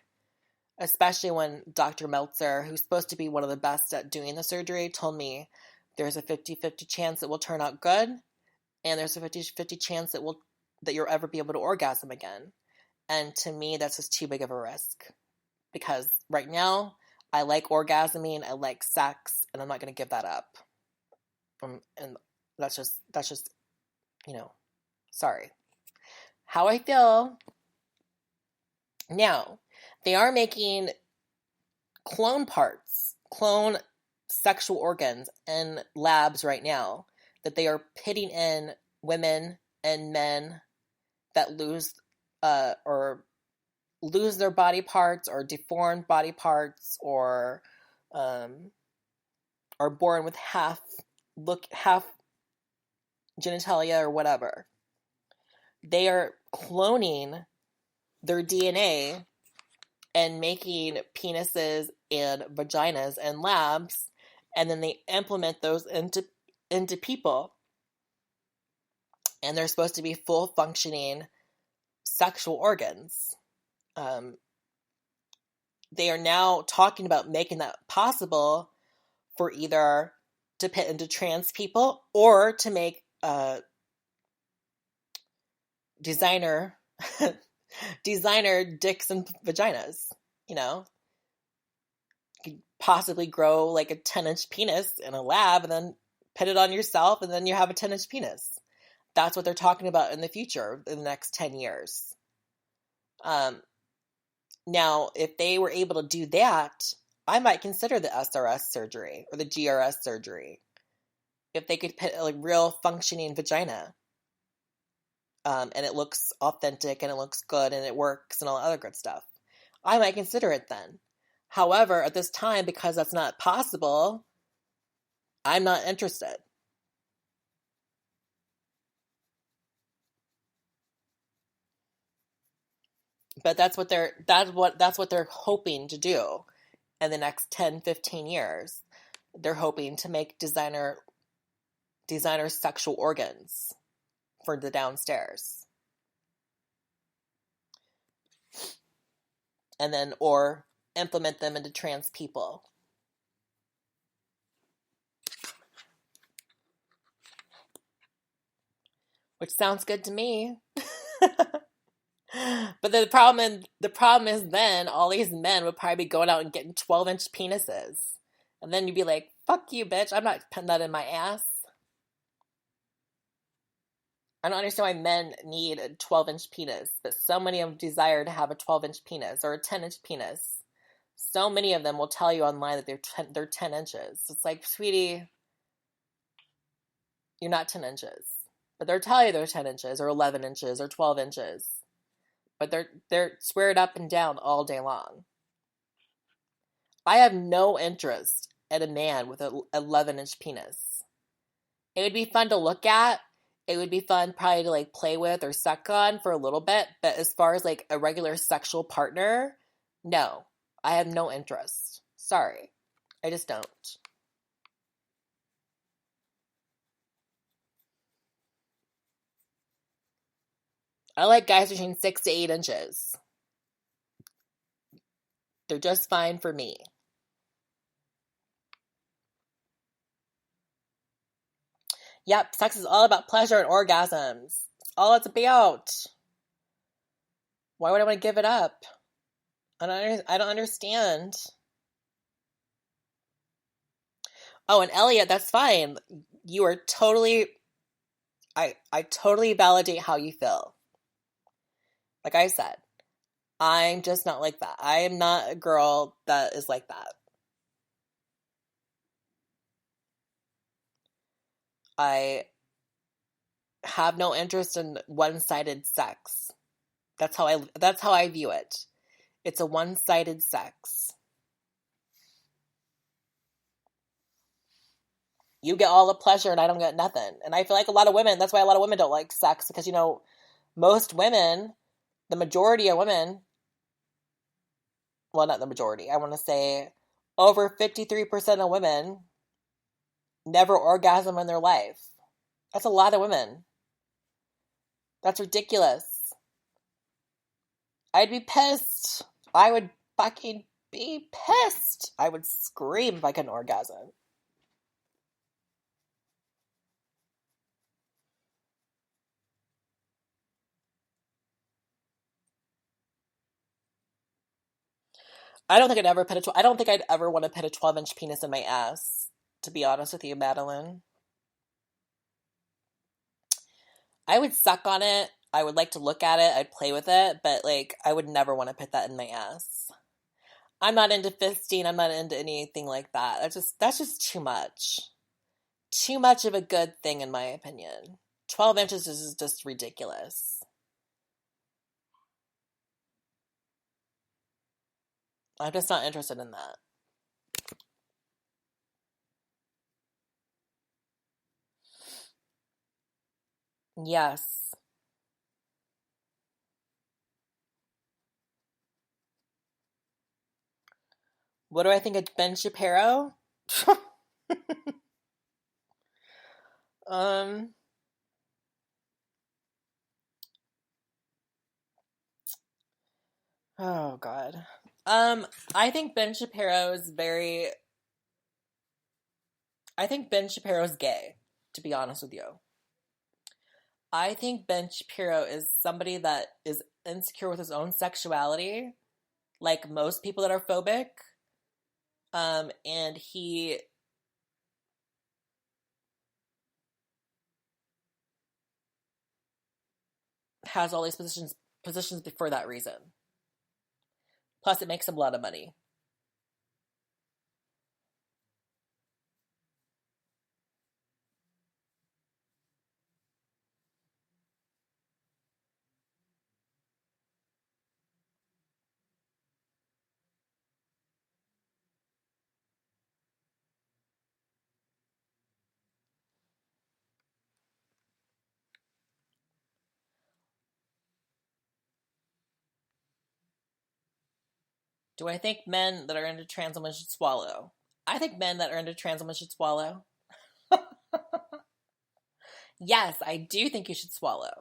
especially when Dr. Meltzer, who's supposed to be one of the best at doing the surgery, told me there's a 50-50 chance it will turn out good, and there's a 50-50 chance that you'll ever be able to orgasm again. And to me, that's just too big of a risk. Because right now, I like orgasming, I like sex, and I'm not going to give that up. And that's just, sorry. How I feel. Now, they are making clone sexual organs in labs right now that they are pitting in women and men that lose their body parts or deformed body parts or are born with half genitalia or whatever. They are cloning their DNA and making penises and vaginas in labs, and then they implement those into people. And they're supposed to be full functioning sexual organs. They are now talking about making that possible for either to pit into trans people or to make designer dicks and vaginas. You could possibly grow like a 10-inch penis in a lab and then put it on yourself, and then you have a 10-inch penis. that's what they're talking about in the future, in the next 10 years. Now, if they were able to do that, I might consider the SRS surgery or the GRS surgery. If they could put a real functioning vagina, and it looks authentic and it looks good and it works and all other good stuff, I might consider it then. However, at this time, because that's not possible, I'm not interested. But that's what they're hoping to do in the next 10, 15 years. They're hoping to make designer sexual organs for the downstairs. And then, or implement them into trans people. Which sounds good to me. But the problem is then all these men would probably be going out and getting 12-inch penises. And then you'd be like, fuck you, bitch. I'm not putting that in my ass. I don't understand why men need a 12-inch penis, but so many of them desire to have a 12-inch penis or a 10-inch penis. So many of them will tell you online that they're 10 inches. It's like, sweetie, you're not 10 inches. But they'll tell you they're 10 inches or 11 inches or 12 inches. But they're swear it up and down all day long. I have no interest in a man with an 11-inch penis. It would be fun to look at. It would be fun probably to like play with or suck on for a little bit. But as far as like a regular sexual partner, no. I have no interest. Sorry. I just don't. I like guys between 6 to 8 inches. They're just fine for me. Yep, sex is all about pleasure and orgasms. It's all it's about. Why would I want to give it up? I don't understand. Oh, and Elliot, that's fine. You are totally... I totally validate how you feel. Like I said, I'm just not like that. I am not a girl that is like that. I have no interest in one-sided sex. That's how I view it. It's a one-sided sex. You get all the pleasure and I don't get nothing. And I feel like that's why a lot of women don't like sex, because, most women, the majority of women, well, not the majority, I want to say over 53% of women never orgasm in their life. That's a lot of women. That's ridiculous. I'd be pissed. I would fucking be pissed. I would scream if I couldn't orgasm. I don't think I'd ever want to put a 12-inch penis in my ass, to be honest with you, Madeline. I would suck on it. I would like to look at it. I'd play with it, but I would never want to put that in my ass. I'm not into fisting. I'm not into anything like that. That's just too much. Too much of a good thing, in my opinion. 12 inches is just ridiculous. I'm just not interested in that. Yes. What do I think of Ben Shapiro? um, oh God. I think Ben Shapiro is gay, to be honest with you. I think Ben Shapiro is somebody that is insecure with his own sexuality, like most people that are phobic. And he has all these positions for that reason. Plus, it makes them a lot of money. Do I think men that are into trans women should swallow? I think men that are into trans women should swallow. Yes, I do think you should swallow.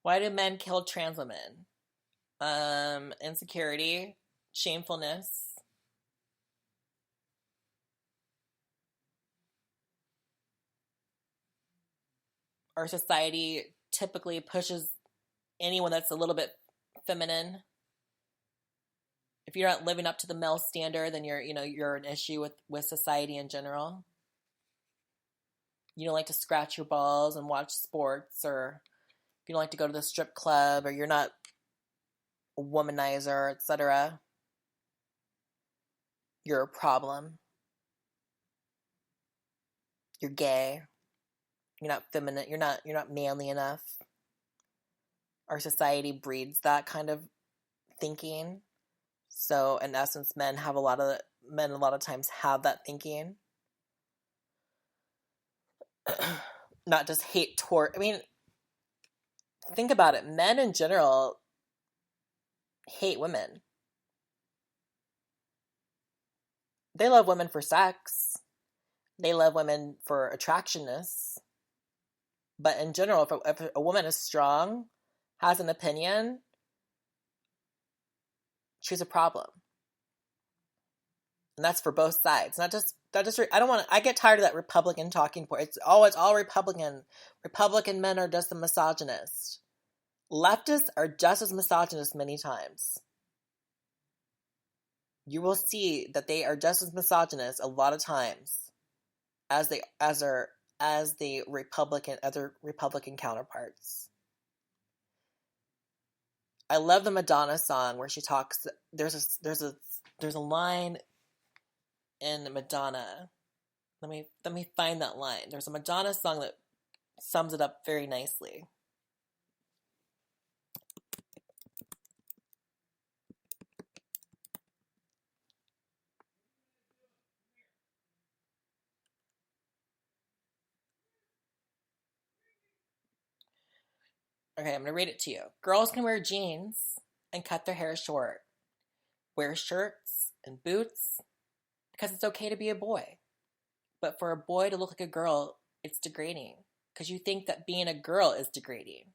Why do men kill trans women? Insecurity, shamefulness. Our society typically pushes anyone that's a little bit feminine. If you're not living up to the male standard, then you're an issue with society in general. You don't like to scratch your balls and watch sports, or if you don't like to go to the strip club, or you're not a womanizer, etc. You're a problem. You're gay. You're not feminine. You're not manly enough. Our society breeds that kind of thinking. So in essence, men a lot of times have that thinking. Not just hate toward. I mean, think about it. Men in general hate women. They love women for sex. They love women for attractionness. But in general, if a woman is strong, has an opinion, she's a problem. And that's for both sides. Not just I get tired of that Republican talking point. It's all Republican. Republican men are just the misogynist. Leftists are just as misogynist many times. You will see that they are just as misogynist a lot of times as the other Republican counterparts. I love the Madonna song where she talks. There's a line in Madonna. Let me find that line. There's a Madonna song that sums it up very nicely. Okay, I'm going to read it to you. Girls can wear jeans and cut their hair short. Wear shirts and boots because it's okay to be a boy. But for a boy to look like a girl, it's degrading because you think that being a girl is degrading.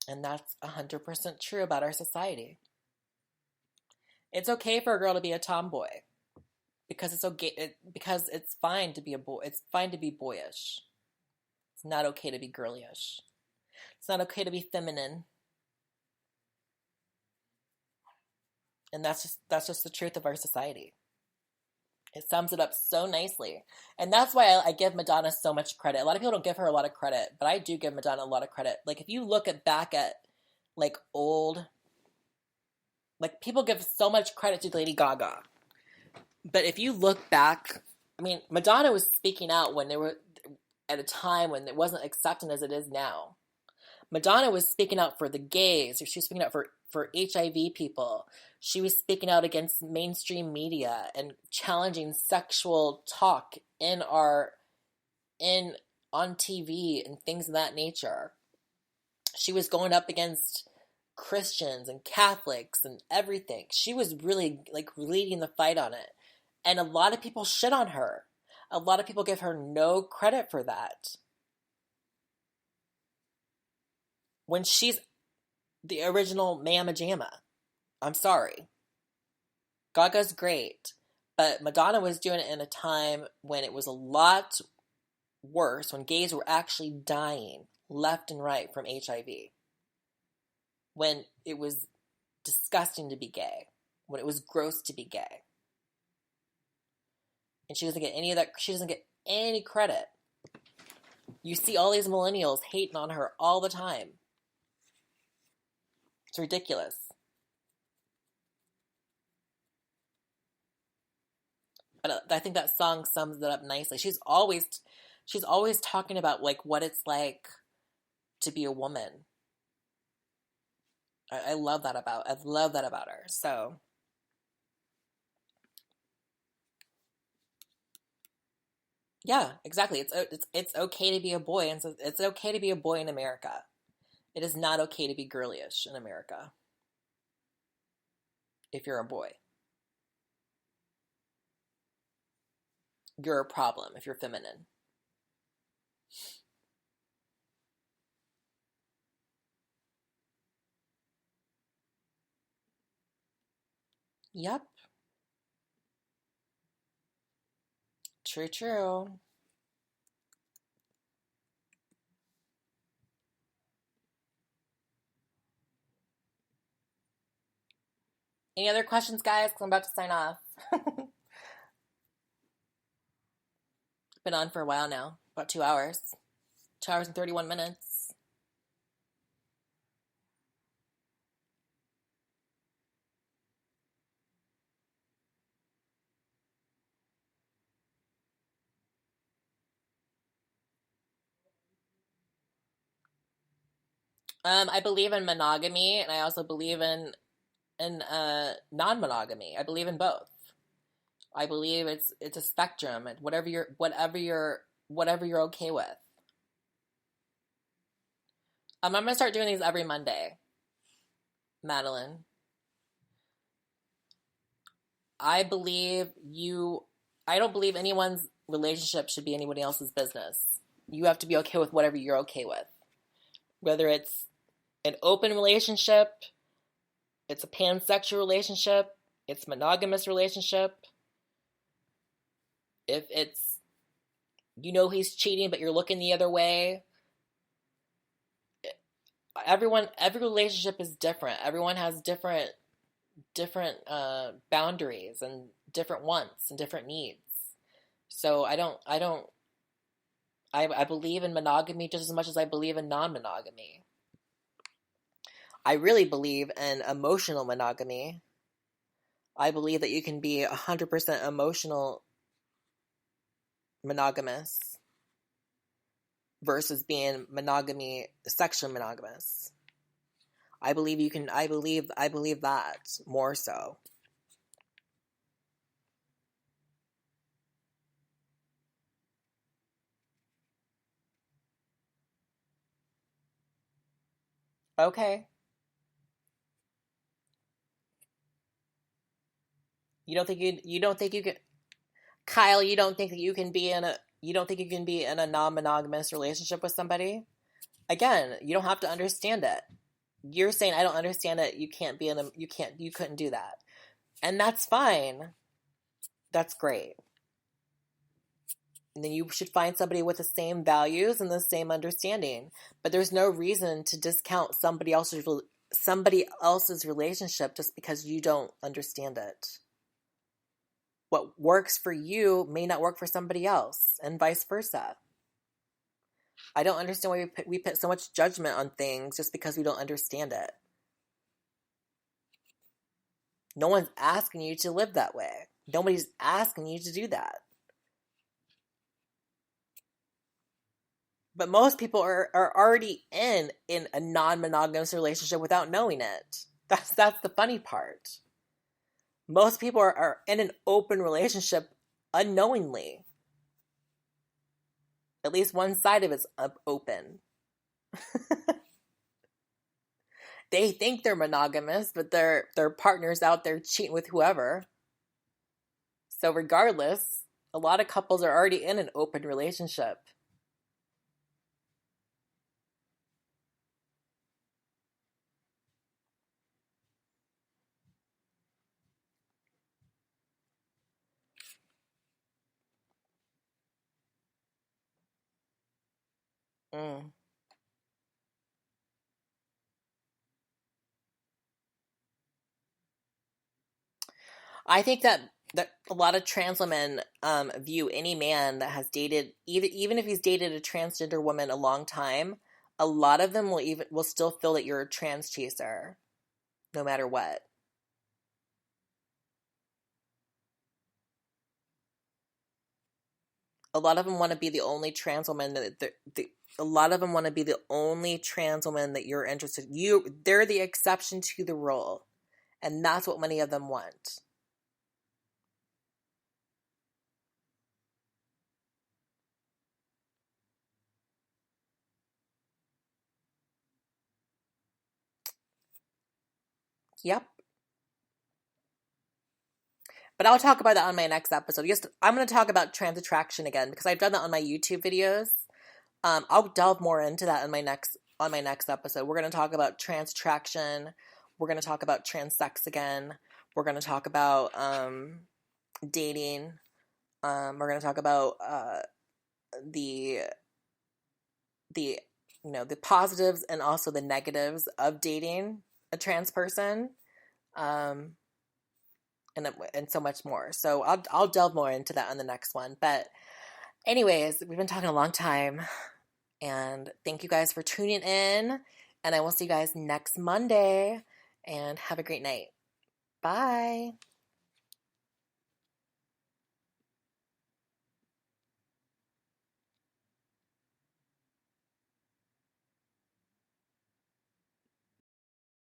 And that's 100% true about our society. It's okay for a girl to be a tomboy because because it's fine to be a boy. It's fine to be boyish. It's not okay to be girlyish. It's not okay to be feminine. And that's just the truth of our society. It sums it up so nicely. And that's why I give Madonna so much credit. A lot of people don't give her a lot of credit, but I do give Madonna a lot of credit. Like, if you look back at, like, old... Like, people give so much credit to Lady Gaga. But if you look back... I mean, Madonna was speaking out when they were... At a time when it wasn't accepted as it is now. Madonna was speaking out for the gays, or she was speaking out for HIV people. She was speaking out against mainstream media and challenging sexual talk on TV and things of that nature. She was going up against Christians and Catholics and everything. She was really like leading the fight on it. And a lot of people shit on her. A lot of people give her no credit for that. When she's the original Mamma Jamma. I'm sorry. Gaga's great. But Madonna was doing it in a time when it was a lot worse, when gays were actually dying left and right from HIV. When it was disgusting to be gay. When it was gross to be gay. And she doesn't get any of that. She doesn't get any credit. You see all these millennials hating on her all the time. It's ridiculous. But I think that song sums it up nicely. She's always talking about like what it's like to be a woman. I love that about her. So yeah, exactly. It's okay to be a boy, and so it's okay to be a boy in America. It is not okay to be girlyish in America. If you're a boy, you're a problem if you're feminine. Yep. True. Any other questions, guys? 'Cause I'm about to sign off. Been on for a while now. About 2 hours. 2 hours and 31 minutes. I believe in monogamy, and I also believe in non-monogamy. I believe in both. I believe it's a spectrum. Whatever you're okay with. I'm gonna start doing these every Monday, Madeline. I believe you. I don't believe anyone's relationship should be anybody else's business. You have to be okay with whatever you're okay with, whether it's an open relationship, it's a pansexual relationship, it's a monogamous relationship. If it's, he's cheating, but you're looking the other way. Every relationship is different. Everyone has different boundaries and different wants and different needs. So I believe in monogamy just as much as I believe in non-monogamy. I really believe in emotional monogamy. I believe that you can be 100% emotional monogamous versus being sexually monogamous. I believe that more so. Okay. You don't think you can, Kyle, you don't think that you can be in a non-monogamous relationship with somebody? Again, you don't have to understand it. You're saying I don't understand it. You couldn't do that. And that's fine. That's great. And then you should find somebody with the same values and the same understanding. But there's no reason to discount somebody else's relationship just because you don't understand it. What works for you may not work for somebody else, and vice versa. I don't understand why we put so much judgment on things just because we don't understand it. No one's asking you to live that way. Nobody's asking you to do that. But most people are already in a non-monogamous relationship without knowing it. That's the funny part. Most people are in an open relationship unknowingly. At least one side of it's open. they think they're monogamous, but their partner's out there cheating with whoever. So regardless, a lot of couples are already in an open relationship. Mm. I think that a lot of trans women view any man that has dated, even if he's dated a transgender woman a long time, a lot of them will still feel that you're a trans chaser, no matter what. A lot of them want to be the only trans woman a lot of them want to be the only trans woman that you're interested in. They're the exception to the rule, and that's what many of them want. Yep. But I'll talk about that on my next episode. Just I'm going to talk about trans attraction again because I've done that on my YouTube videos. I'll delve more into that on my next episode. We're going to talk about trans attraction. We're going to talk about trans sex again. We're going to talk about dating. We're going to talk about the the positives and also the negatives of dating a trans person. Um, and so much more. So I'll delve more into that on the next one. But anyways, we've been talking a long time, and thank you guys for tuning in. And I will see you guys next Monday. And have a great night. Bye.